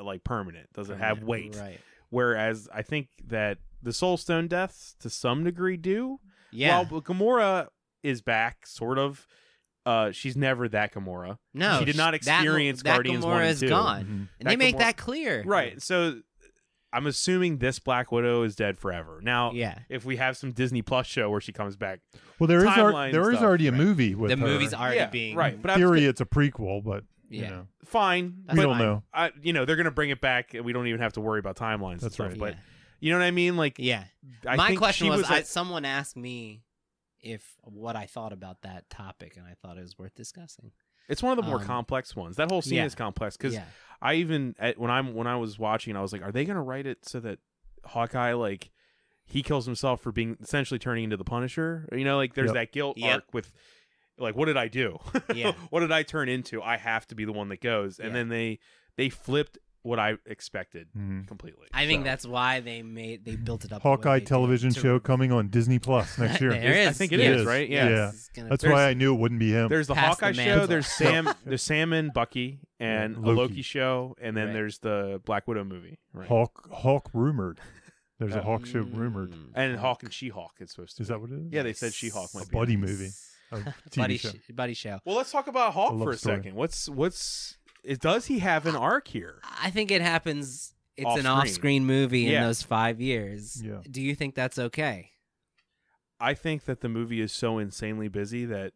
like permanent? Does it have weight? Right. Whereas I think that the Soul Stone deaths to some degree do. Yeah. While Gamora is back, sort of. She's never that Gamora. No, she did not experience that Guardians Gamora 1 and is 2. gone, Mhm. and That they make Gamora- that clear. Right. So I'm assuming this Black Widow is dead forever. Now, Yeah. if we have some Disney Plus show where she comes back, Well, there timeline is stuff, already a right. movie with The her. movie's already yeah, being right. But In theory, it's a prequel, but you Yeah. know. fine. We but don't know. they're gonna bring it back, and we don't even have to worry about timelines. and That's stuff. right. But Yeah. you know what I mean? Like, Yeah. I My think question she was, a- someone asked me what I thought about that topic, and I thought it was worth discussing. it's one of the more um, complex ones. That whole scene yeah. is complex because Yeah. I even when I was watching, I was like, are they gonna write it so that Hawkeye like he kills himself for being essentially turning into the Punisher? You know, like there's Yep. that guilt Yep. arc with like, what did I do? Yeah. What did I turn into? I have to be the one that goes. And Yeah. then they flipped what I expected Mhm. completely. I think So, that's why they built it up. the way Hawkeye they did television to- show coming on Disney Plus next year. There is. I think it yeah. is, right? Yeah. Yeah. It's gonna- That's There's- why I knew it wouldn't be him. there's the Pass Hawkeye the show. mantle. There's Sam and Bucky, and Yeah, a Loki Loki. show, and then Right. there's the Black Widow movie. Right. Hawk rumored. There's a Yeah. Hawk show rumored. And Hawk and She-Hulk is supposed to. Is be. that what it is? Yeah, they said She-Hulk might A be. buddy in it. movie. A TV show. buddy show. Well, let's talk about Hawk love for a story. second. Does he have an arc here? I think it happens. It's Off-screen. an off-screen movie in Yeah. those 5 years. Yeah. Do you think that's okay? I think that the movie is so insanely busy that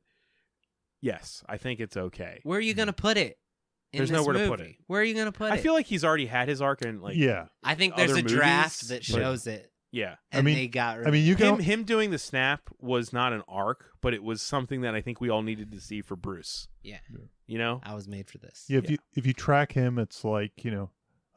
yes, I think it's okay. Where are you going to put it? In There's this nowhere to put movie? it. Where are you going to put I it? feel like he's already had his arc and like Yeah. I think there's other a draft movies, that but- shows it, yeah. and mean- they got rid I mean, you can. Him doing the snap was not an arc, but it was something that I think we all needed to see for Bruce. Yeah. You know? I was made for this. Yeah, if you track him, it's like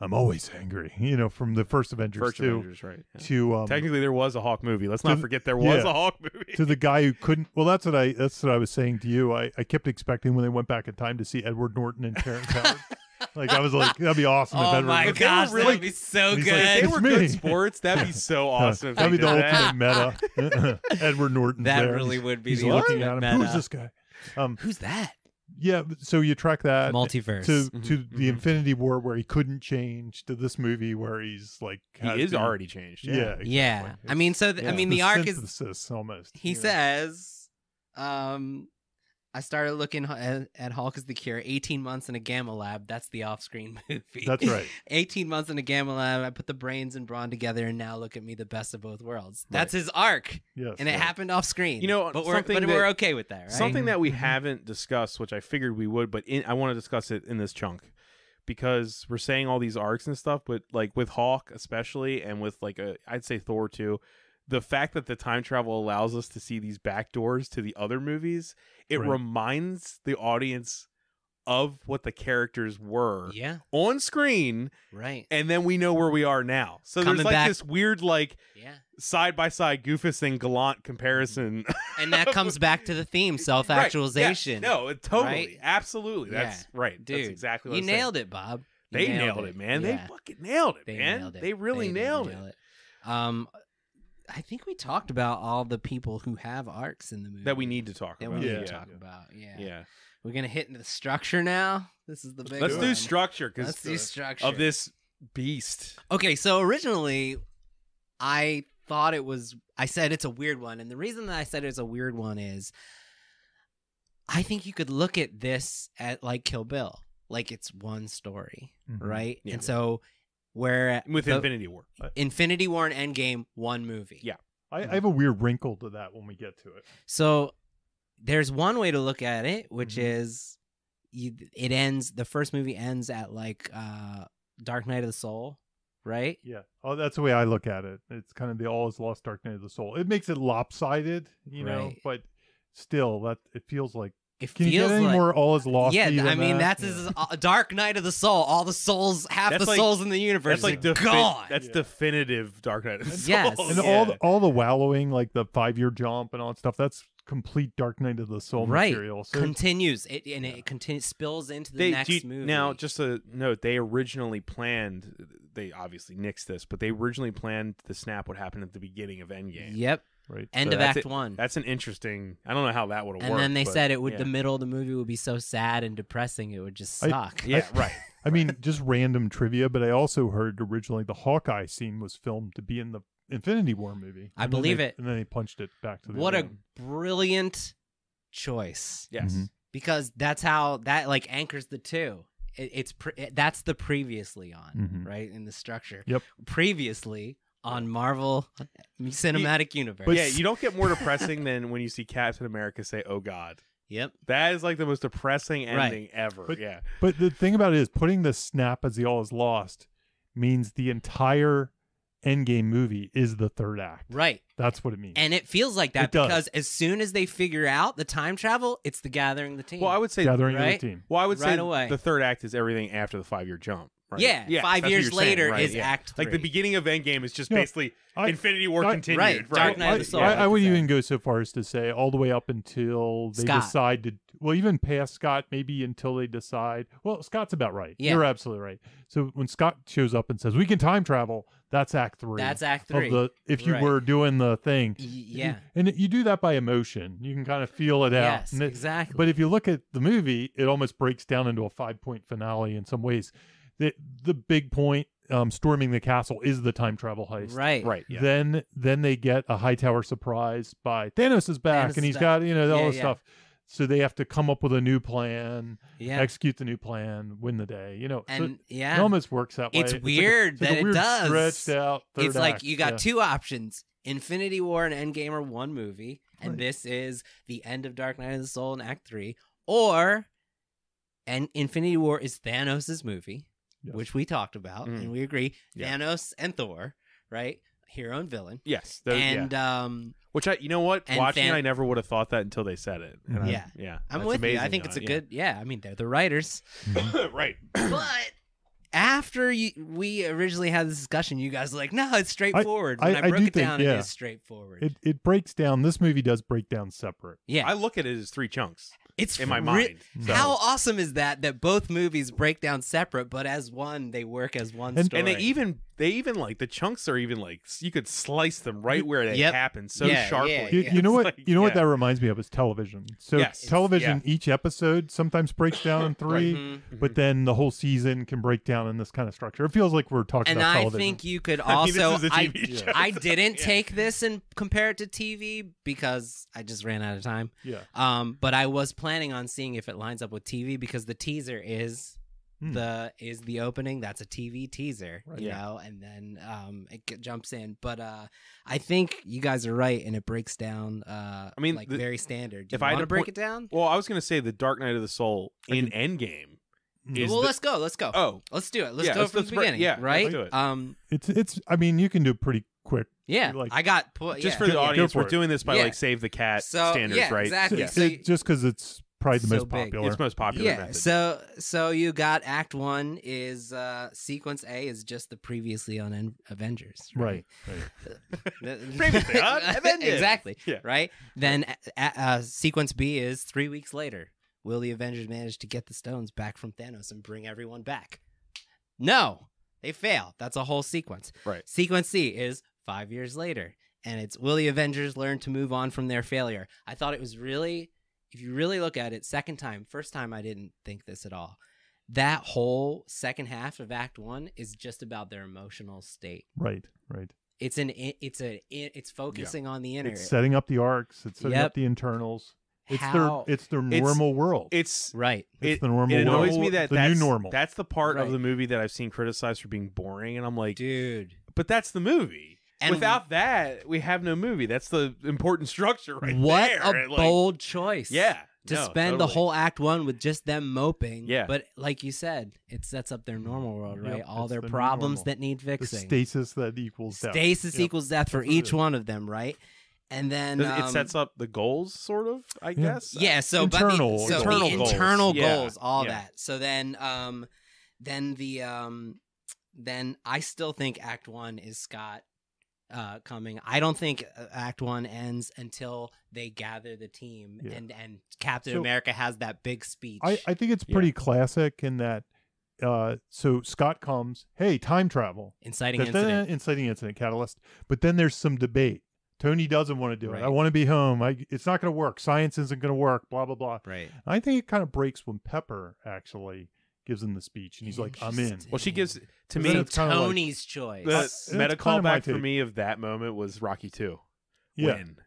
I'm always angry. From the first Avengers First to Avengers, right. Yeah. to Technically there was a Hawk movie. Let's to not the- forget there was yeah. a Hawk movie. to the guy who couldn't. Well, that's what I was saying to you. I kept expecting when they went back in time to see Edward Norton and Terrence Howard. Like I was like, that'd be awesome. Oh if my Edward, gosh, really- that'd be so He's good. like, If they It's were me. good sports, that'd be so awesome. if That'd be they the did that. ultimate meta. Edward Norton's That there. really would be He's the looking at him. ultimate meta. Who's this guy? Who's that? Yeah. So you track that Multiverse. to Mhm, the Infinity War where he couldn't change to this movie where he's like He is already changed. Yeah. Exactly. Yeah. I mean, so I mean, the arc is. synthesis almost. He you know? says, I started looking at Hulk as the Cure. 18 months in a gamma lab. That's the off-screen movie. That's right. 18 months in a gamma lab. I put the brains and brawn together, and now look at me, the best of both worlds. That's his arc, Yes. and it right. happened off-screen. You know, but something we're that- okay with that, right? Something that we Mhm. haven't discussed, which I figured we would, but I want to discuss it in this chunk because we're saying all these arcs and stuff, but like with Hawk especially, and with like I'd say Thor too, the fact that the time travel allows us to see these back doors to the other movies, it Right. reminds the audience of what the characters were Yeah, on screen, right. and then we know where we are now. So Coming there's like back- this weird like Yeah. side by side Goofus and Gallant comparison. And that comes back to the theme, self-actualization. Right. Yeah. No, totally. Right? Absolutely. That's Yeah. right. Dude, That's exactly what you I'm saying. nailed it, Bob. You They nailed it, man. They Yeah. fucking nailed it, They man. nailed it. They really They did nailed nail it. I think we talked about all the people who have arcs in the movie That we need to talk that about. we need Yeah. to talk about. Yeah. Yeah. We're gonna hit into the structure now. This is the big. Let's one. do structure Let's do because structure of this beast. Okay, so originally, I thought it was. I said it's a weird one, and the reason that I said it's a weird one is, I think you could look at this at like Kill Bill, like it's one story, Mhm. right? Yeah. And so, where With the- Infinity War. Infinity War and Endgame, one movie. Yeah. I have a weird wrinkle to that when we get to it. So there's one way to look at it, which Mhm. is it ends. The first movie ends at like Dark Knight of the Soul, right? Yeah. Oh, that's the way I look at it. It's kind of the all is lost, dark night of the soul. It makes it lopsided, you know, Right. but still, that it feels like. It Can you feels get any like more all is lost? yeah. I mean, that? that's his Dark Knight of the Soul. All the souls, half That's the like- souls in the universe, That's like are gone. That's Yeah. definitive Dark Knight of the Soul. Yes. And Yeah. all the wallowing, like the 5-year jump and all that stuff. That's complete Dark Knight of the Soul Right. material. So Continues it, and it continues spills into the They next movie. Now, just a note, they originally planned, they obviously nixed this, but they originally planned the snap would happen at the beginning of Endgame. yep, right. end So of that's Act it. 1. That's an interesting, I don't know how that would have And worked. then they but said it would. yeah. The middle of the movie would be so sad and depressing, it would just I- suck. Yeah, right. I mean, just random trivia, but I also heard originally the Hawkeye scene was filmed to be in the Infinity War movie. I And then believe they- it. And then they punched it back to the What other a one. brilliant choice, Yes. Mhm. because that's how that like anchors the two. That's the previously on, Mhm. right, in the structure. Yep. Previously on Marvel Cinematic Universe. But yeah, you don't get more depressing than when you see Captain America say, "Oh God." Yep. That is like the most depressing Right. ending ever. But- yeah. But the thing about it is putting the snap as the all is lost means the entire Endgame movie is the third act. Right. That's what it means. And it feels like that It does. because as soon as they figure out the time travel, it's the gathering the team. Well, I would say Gathering right? of the team. Well, I would Right say away. the third act is everything after the 5-year jump. Right? Yeah, Yes, 5 that's what years you're saying, later right, is yeah. Act 3. Like the beginning of Endgame is just No, basically I- Infinity War I- continued. Right, Dark Knight of the Soul. I like would you said. even go so far as to say all the way up until they Scott. decide to, well, even past Scott, maybe until they decide. Well, Scott's about right. Yeah. You're absolutely right. So when Scott shows up and says, we can time travel, that's Act 3. That's Act of 3. if you Right. were doing the thing. Yeah. And you do that by emotion. You can kind of feel it out. Yes, And exactly. But if you look at the movie, it almost breaks down into a 5-point finale in some ways. The big point, storming the castle, is the time travel heist. Right. Right. Yeah. Then they get a Hightower surprise by Thanos is back, Thanos and is he's back. got all Yeah, this yeah. stuff. So they have to come up with a new plan, Yeah. execute the new plan, win the day. So And it yeah. almost works that way. It's like weird it's like that a it weird does. stretched out. Third It's like act. you got Yeah. two options. Infinity War and Endgame are one movie, and Right. this is the end of Dark Knight of the Soul in Act 3. Or and Infinity War is Thanos' movie, Yes. which we talked about, Mm. and we agree. Yeah. Thanos and Thor, right? Hero and villain. Yes. And yeah. Which you know what? and Watching it, Fan- I never would have thought that until they said it. And Yeah. Yeah. I'm That's with you. I amazing, think it's a yeah. good, I mean, they're the writers. Right. But after we originally had this discussion, you guys were like, no, it's straightforward. When I I broke do it think, down, yeah. it is straightforward. It breaks down. This movie does break down separate. yeah. I look at it as 3 chunks. It's in my mind. So. How awesome is that both movies break down separate, but as one they work as one story. And they even like the chunks are even like you could slice them right where they happen so sharply. You know what? You know what that reminds me of is television. So television, each episode sometimes breaks down in 3, but then the whole season can break down in this kind of structure. It feels like we're talking about television. And I think you could also. I didn't take this and compare it to TV because I just ran out of time. Yeah. But I was planning on seeing if it lines up with TV because the teaser is the opening. That's a TV teaser, you know, and then it jumps in. But I think you guys are right, and it breaks down. I mean, like very standard. Do you want to break it down? Well, I was going to say the Dark Knight of the Soul in Endgame. Let's go. Oh, let's do it. Let's go from the beginning. Right. Let's do it. It's. I mean, you can do it pretty quick. Yeah, like, I got just for the audience. We're doing this by like Save the Cat standards, right? Exactly. So just because it's probably the most popular. It's most popular. method. So you got Act 1 is sequence A is just the previously on Avengers. Right. Previously on Avengers. Exactly. Yeah. Right. Then sequence B is 3 weeks later. Will the Avengers manage to get the stones back from Thanos and bring everyone back? No, they fail. That's a whole sequence. Right. Sequence C is 5 years later, and it's will the Avengers learn to move on from their failure? I thought it was really, if you really look at it, first time I didn't think this at all. That whole second half of Act 1 is just about their emotional state. Right. It's focusing on the inner. It's setting up the arcs. It's setting up the internals. It's their normal world. It's right. It's the normal world. It annoys me that that's new normal. That's the part of the movie that I've seen criticized for being boring, and I'm like, dude, but that's the movie. And without that, we have no movie. That's the important structure right there. What a bold choice. Yeah. To spend the whole Act 1 with just them moping. Yeah. But like you said, it sets up their normal world, right? All their problems that need fixing. The stasis that equals death. Stasis equals death for each one of them, right? And then it sets up the goals, sort of, I guess. Yeah, so internal goals, all that. So then I still think Act 1 is Scott coming. I don't think Act 1 ends until they gather the team and Captain America has that big speech. I think it's pretty classic in that. So Scott comes, hey, time travel, inciting incident, catalyst. But then there's some debate. Tony doesn't want to do it. I want to be home. It's not going to work. Science isn't going to work. Blah blah blah. Right. I think it kind of breaks when Pepper actually gives him the speech, and he's like, "I'm in." Well, she gives to me Tony's choice. The meta callback for me of that moment was Rocky 2. Win.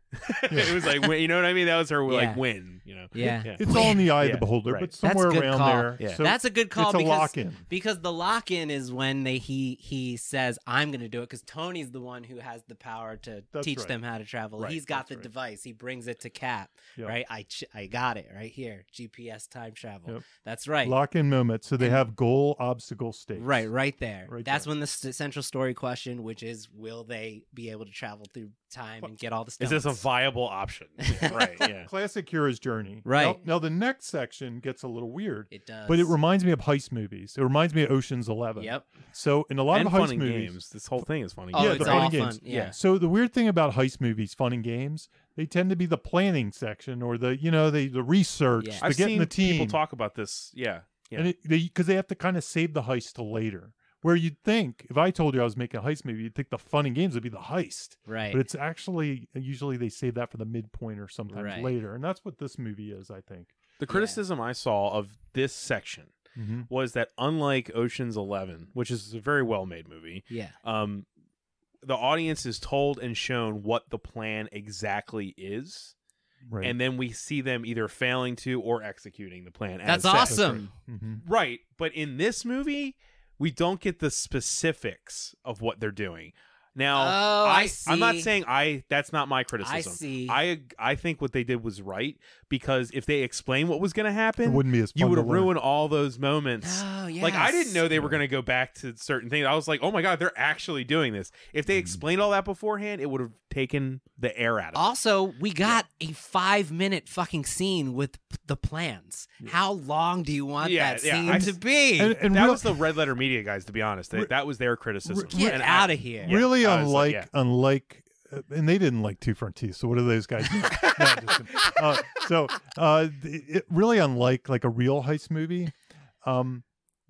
It was like, you know what I mean? That was her like win. You know. Yeah. It's all in the eye of the beholder, but somewhere around there. Yeah. So that's a good call. It's a lock-in because the lock-in is when he says, "I'm going to do it," because Tony's the one who has the power to teach them how to travel. He's got the device. He brings it to Cap. Right. I got it right here. GPS time travel. That's right. Lock-in moment. So they have goal, obstacle, stakes. Right there. That's when the central story question, which is, will they be able to travel through time and get all the stuff? Is this a viable option? Right. Yeah. Classic hero's journey. Right. Now the next section gets a little weird. It does. But it reminds me of heist movies. It reminds me of Ocean's 11. Yep. So in a lot of heist movies, games. This whole thing is funny. Oh, the fun all games. Fun. Yeah. So the weird thing about heist movies, fun and games, they tend to be the planning section or the research, the getting the team. People talk about this. Yeah. And because they have to kind of save the heist till later. Where you'd think, if I told you I was making a heist movie, you'd think the fun and games would be the heist. Right. But it's actually, usually they save that for the midpoint or sometimes later. And that's what this movie is, I think. The criticism I saw of this section was that unlike Ocean's 11, which is a very well-made movie, the audience is told and shown what the plan exactly is. Right. And then we see them either failing to or executing the plan. That's awesome. Right. But in this movie, we don't get the specifics of what they're doing. Now, I'm not saying that's not my criticism. I see. I think what they did was right, because if they explained what was going to happen, it wouldn't be as fun. You would ruin all those moments. Oh, yes. Like, I didn't know they were going to go back to certain things. I was like, oh my God, they're actually doing this. If they explained all that beforehand, it would have taken the air out of it. Also, we got a 5-minute fucking scene with the plans. How long do you want that scene to be? And that was the Red Letter Media guys, to be honest. That was their criticism. Get out of here. Really, unlike and they didn't like Two Front Teeth. So what do those guys do? No, it really unlike like a real heist movie.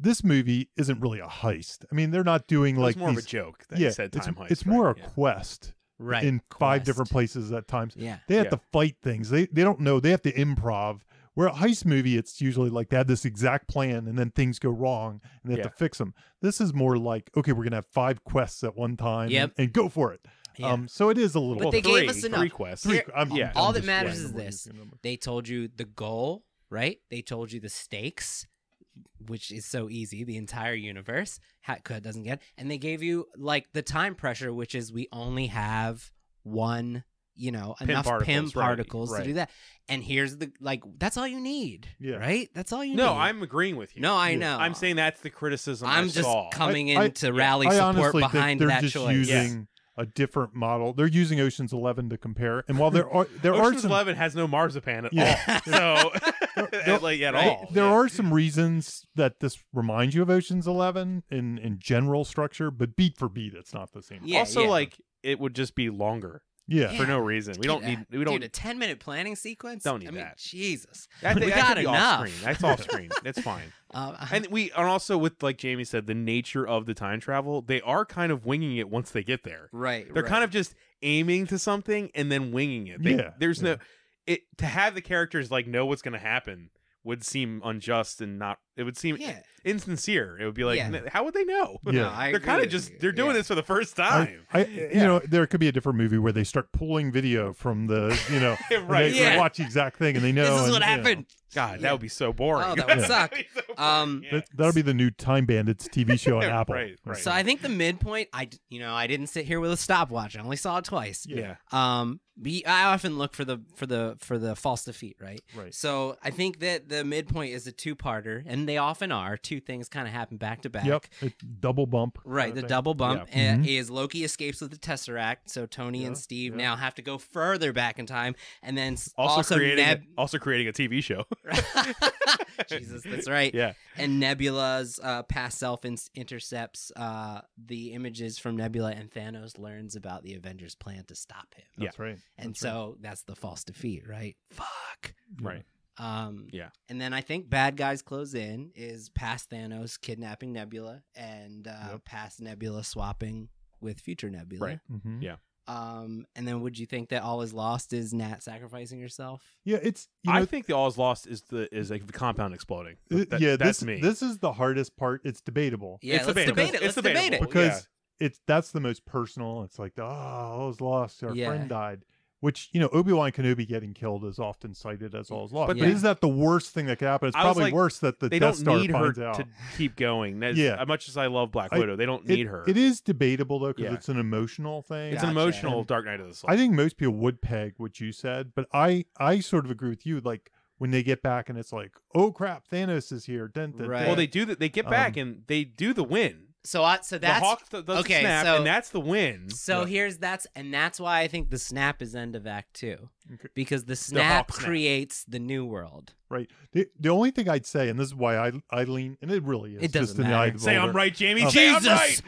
This movie isn't really a heist. I mean, they're not doing It's like more these, of a joke that you said time heist. It's more a Yeah. quest. Right. In 5 Quest. different places at times. Yeah. They have Yeah. to fight things. They don't know. They have to improv. Where a heist movie, it's usually like they have this exact plan and then things go wrong and they have Yeah. to fix them. This is more like, okay, we're going to have 5 quests at one time Yep. and go for it. Yeah. So it is a little. But they three, gave us enough. 3 quests. Here- Yeah. all I'm that just matters playing is the this. number. They told you the goal, right? They told you the stakes, which is so easy. The entire universe doesn't get. And they gave you like the time pressure, which is we only have one. Enough PIM particles to do that. And here's that's all you need. Yeah. Right? That's all you need. No, I'm agreeing with you. No, I Yeah. know. I'm saying that's the criticism I'm I just saw. coming I- in to rally I support honestly think behind they're that just choice. using a different model. They're using Ocean's 11 to compare. And while there are Ocean's some 11 has no marzipan at Yeah. all. So, like, at all. There Yeah. are some reasons that this reminds you of Ocean's 11 in general structure, but beat for beat, it's not the same. Yeah, also, yeah. like, it would just be longer Yeah. for no reason. We don't need. We don't. Dude, a 10-minute planning sequence. Don't need I mean, that. Jesus. That, we that got could be enough. off screen. That's off screen. That's fine. And also with, like Jamie said, the nature of the time travel, they are kind of winging it once they get there. Right. They're kind of just aiming to something and then winging it. There's no to have the characters like know what's going to happen would seem unjust and not. It would seem insincere. It would be like, Yeah. how would they know? Yeah. No, I They're agree kind of with just you. they're doing Yeah. this for the first time. There could be a different movie where they start pulling video from the, Right. and they watch the exact thing and they know. This is what and, happened. God, that would be so boring. Oh, that would Yeah. suck. That'd be so Um, boring. Yeah. That'll be the new Time Bandits TV show on Apple. Right. So I think the midpoint, I didn't sit here with a stopwatch. I only saw it twice. Yeah. I often look for the false defeat, right? Right. So I think that the midpoint is a 2-parter, and they often are. 2 things kind of happen back to back. Yep. Double bump. Right, the thing. double bump Yeah. is Loki escapes with the Tesseract, so Tony and Steve yeah. now have to go further back in time, and then Also creating also creating a TV show. Jesus, that's right. Yeah. And Nebula's past self intercepts the images from Nebula, and Thanos learns about the Avengers' plan to stop him. That's right. And so that's the false defeat, right? Fuck. Right. Yeah. And then I think bad guys close in is past Thanos kidnapping Nebula and past Nebula swapping with future Nebula. Right. Mm-hmm. Yeah. And then would you think that all is lost is Nat sacrificing herself? Yeah, it's I think the all is lost is like the compound exploding. That's me. This is the hardest part. It's debatable. Yeah, It's let's debatable. debate it. It's Let's debate it. debatable. Because that's the most personal. It's like, all is lost. Our Yeah. friend died. Which, Obi-Wan Kenobi getting killed is often cited as all is lost. But But they- is that the worst thing that could happen? It's I was probably like, worse that the They Death don't Star need her finds out. to keep going. Yeah. As much as I love Black Widow, they don't need her. It is debatable, though, because Yeah. it's an emotional thing. It's an Gotcha. emotional Dark Knight of the Soul. I think most people would peg what you said, but I sort of agree with you. Like, when they get back and it's like, oh, crap, Thanos is here. Dun, dun, Right. dun. Well, they do that. They get back and they do the win. So that's The Hawk does okay, the snap, so- and that's the win. So that's why I think the snap is end of Act 2. Okay. Because the snap Hawk snap. creates the new world. Right. The only thing I'd say, and this is why I lean, and it really is It doesn't just in the matter. eye of the Say I'm beholder. right, Jamie. Say I'm right.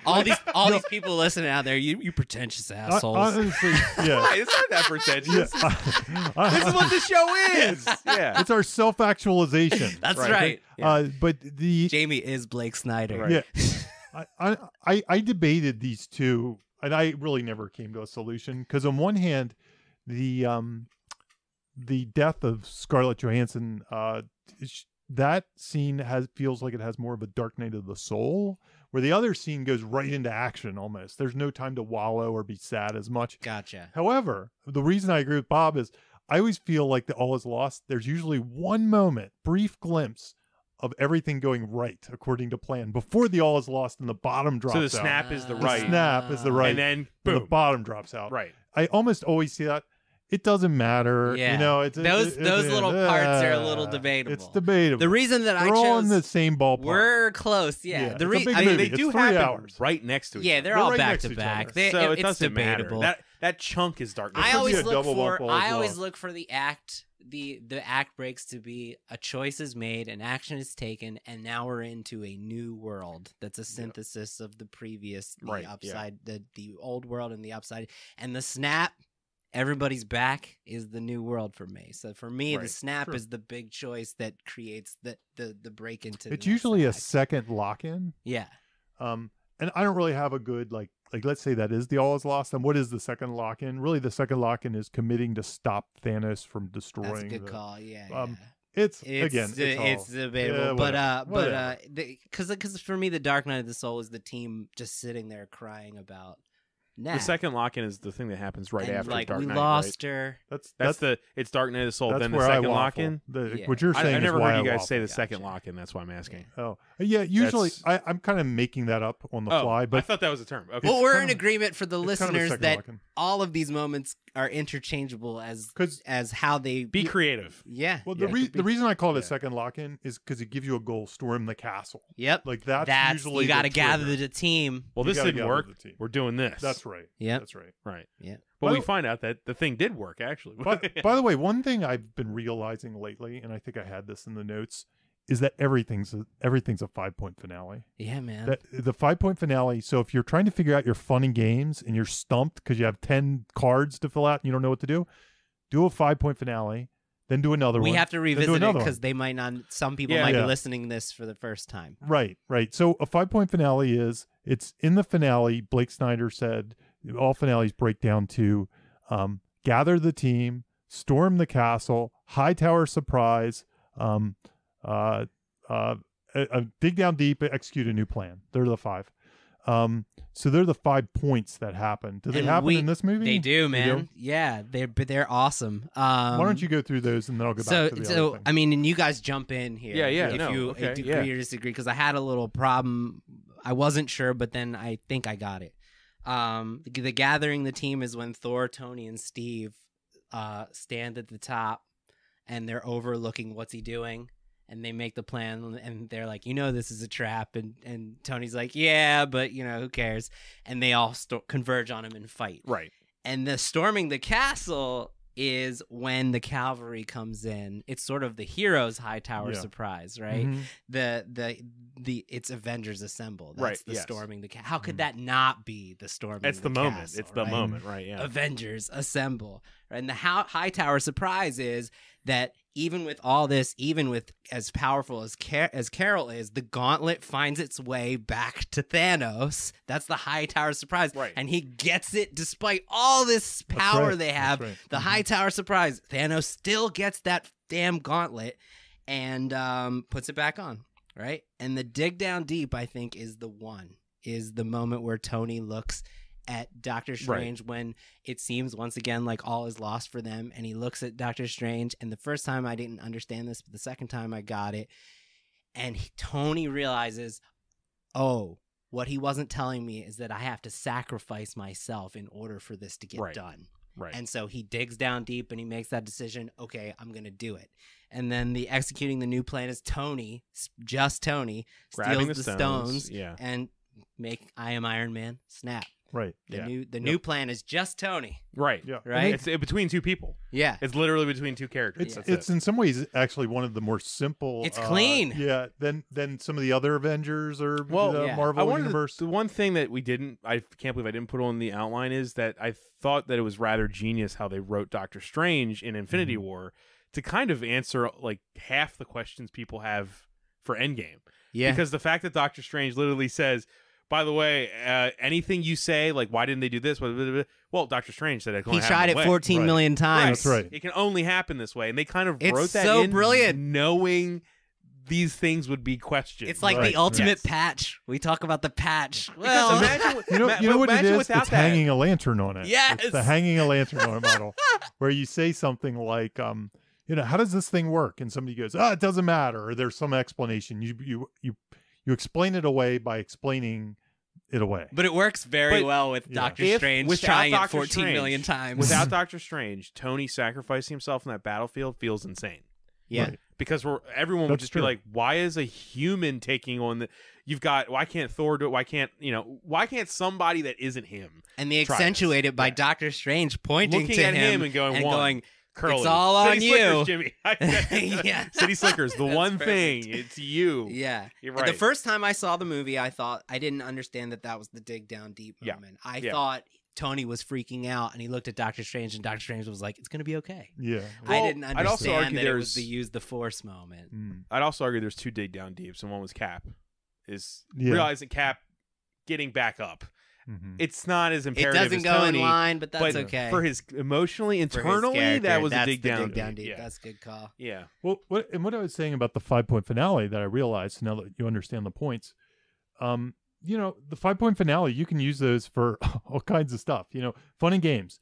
All these people listening out there, you pretentious assholes. Honestly, yeah. Right, it's not that pretentious. Yeah. This is what the show is. Yeah. It's our self-actualization. That's Right. right. But the Jamie is Blake Snyder. Right. yeah, I debated these two, and I really never came to a solution. Because on one hand, the death of Scarlett Johansson, that scene feels like it has more of a Dark Night of the Soul, where the other scene goes right into action almost. There's no time to wallow or be sad as much. Gotcha. However, the reason I agree with Bob is I always feel like the all is lost. There's usually one moment, brief glimpse of everything going right according to plan before the all is lost and the bottom drops So out. the snap is the The right. Snap is the right, And then and boom. the bottom drops out. Right. I almost always see that. It doesn't matter. Yeah. It's Those little parts are a little debatable. It's debatable. The reason that They're I all in chose the same ballpark. we're close. Yeah. Yeah, The it's a re- big I I mean, mean, movie. they It's do 3 happen hours. right next to each yeah, other. they're They're all right back next to to each back. other. They, So it it's doesn't debatable. matter. That chunk is Dark Knight. I could be always a look double for bump all as I always well. look for the act the act breaks to be a choice is made, an action is taken, and now we're into a new world that's a synthesis of the previous, the upside, the old world and the upside, and the snap. Everybody's back is the new world for me. So for me, the snap is the big choice that creates the break into. It's usually a second lock-in. Yeah. And I don't really have a good like let's say that is the all is lost. Then what is the second lock-in? Really, the second lock-in is committing to stop Thanos from destroying. That's a good call. Yeah. It's it's debatable, but because for me, the Dark Knight of the Soul is the team just sitting there crying about. Nah. The second lock-in is the thing that happens right after like, Dark Knight. We lost her. That's it's Dark Knight of the Soul. Then the second lock-in. What you're saying? I never is heard you guys waffle. say the second lock-in. That's why I'm asking. Oh, yeah. Usually, I'm kind of making that up on the fly. But I thought that was a term. Okay. Well, we're in agreement for the listeners that lock-in. all of these moments are interchangeable as how they be creative. Yeah. Well, the reason I call it a second lock-in is because it gives you a goal: storm the castle. Yep. Like that's usually you got to gather the team. Well, this didn't work. We're doing this. That's right. Yeah. That's right. Right. Yeah. But we find out that the thing did work actually. By the way, one thing I've been realizing lately, and I think I had this in the notes, is that everything's a 5-point finale. Yeah, man. The 5-point finale. So if you're trying to figure out your fun and games and you're stumped because you have 10 cards to fill out and you don't know what to do a 5-point finale, then do another one. We have to revisit it because they might not. Some people might be listening to this for the first time. Right. So a 5-point finale it's in the finale. Blake Snyder said all finales break down to gather the team, storm the castle, Hightower surprise, dig down deep, execute a new plan. They're the 5. So they're the 5 points that happen. Do they happen in this movie? They do, man. They do? Yeah, they're awesome. Why don't you go through those and then I'll go back to the other thing. I mean, and you guys jump in here. Yeah. If you agree or disagree, because I had a little problem. I wasn't sure, but then I think I got it. The gathering the team is when Thor, Tony, and Steve stand at the top and they're overlooking what's he doing, and they make the plan, and they're like, this is a trap, and Tony's like, yeah, but who cares, and they all converge on him and fight. Right. And the storming the castle is when the cavalry comes in. It's sort of the hero's Hightower surprise, right? Mm-hmm. It's Avengers Assemble. That's the storming the castle. How could that not be the storming? It's the moment. It's the moment, right? Yeah. Avengers Assemble. And the Hightower surprise is that even with all this, even with as powerful as Carol is, the gauntlet finds its way back to Thanos. That's the Hightower surprise. Right. And he gets it despite all this power they have. Right. The Hightower surprise. Thanos still gets that damn gauntlet and puts it back on. Right. And the dig down deep, I think, is the moment where Tony looks at Doctor Strange when it seems once again like all is lost for them, and he looks at Doctor Strange, and the first time I didn't understand this, but the second time I got it, and Tony realizes, what he wasn't telling me is that I have to sacrifice myself in order for this to get done. Right. And so he digs down deep and he makes that decision, okay, I'm going to do it. And then the executing the new plan is Tony, just Tony, grabbing steals the stones yeah. and make I Am Iron Man snap. Right. The new plan is just Tony. Right. Yeah. Right. It's between two people. Yeah. It's literally between two characters. It's in some ways actually one of the more simple. It's clean. Yeah. Than some of the other Avengers or Marvel universe. The one thing that I can't believe I didn't put on the outline is that I thought that it was rather genius how they wrote Doctor Strange in Infinity War to kind of answer like half the questions people have for Endgame. Yeah. Because the fact that Doctor Strange literally says, by the way, anything you say, like, why didn't they do this? Well, Doctor Strange said it. He tried it 14 million times. That's right. It can only happen this way. And they kind of It's wrote that so in brilliant. knowing these things would be questioned. It's like the ultimate patch. We talk about the patch. Well, imagine, you know what it is? without It's that. hanging a lantern on it. Yes. It's the hanging a lantern on it model where you say something like, how does this thing work? And somebody goes, it doesn't matter. Or there's some explanation. You explain it away by explaining it away. But it works very well with Doctor Strange trying it 14 million times. Without Doctor Strange, Tony sacrificing himself on that battlefield feels insane. Yeah. Right. Because everyone would just be like, why is a human taking on why can't Thor do it? Why can't somebody that isn't him? And they accentuate it by Doctor Strange pointing looking to at him and going, going, Curly. It's all on City you. Slickers, Jimmy. Yeah. City Slickers. The one perfect. thing. It's you. Yeah. You're The right. first time I saw the movie, I thought I didn't understand that was the dig down deep Yeah. moment. I Yeah. thought Tony was freaking out, and he looked at Doctor Strange, and Doctor Strange was like, "It's gonna be okay." Yeah. I Well, didn't I'd also understand argue that it was there's- the use the force moment. I'd also argue there's two dig down deeps, and one was Cap. Is Yeah. realizing Cap getting back up. Mhm. It's not as It imperative doesn't as go Tony, in line, but that's but okay. for his emotionally, For his internally, that character, was a that's dig the down dig down deep. deep. Yeah. That's a good call. Yeah. Well, what I was saying about the 5-point finale that I realized now that you understand the points, you know, the 5-point finale, you can use those for all kinds of stuff. You know, fun and games.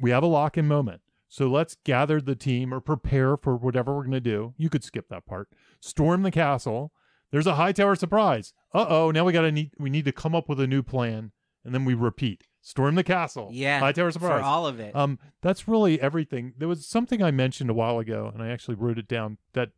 We have a lock-in moment, so let's gather the team or prepare for whatever we're going to do. You could skip that part. Storm the castle. There's a high tower surprise. Now we need to come up with a new plan, and then we repeat. Storm the castle. Yeah, High tower surprise. for all of it. That's really everything. There was something I mentioned a while ago, and I actually wrote it down, that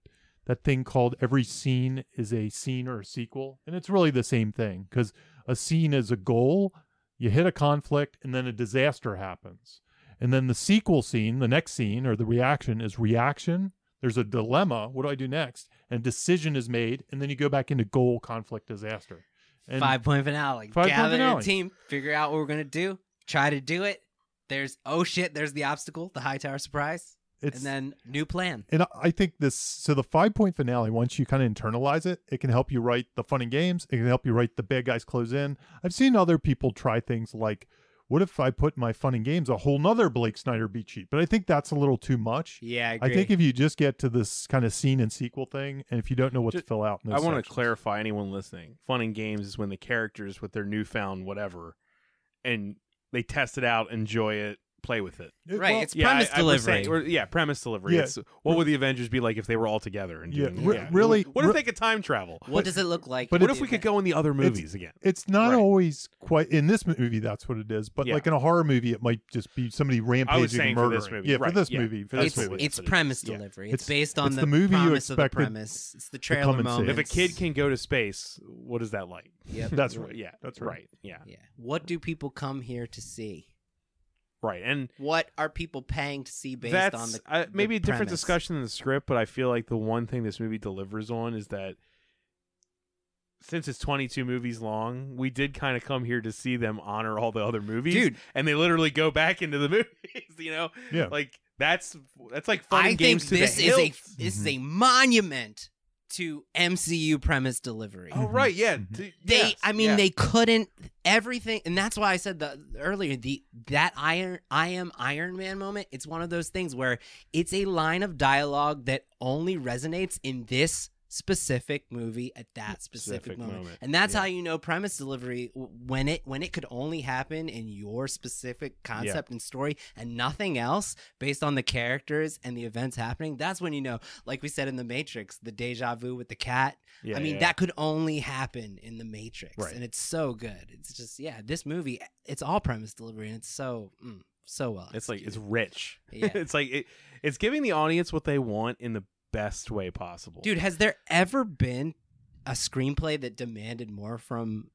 thing called every scene is a scene or a sequel. And it's really the same thing, because a scene is a goal, you hit a conflict, and then a disaster happens. And then the sequel scene, the next scene, or the reaction is reaction. There's a dilemma. What do I do next? And decision is made, and then you go back into goal, conflict, disaster. And 5-point finale. 5-point Gather finale. your team, figure out what we're gonna do, try to do it. There's there's the obstacle, the high tower surprise, it's, and then new plan. And I think so the 5-point finale, once you kind of internalize it, it can help you write the fun and games. It can help you write the bad guys close in. I've seen other people try things like, what if I put in my fun and games a whole nother Blake Snyder beat sheet? But I think that's a little too much. Yeah, I I agree. think if you just get to this kind of scene and sequel thing, and if you don't know what to fill out in I those want to sections. clarify anyone listening. Fun and games is when the characters with their newfound whatever, and they test it out, enjoy it, play with it. Right, well, it's premise delivery. Premise delivery. Yeah. It's, what would the Avengers be like if they were all together? And Yeah, doing, really- What if they could time travel? What does it look like? but What if we could go in the other It's- movies again? it's not Right. always quite in this movie. That's what it is. But Yeah. like in a horror movie, it might just be somebody rampaging saying and for murdering. this movie. Yeah, Right, for this yeah. movie. For this It's, movie. absolutely. it's That's what it premise is. Yeah. delivery. It's- It's based on it's the, the movie you promise of the expected premise. It's the to come trailer and see. moment. If a kid can go to space, what is that like? Yep. That's right. Yeah, That's right. Right. Yeah. Yeah. What do people come here to see? Right. And What are people paying to see based that's on the maybe the a different premise? discussion in the script, but I feel like the one thing this movie delivers on is that since it's 22 movies long, we did kind of come here to see them honor all the other movies. Dude. And they literally go back into the movies, you know? Yeah. Like that's like fun I and think games to this the is hilt. this is a monument to MCU premise delivery. Oh right, yeah. Mhm. They couldn't everything, and that's why I said earlier that I am Iron Man moment. It's one of those things where it's a line of dialogue that only resonates in this specific movie at that specific moment. And that's Yeah. how you know premise delivery when it could only happen in your specific concept and story and nothing else based on the characters and the events happening. That's when you know, like we said in the Matrix, the deja vu with the cat. Yeah, I mean, yeah. that could only happen in the Matrix. Right. And it's so good. It's just, this movie, it's all premise delivery, and it's so well. It's like it's executed. rich. Yeah. It's like it's giving the audience what they want in the best way possible. Dude, has there ever been a screenplay that demanded more from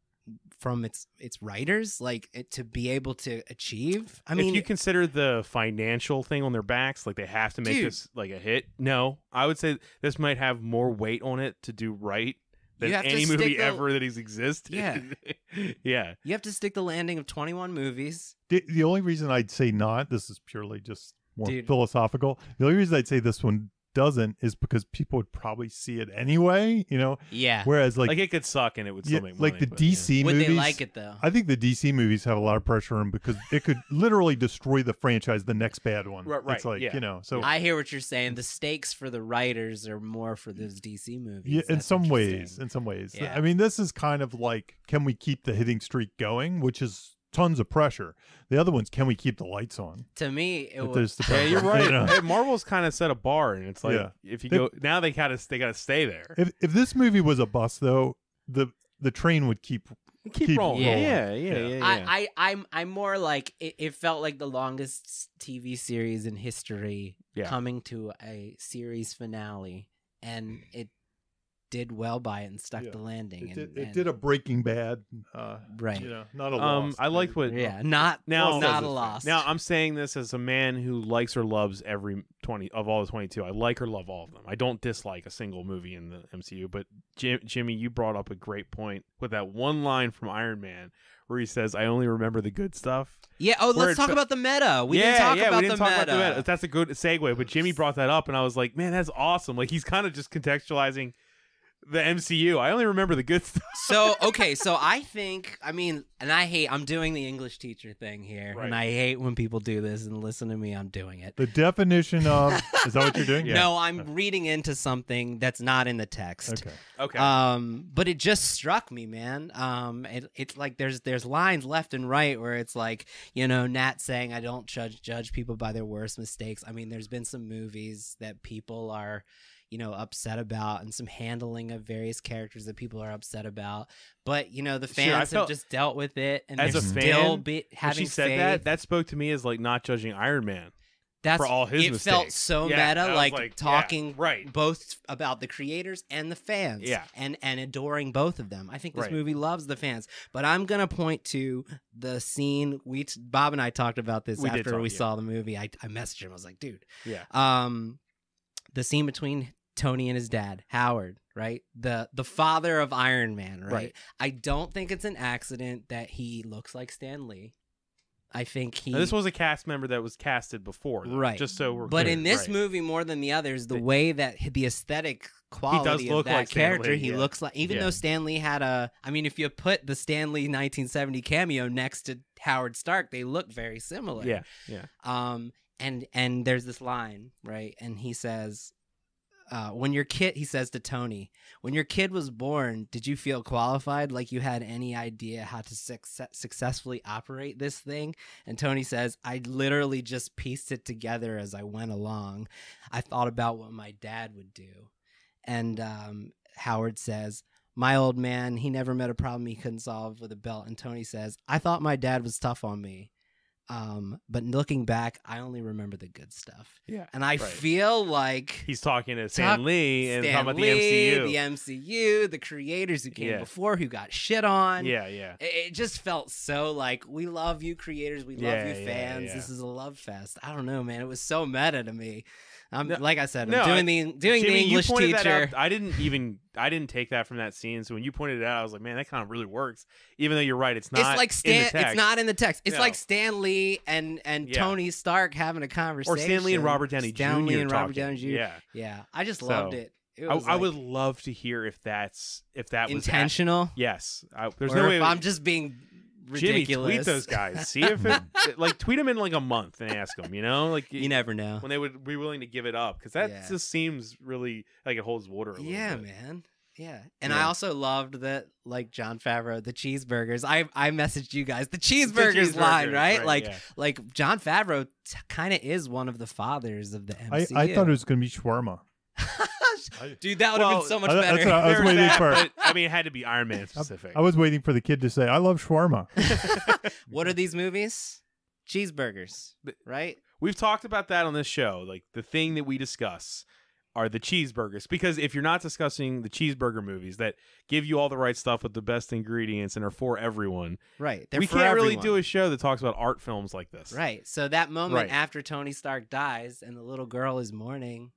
its writers, like to be able to achieve? I mean, if you consider the financial thing on their backs, like they have to make Dude. this like a hit. No, I would say this might have more weight on it to do right than You have to any stick movie the- ever that has existed. Yeah. Yeah. you have to stick the landing of 21 movies. The only reason I'd say not, this is purely just more Dude. philosophical. The only reason I'd say this one doesn't is because people would probably see it anyway, you know? Yeah. Whereas like Like it could suck and it would still make money. like the but, DC Would movies. they like it though? I think the DC movies have a lot of pressure on them because it could literally destroy the franchise, the next bad one. Right, It's like, yeah. you know, so I hear what you're saying. The stakes for the writers are more for those DC movies. yeah, in That's some interesting. ways. Yeah. I mean, this is kind of like, can we keep the hitting streak going? Which is tons of pressure. The other one's, can we keep the lights on? To me, it It was. there's the Yeah, you're pressure, right. you know? Hey, Marvel's kind of set a bar, and it's like Yeah. if you They- go now, they gotta stay there. If this movie was a bust, though, the train would keep Keep rolling. rolling. Yeah. I'm more like it felt like the longest TV series in history Yeah. coming to a series finale, and did well by it and stuck the landing. It did a Breaking Bad, right? You know, not a loss. I liked what. Yeah, not a loss. Now I'm saying this as a man who likes or loves every 20 of all the 22. I like or love all of them. I don't dislike a single movie in the MCU. But Jimmy, you brought up a great point with that one line from Iron Man where he says, "I only remember the good stuff." Yeah. Oh, let's talk about the meta. We didn't talk about the meta. That's a good segue. But Jimmy brought that up, and I was like, man, that's awesome. Like he's kind of just contextualizing the MCU. I only remember the good stuff. So I think, and I'm doing the English teacher thing here, Right. and I hate when people do this, and listen to me, I'm doing it. The definition of, is that what you're doing? Yeah. No, I'm reading into something that's not in the text. Okay. But it just struck me, man. It's like there's lines left and right where it's like, Nat saying, I don't judge people by their worst mistakes. I mean, there's been some movies that people are upset about, and some handling of various characters that people are upset about. But the fans have just dealt with it, and as they're a still fan, having she said faith. that spoke to me as like not judging Iron Man. That's for all his it mistakes. felt so meta, like talking right. both about the creators and the fans, and adoring both of them. I think this movie loves the fans. But I'm gonna point to the scene Bob and I talked about this after we saw the movie. I messaged him. I was like, dude, the scene between Tony and his dad, Howard, right? The father of Iron Man, right? I don't think it's an accident that he looks like Stan Lee. I think now, this was a cast member that was casted before, though, right? Just so we're but clear. In this movie, more than the others, the way that the aesthetic quality of that character, he looks like. Even though Stan Lee had if you put the Stan Lee 1970 cameo next to Howard Stark, they look very similar. Yeah. And there's this line, right? And he says, when your kid, he says to Tony, when your kid was born, did you feel qualified, like you had any idea how to successfully operate this thing? And Tony says, I literally just pieced it together as I went along. I thought about what my dad would do. And Howard says, my old man, he never met a problem he couldn't solve with a belt. And Tony says, I thought my dad was tough on me. But looking back, I only remember the good stuff. Yeah. And I feel like he's talking to Stan Lee and talking about the MCU. The MCU, the creators who came before, who got shit on. Yeah. It just felt so like, we love you creators, we love you fans. Yeah. This is a love fest. I don't know, man. It was so meta to me. Like I said, I'm doing Jimmy, the English teacher. I didn't take that from that scene. So when you pointed it out, I was like, man, that kind of really works. Even though you're right, it's not. It's like it's not in the text. It's like Stan Lee and Tony Stark having a conversation, or Stan Lee and Robert Downey Jr. Stan Lee and Robert Downey Jr. Yeah. I just loved it. I would love to hear if that was intentional. Yes, there's or no way. If I'm just being ridiculous. Jimmy, tweet those guys. See if it tweet them in like a month and ask them. You never know when they would be willing to give it up, because that just seems really like it holds water. A little bit. Man. Yeah, and I also loved that, like Jon Favreau, the cheeseburgers. I messaged you guys the cheeseburgers line, right? Like Jon Favreau kind of is one of the fathers of the MCU. I thought it was going to be shawarma. Dude, that would have been so much better. That's what I was waiting for. But, it had to be Iron Man specific. I was waiting for the kid to say, I love shawarma. What are these movies? Cheeseburgers, right? We've talked about that on this show. Like, the thing that we discuss are the cheeseburgers, because if you're not discussing the cheeseburger movies that give you all the right stuff with the best ingredients and are for everyone, right? We can't really do a show that talks about art films like this, right? So that moment after Tony Stark dies and the little girl is mourning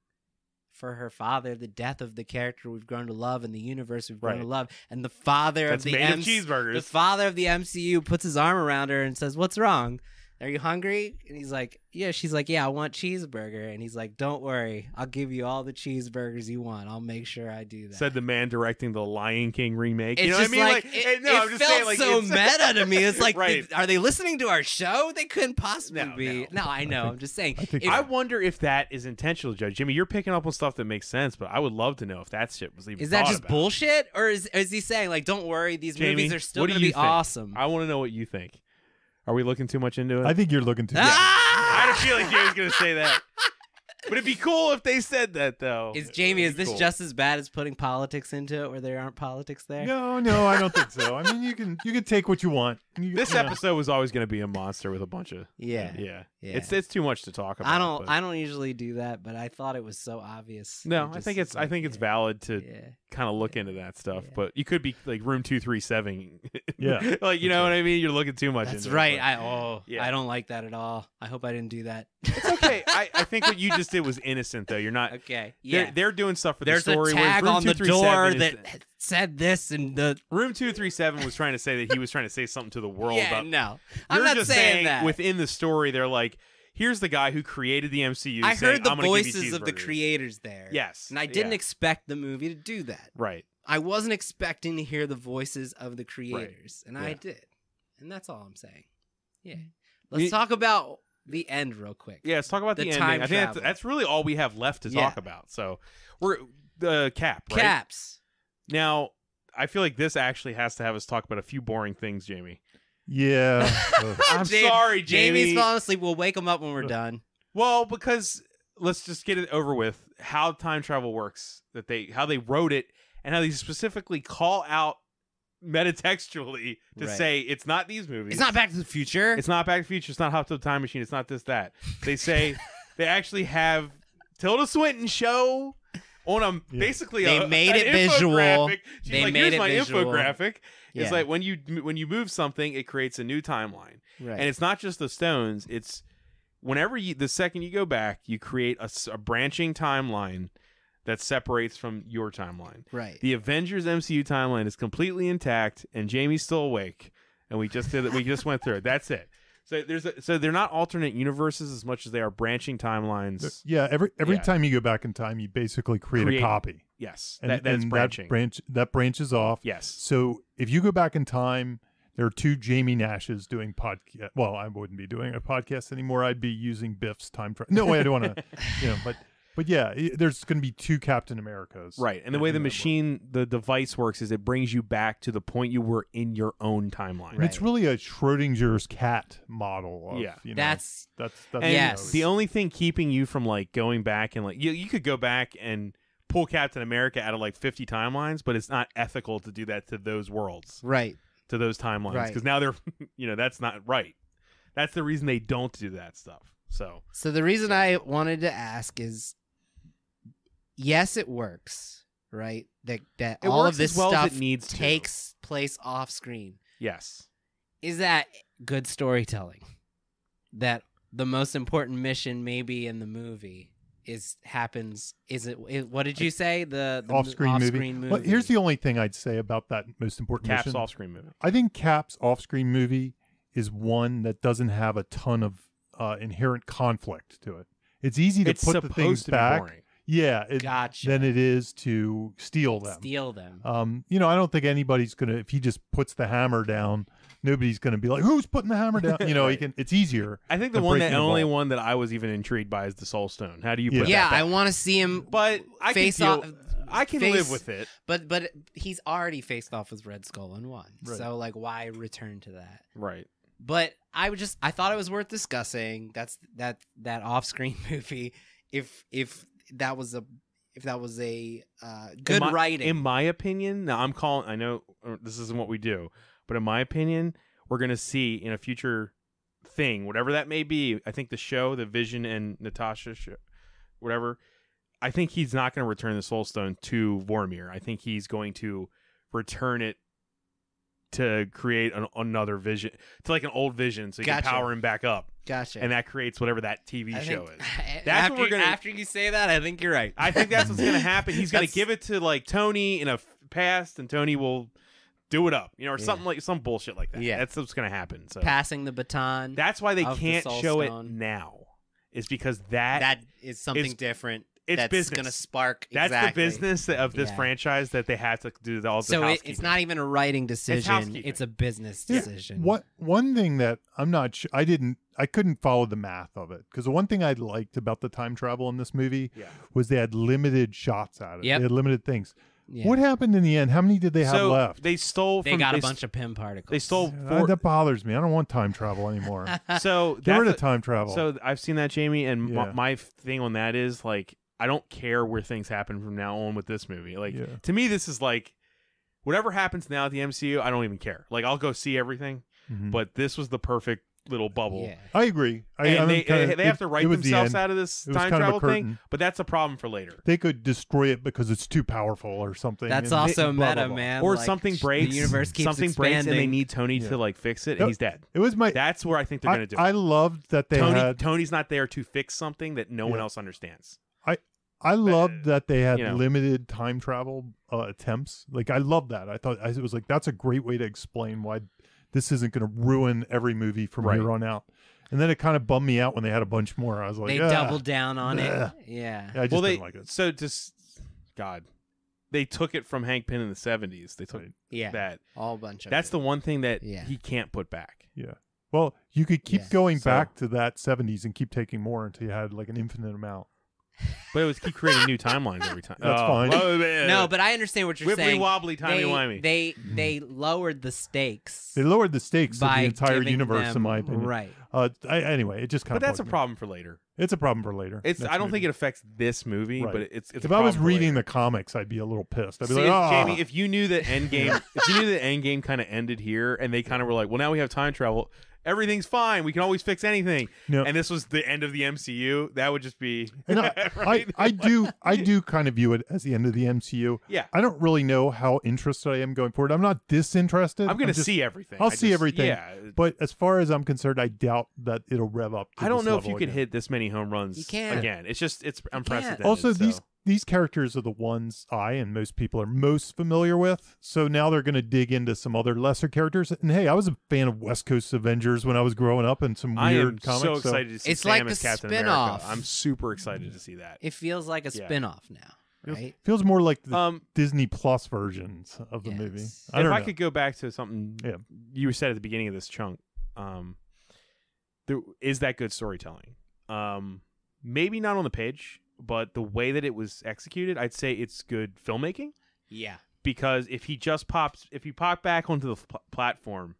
for her father, the death of the character we've grown to love and the universe we've grown to love, and the father of the cheeseburgers, the father of the MCU puts his arm around her and says, "What's wrong? Are you hungry?" And he's like, yeah. She's like, yeah, I want cheeseburger. And he's like, don't worry, I'll give you all the cheeseburgers you want. I'll make sure I do that. Said the man directing the Lion King remake. It's you know what I mean? Like, it felt so meta to me. It's like, are they listening to our show? They couldn't possibly be. No, I know. I'm just saying. I wonder if that is intentional, Joe. Jimmy, you're picking up on stuff that makes sense, but I would love to know if that shit was even. Is that just bullshit, or is he saying like, don't worry, these movies are still going to be awesome? I want to know what you think. Are we looking too much into it? I think you're looking too much. I had a feeling Jamie's going to say that. But it'd be cool if they said that, though. Jamie, is It'd be this cool. just as bad as putting politics into it where there aren't politics there? No, I don't think so. I mean, you can take what you want. This episode was always going to be a monster with a bunch of Yeah. It's too much to talk about. I don't usually do that, but I thought it was so obvious. No, I think it's valid to kind of look into that stuff, but you could be like room 237. Yeah. Like, you know what I mean? You're looking too much That's into right. it. I don't like that at all. I hope I didn't do that. It's okay. I think what you just did was innocent, though. You're not. Okay. Yeah. They're doing stuff for There's the story. a whereas tag room on the 237 door is that said this, and the room 237 was trying to say that he was trying to say something to the world. yeah. about, No, you're I'm not just saying that. Within the story, they're like, here's the guy who created the MCU. I saying, heard the "I'm gonna give you voices of the cheeseburgers." creators there. Yes, and I didn't yeah. expect the movie to do that. Right. I wasn't expecting to hear the voices of the creators, and I Yeah. did, and that's all I'm saying. Yeah. Let's talk about the end real quick. Yeah, let's talk about the ending. time I think travel. that's really all we have left to talk about. So we're the cap, right? Caps. Now, I feel like this actually has to have us talk about a few boring things, Jamie. Yeah. I'm sorry, Jamie. Jamie's falling asleep. We'll wake him up when we're done. Well, because let's just get it over with. How time travel works, how they wrote it, and how they specifically call out metatextually to Right. say it's not these movies. It's not Back to the Future. It's not Back to the Future. It's not Hot Tub Time Machine. It's not this, that. They say they actually have Tilda Swinton show on basically They made it an visual. infographic. She's They like, made here's it my visual. infographic. It's Yeah. like when you move something, it creates a new timeline. Right. And it's not just the stones. It's whenever the second you go back, you create a branching timeline that separates from your timeline. Right. The Avengers MCU timeline is completely intact, and Jamie's still awake. And we just did it. We just went through it. That's it. So they're not alternate universes as much as they are branching timelines. Yeah, every Yeah. time you go back in time, you basically create a copy. Yes, And, that's and branching. that branches off. Yes. So if you go back in time, there are two Jamie Nashes doing podcast. Well, I wouldn't be doing a podcast anymore. I'd be using Biff's time travel. No way, I don't want to. But yeah, there's going to be two Captain Americas. Right. And the way the machine, the device works is it brings you back to the point you were in your own timeline. And it's really a Schrodinger's cat model. Of, Yeah. That's And Yes. the only thing keeping you from like going back and like you could go back and pull Captain America out of like 50 timelines, but it's not ethical to do that to those worlds, right. to those timelines, Right. because now they're, that's not right. That's the reason they don't do that stuff. So the reason I wanted to ask is, yes, it works, right? That It all works of this as well as stuff it needs to. takes place off screen. yes, Is that good storytelling? That the most important mission maybe in the movie happens. What did you say? The off-screen movie. movie. Well, here's the only thing I'd say about that most important Cap's mission. off-screen movie. I think Cap's off-screen movie is one that doesn't have a ton of inherent conflict to it. It's easy to It's put the supposed things to be back. boring. Yeah, Gotcha. than it is to steal them. I don't think anybody's gonna. If he just puts the hammer down, nobody's gonna be like, "Who's putting the hammer down?" Right. It's easier. I think the only one that I was even intrigued by is the Soul Stone. How do you put Yeah, that back? I want to see him. But I face can off. I can face- live with it. But he's already faced off with Red Skull in one. Right. So like, why return to that? Right. But I thought it was worth discussing. That's that off-screen movie. If that was a good writing. In my opinion, now I know this isn't what we do, but in my opinion, we're going to see in a future thing, whatever that may be, I think the Vision and Natasha show, whatever, I think he's not going to return the Soul Stone to Vormir. I think he's going to return it to create another Vision, to like an old Vision, so you Gotcha. can power him back up. Gotcha. And that creates whatever that TV show is. That's what we're gonna. After you say that, I think you're right. I think that's what's going to happen. He's going to That's- give it to like Tony in a past, and Tony will do it up, or Yeah. something like some bullshit like that. Yeah. That's what's going to happen. So Passing the baton. that's why they of the can't Soul show Stone. it now. Is because that is something it's- different. it's that's business. going to spark. that's exactly. the business of this Yeah. franchise that they have to do all the So housekeeping. it's not even a writing decision. housekeeping. It's a business Yeah. decision. One thing that I'm not sure, I couldn't follow the math of it, because the one thing I liked about the time travel in this movie Yeah. was they had limited shots at it. Yep. They had limited things. Yeah. What happened in the end? How many did they have So left? they stole. They from, got they a bunch of PIM particles. They stole That bothers me. I don't want time travel anymore. So Get rid that's of time travel. So I've seen that, Jamie, and Yeah. my thing on that is like I don't care where things happen from now on with this movie. Like Yeah. to me, this is like whatever happens now at the MCU, I don't even care. Like I'll go see everything, Mhm. but this was the perfect little bubble. Yeah. I agree. And they have to write themselves out of this It was time kind of a travel thing, curtain. but that's a problem for later. They could destroy it because it's too powerful or something. That's and also blah, meta, blah, blah. man. Or Like, something breaks. The universe keeps something breaks, and they expanding. need Tony Yeah. to like fix it, Yep. and he's dead. It was my. That's where I think they're going to do it. I loved that they had. Tony's not there to fix something that no one Yeah. else understands. I loved that they had you know. limited time travel attempts. Like I love that. I thought it was like that's a great way to explain why this isn't going to ruin every movie from Right. here on out. And then it kind of bummed me out when they had a bunch more. I was like, They "Ah." doubled down on Ugh. it. Yeah. Yeah, I just Well, didn't like it. so just God, they took it from Hank Pym in the 70s. They took Right. Yeah. that. All bunch of That's it. the one thing that Yeah. he can't put back. Yeah. Well, you could keep Yeah. going So- back to that 70s and keep taking more until you had like an infinite amount. But it was keep creating new timelines every time. That's fine. Oh, man. No, but I understand what you're Wibbly saying. wobbly, timey wimey. They lowered the stakes They lowered the stakes of by the entire giving universe, them, in my opinion. Right. Anyway, it just kind But of. that's a problem for later. It's a problem for later. It's. Next I don't movie. think it affects this movie, Right. but it's. If a I was problem for reading later. the comics, I'd be a little pissed. I'd be See, like, "Ah." Jamie, if you knew that Endgame kind of ended here, and they kind of were like, well, now we have time travel, everything's fine, we can always fix anything, No. and this was the end of the MCU, that would just be. And right? I do kind of view it as the end of the MCU. Yeah. I don't really know how interested I am going forward. I'm not disinterested. I'm gonna just- see everything. I'll see everything. Yeah, But as far as I'm concerned, I doubt that it'll rev up. To I don't this know if level you could again. hit this many home runs You can't. again. It's just it's unprecedented. Also, so. these characters are the ones I and most people are most familiar with. So now they're going to dig into some other lesser characters. And hey, I was a fan of West Coast Avengers when I was growing up, and some I am weird comics. so excited to see It's Sam like as a Captain spin-off. America. I'm super excited to see that. It feels like a Yeah. spin-off now, right? Feels more like the If Disney Plus versions of the Yes. movie. If I don't I know. could go back to something Yeah. you said at the beginning of this chunk, there is that good storytelling. Maybe not on the page, but the way that it was executed, I'd say it's good filmmaking. Yeah. Because if he popped back onto the platform,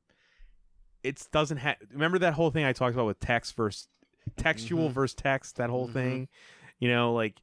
it doesn't have. Remember that whole thing I talked about with textual Mhm. versus text, that whole Mhm. thing. You know, like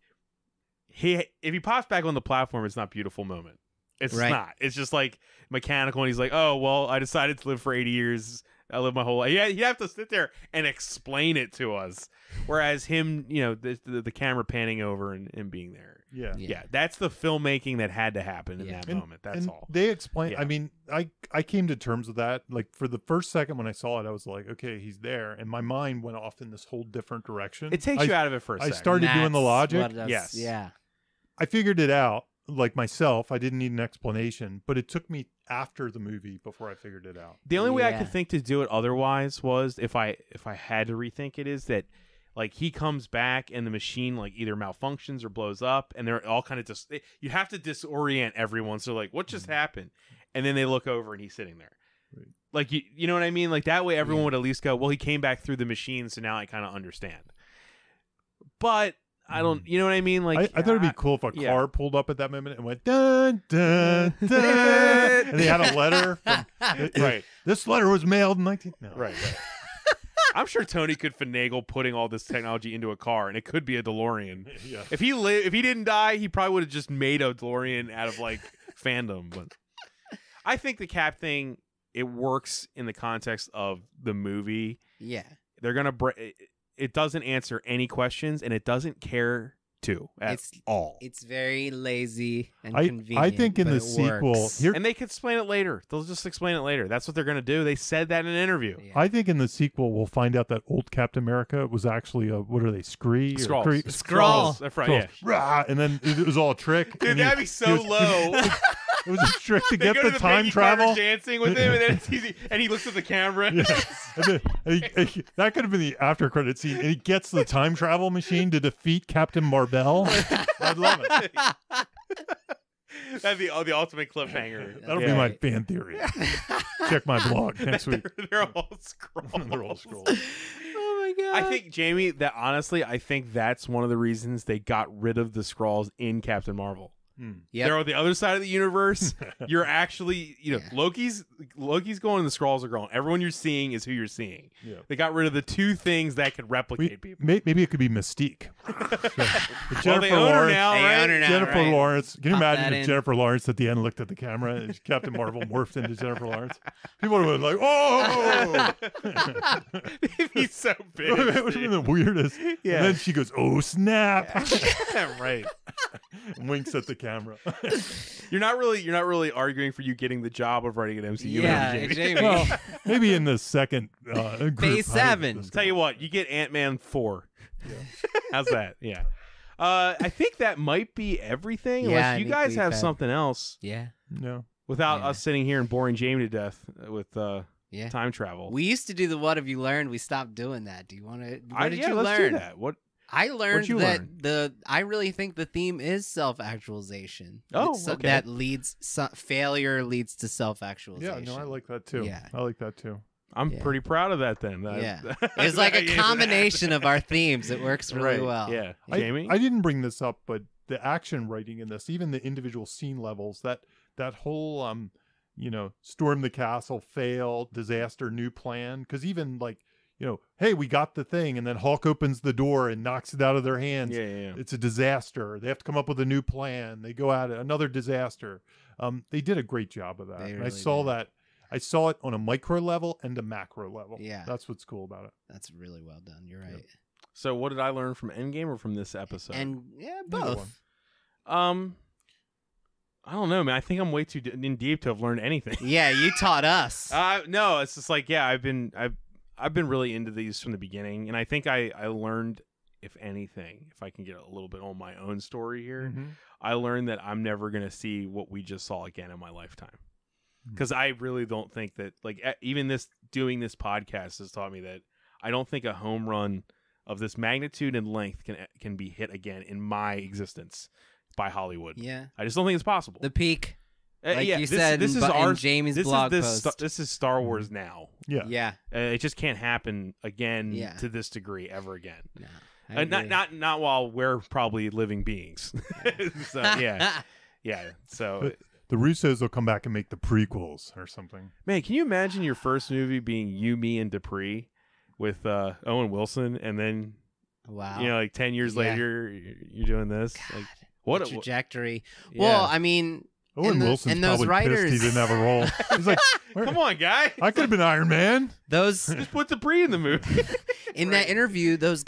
if he pops back on the platform, it's not a beautiful moment. It's Right. not. It's just like mechanical, and he's like, "Oh well, I decided to live for 80 years. I lived my whole life." Yeah, you have to sit there and explain it to us. Whereas him, you know, the camera panning over and being there. Yeah. Yeah, that's the filmmaking that had to happen in Yeah. that moment. That's and all. They explain. Yeah. I mean, I came to terms with that. Like for the first second when I saw it, I was like, okay, he's there, and my mind went off in this whole different direction. It takes you out of it for a I second. started doing the That's logic. what it does. Yes. Yeah. I figured it out, like myself. I didn't need an explanation, but it took me after the movie before I figured it out. The only way I Yeah. could think to do it otherwise was if I had to rethink it is that like he comes back and the machine like either malfunctions or blows up, and they're all kind of just you have to disorient everyone. So like, what just happened? And then they look over and he's sitting there. Right. Like you know what I mean? Like that way everyone Yeah. would at least go, well, he came back through the machine, so now I kind of understand. But I don't, you know what I mean? Like I thought it'd be cool if a yeah. car pulled up at that moment and went dun dun dun, and they had a letter. Right. This letter was mailed in 19. No. Right. I'm sure Tony could finagle putting all this technology into a car, and it could be a DeLorean. Yeah. If he didn't die, he probably would have just made a DeLorean out of like fandom. But I think the Cap thing, it works in the context of the movie. Yeah. They're gonna it doesn't answer any questions, and it doesn't care to at all. It's very lazy and I convenient. think in but the it sequel works. here. And they can explain it later. They'll just explain it later. That's what they're gonna do. They said that in an interview. Yeah. I think in the sequel we'll find out that old Captain America was actually a what are they Scree? Skrulls. Or Skrull. That's right. Yeah. Rah, and then it was all a trick. Dude, and he- that'd be he so was- low. It was a trick to They get go the to time Peggy Carter travel. dancing with him, and then it's easy. And he looks at the camera. Yeah. That could have been the after credit scene. And he gets the time travel machine to defeat Captain Marvel. I'd love it. That'd be the ultimate cliffhanger. That'll Yeah. be my fan theory. Check my blog next week. They're all scrolls. They're all scrolls. Oh my god. I think Jamie, that honestly, I think that's one of the reasons they got rid of the Skrulls in Captain Marvel. Yep. They're on the other side of the universe. You're actually, Yeah. Loki's going and the Skrulls are going. Everyone you're seeing is who you're seeing. Yeah. They got rid of the two things that could replicate people. Maybe it could be Mystique. Well, they own her now, They right? own her now, Jennifer right? Lawrence. Can you Pop imagine that if in. Jennifer Lawrence at the end looked at the camera and Captain Marvel morphed into Jennifer Lawrence? People would have been like, "Oh!" He's so big. It would have been the weirdest. Yeah. And then she goes, "Oh snap!" Right. and winks at the camera. You're not really arguing for you getting the job of writing an MCU Yeah, movie, Jamie. Jamie. Well, maybe in the second group. Phase 7. Tell you what, you get Ant-Man 4. How's that? Yeah. I think that might be everything. Yeah, I Unless you think guys we've have had- something else Yeah. No. without Yeah. us sitting here and boring Jamie to death with Yeah. time travel. We used to do the what have you learned? We stopped doing that. Do you want to? What did yeah, you let's learn? do that. What? I learned you that learn? I really think the theme is self-actualization. Oh, It's okay. That failure leads to Yeah, self-actualization. no, I like that too. Yeah. I like that too. I'm Yeah. pretty proud of that then. Yeah. It's like a combination of our themes. It works really Right, well. Yeah. I Jamie? didn't bring this up, but the action writing in this, even the individual scene levels, that whole storm the castle, fail, disaster, new plan, because even like, hey, we got the thing, and then Hulk opens the door and knocks it out of their hands. Yeah. It's a disaster. They have to come up with a new plan. They go at it, another disaster. They did a great job of that. They And I really saw did. that. I saw it on a micro level and a macro level. Yeah. That's what's cool about it. That's really well done. You're right. So what did I learn from Endgame or from this episode? And yeah, Either both. I don't know, man. I think I'm way too in deep to have learned anything. Yeah, you taught us. No, it's just like, yeah, I've been really into these from the beginning, and I think I learned, if anything, if I can get a little bit on my own story here, Mhm. I learned that I'm never gonna see what we just saw again in my lifetime, Mhm. because I really don't think that, like, even doing this podcast has taught me that I don't think a home run of this magnitude and length can be hit again in my existence by Hollywood. Yeah. I just don't think it's possible. The peak. Like yeah, you this, said this in is Bu- in our Jamie's this blog is post. this is Star Wars now. Yeah. Yeah. It just can't happen again Yeah. to this degree ever again. No, I agree. Not while we're probably living beings. So yeah. So But the Russos will come back and make the prequels or something. man, can you imagine your first movie being You, Me, and Dupree with Owen Wilson, and then Wow. like 10 years Yeah. later you're doing this? God, Like what the a trajectory. yeah. Well, I mean, Owen and Wilson's and those probably writers, pissed he didn't have a role. He's like, Come on, guy. I could have been Iron Man. those Just put Dupree in the movie. in that interview, those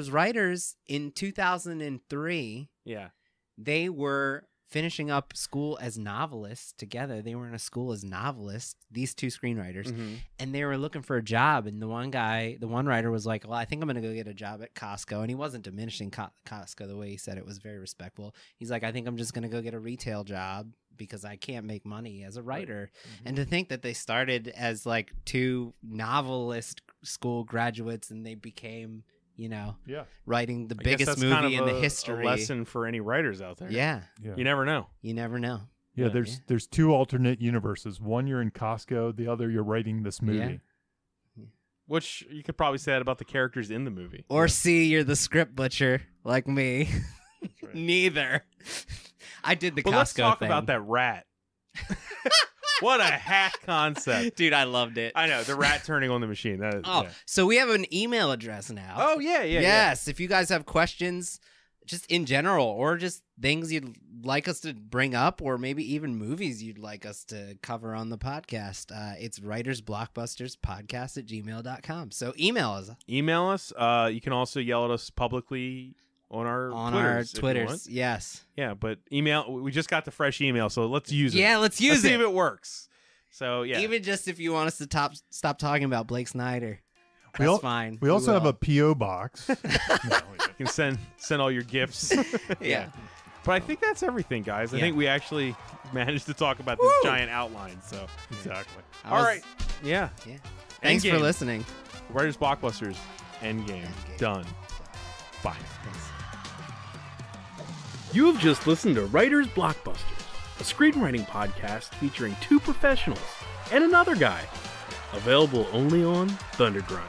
writers in 2003, Yeah. they were finishing up school as novelists together. They were in a school as novelists, these two screenwriters, Mhm. and they were looking for a job. And the one writer was like, well, I think I'm going to go get a job at Costco. And he wasn't diminishing Costco the way he said it was very respectful. He's like, I think I'm just going to go get a retail job because I can't make money as a writer. And to think that they started as like two novelist school graduates and they became, Yeah. writing the I guess biggest that's movie kind of in the a history. lesson for any writers out there. Yeah. Yeah. You never know. You never know. Yeah, Yeah. there's two alternate universes. One you're in Costco, the other you're writing this movie. Which you could probably say that about the characters in the movie. Or C, you're the script butcher like me. right. Neither. I did the But Costco let's talk thing. about that rat. What a hack concept. Dude, I loved it. I know, the rat turning on the machine. That is, Oh, yeah. so we have an email address now. Oh, yeah. Yes, if you guys have questions just in general or just things you'd like us to bring up or maybe even movies you'd like us to cover on the podcast, it's writersblockbusterspodcast@gmail.com. So email us Email us. You can also yell at us publicly on our on Twitters, our if you Twitters. want. Yes. Yeah, but email. We just got the fresh email, so let's use it. Yeah, let's Let's use see it. if it works. So, yeah. Even just if you want us to stop talking about Blake Snyder. We That's al- fine. We also have will. a P.O. box. You can send all your gifts. Yeah. But I think that's everything, guys. I Yeah. think we actually managed to talk about this Woo! giant outline. So, Exactly. all right. Yeah. Yeah. Thanks for Endgame. listening. Writers Blockbusters. Endgame. Endgame. Done. Bye. Thanks. You have just listened to Writers Blockbusters, a screenwriting podcast featuring two professionals and another guy. Available only on Thundergrunt.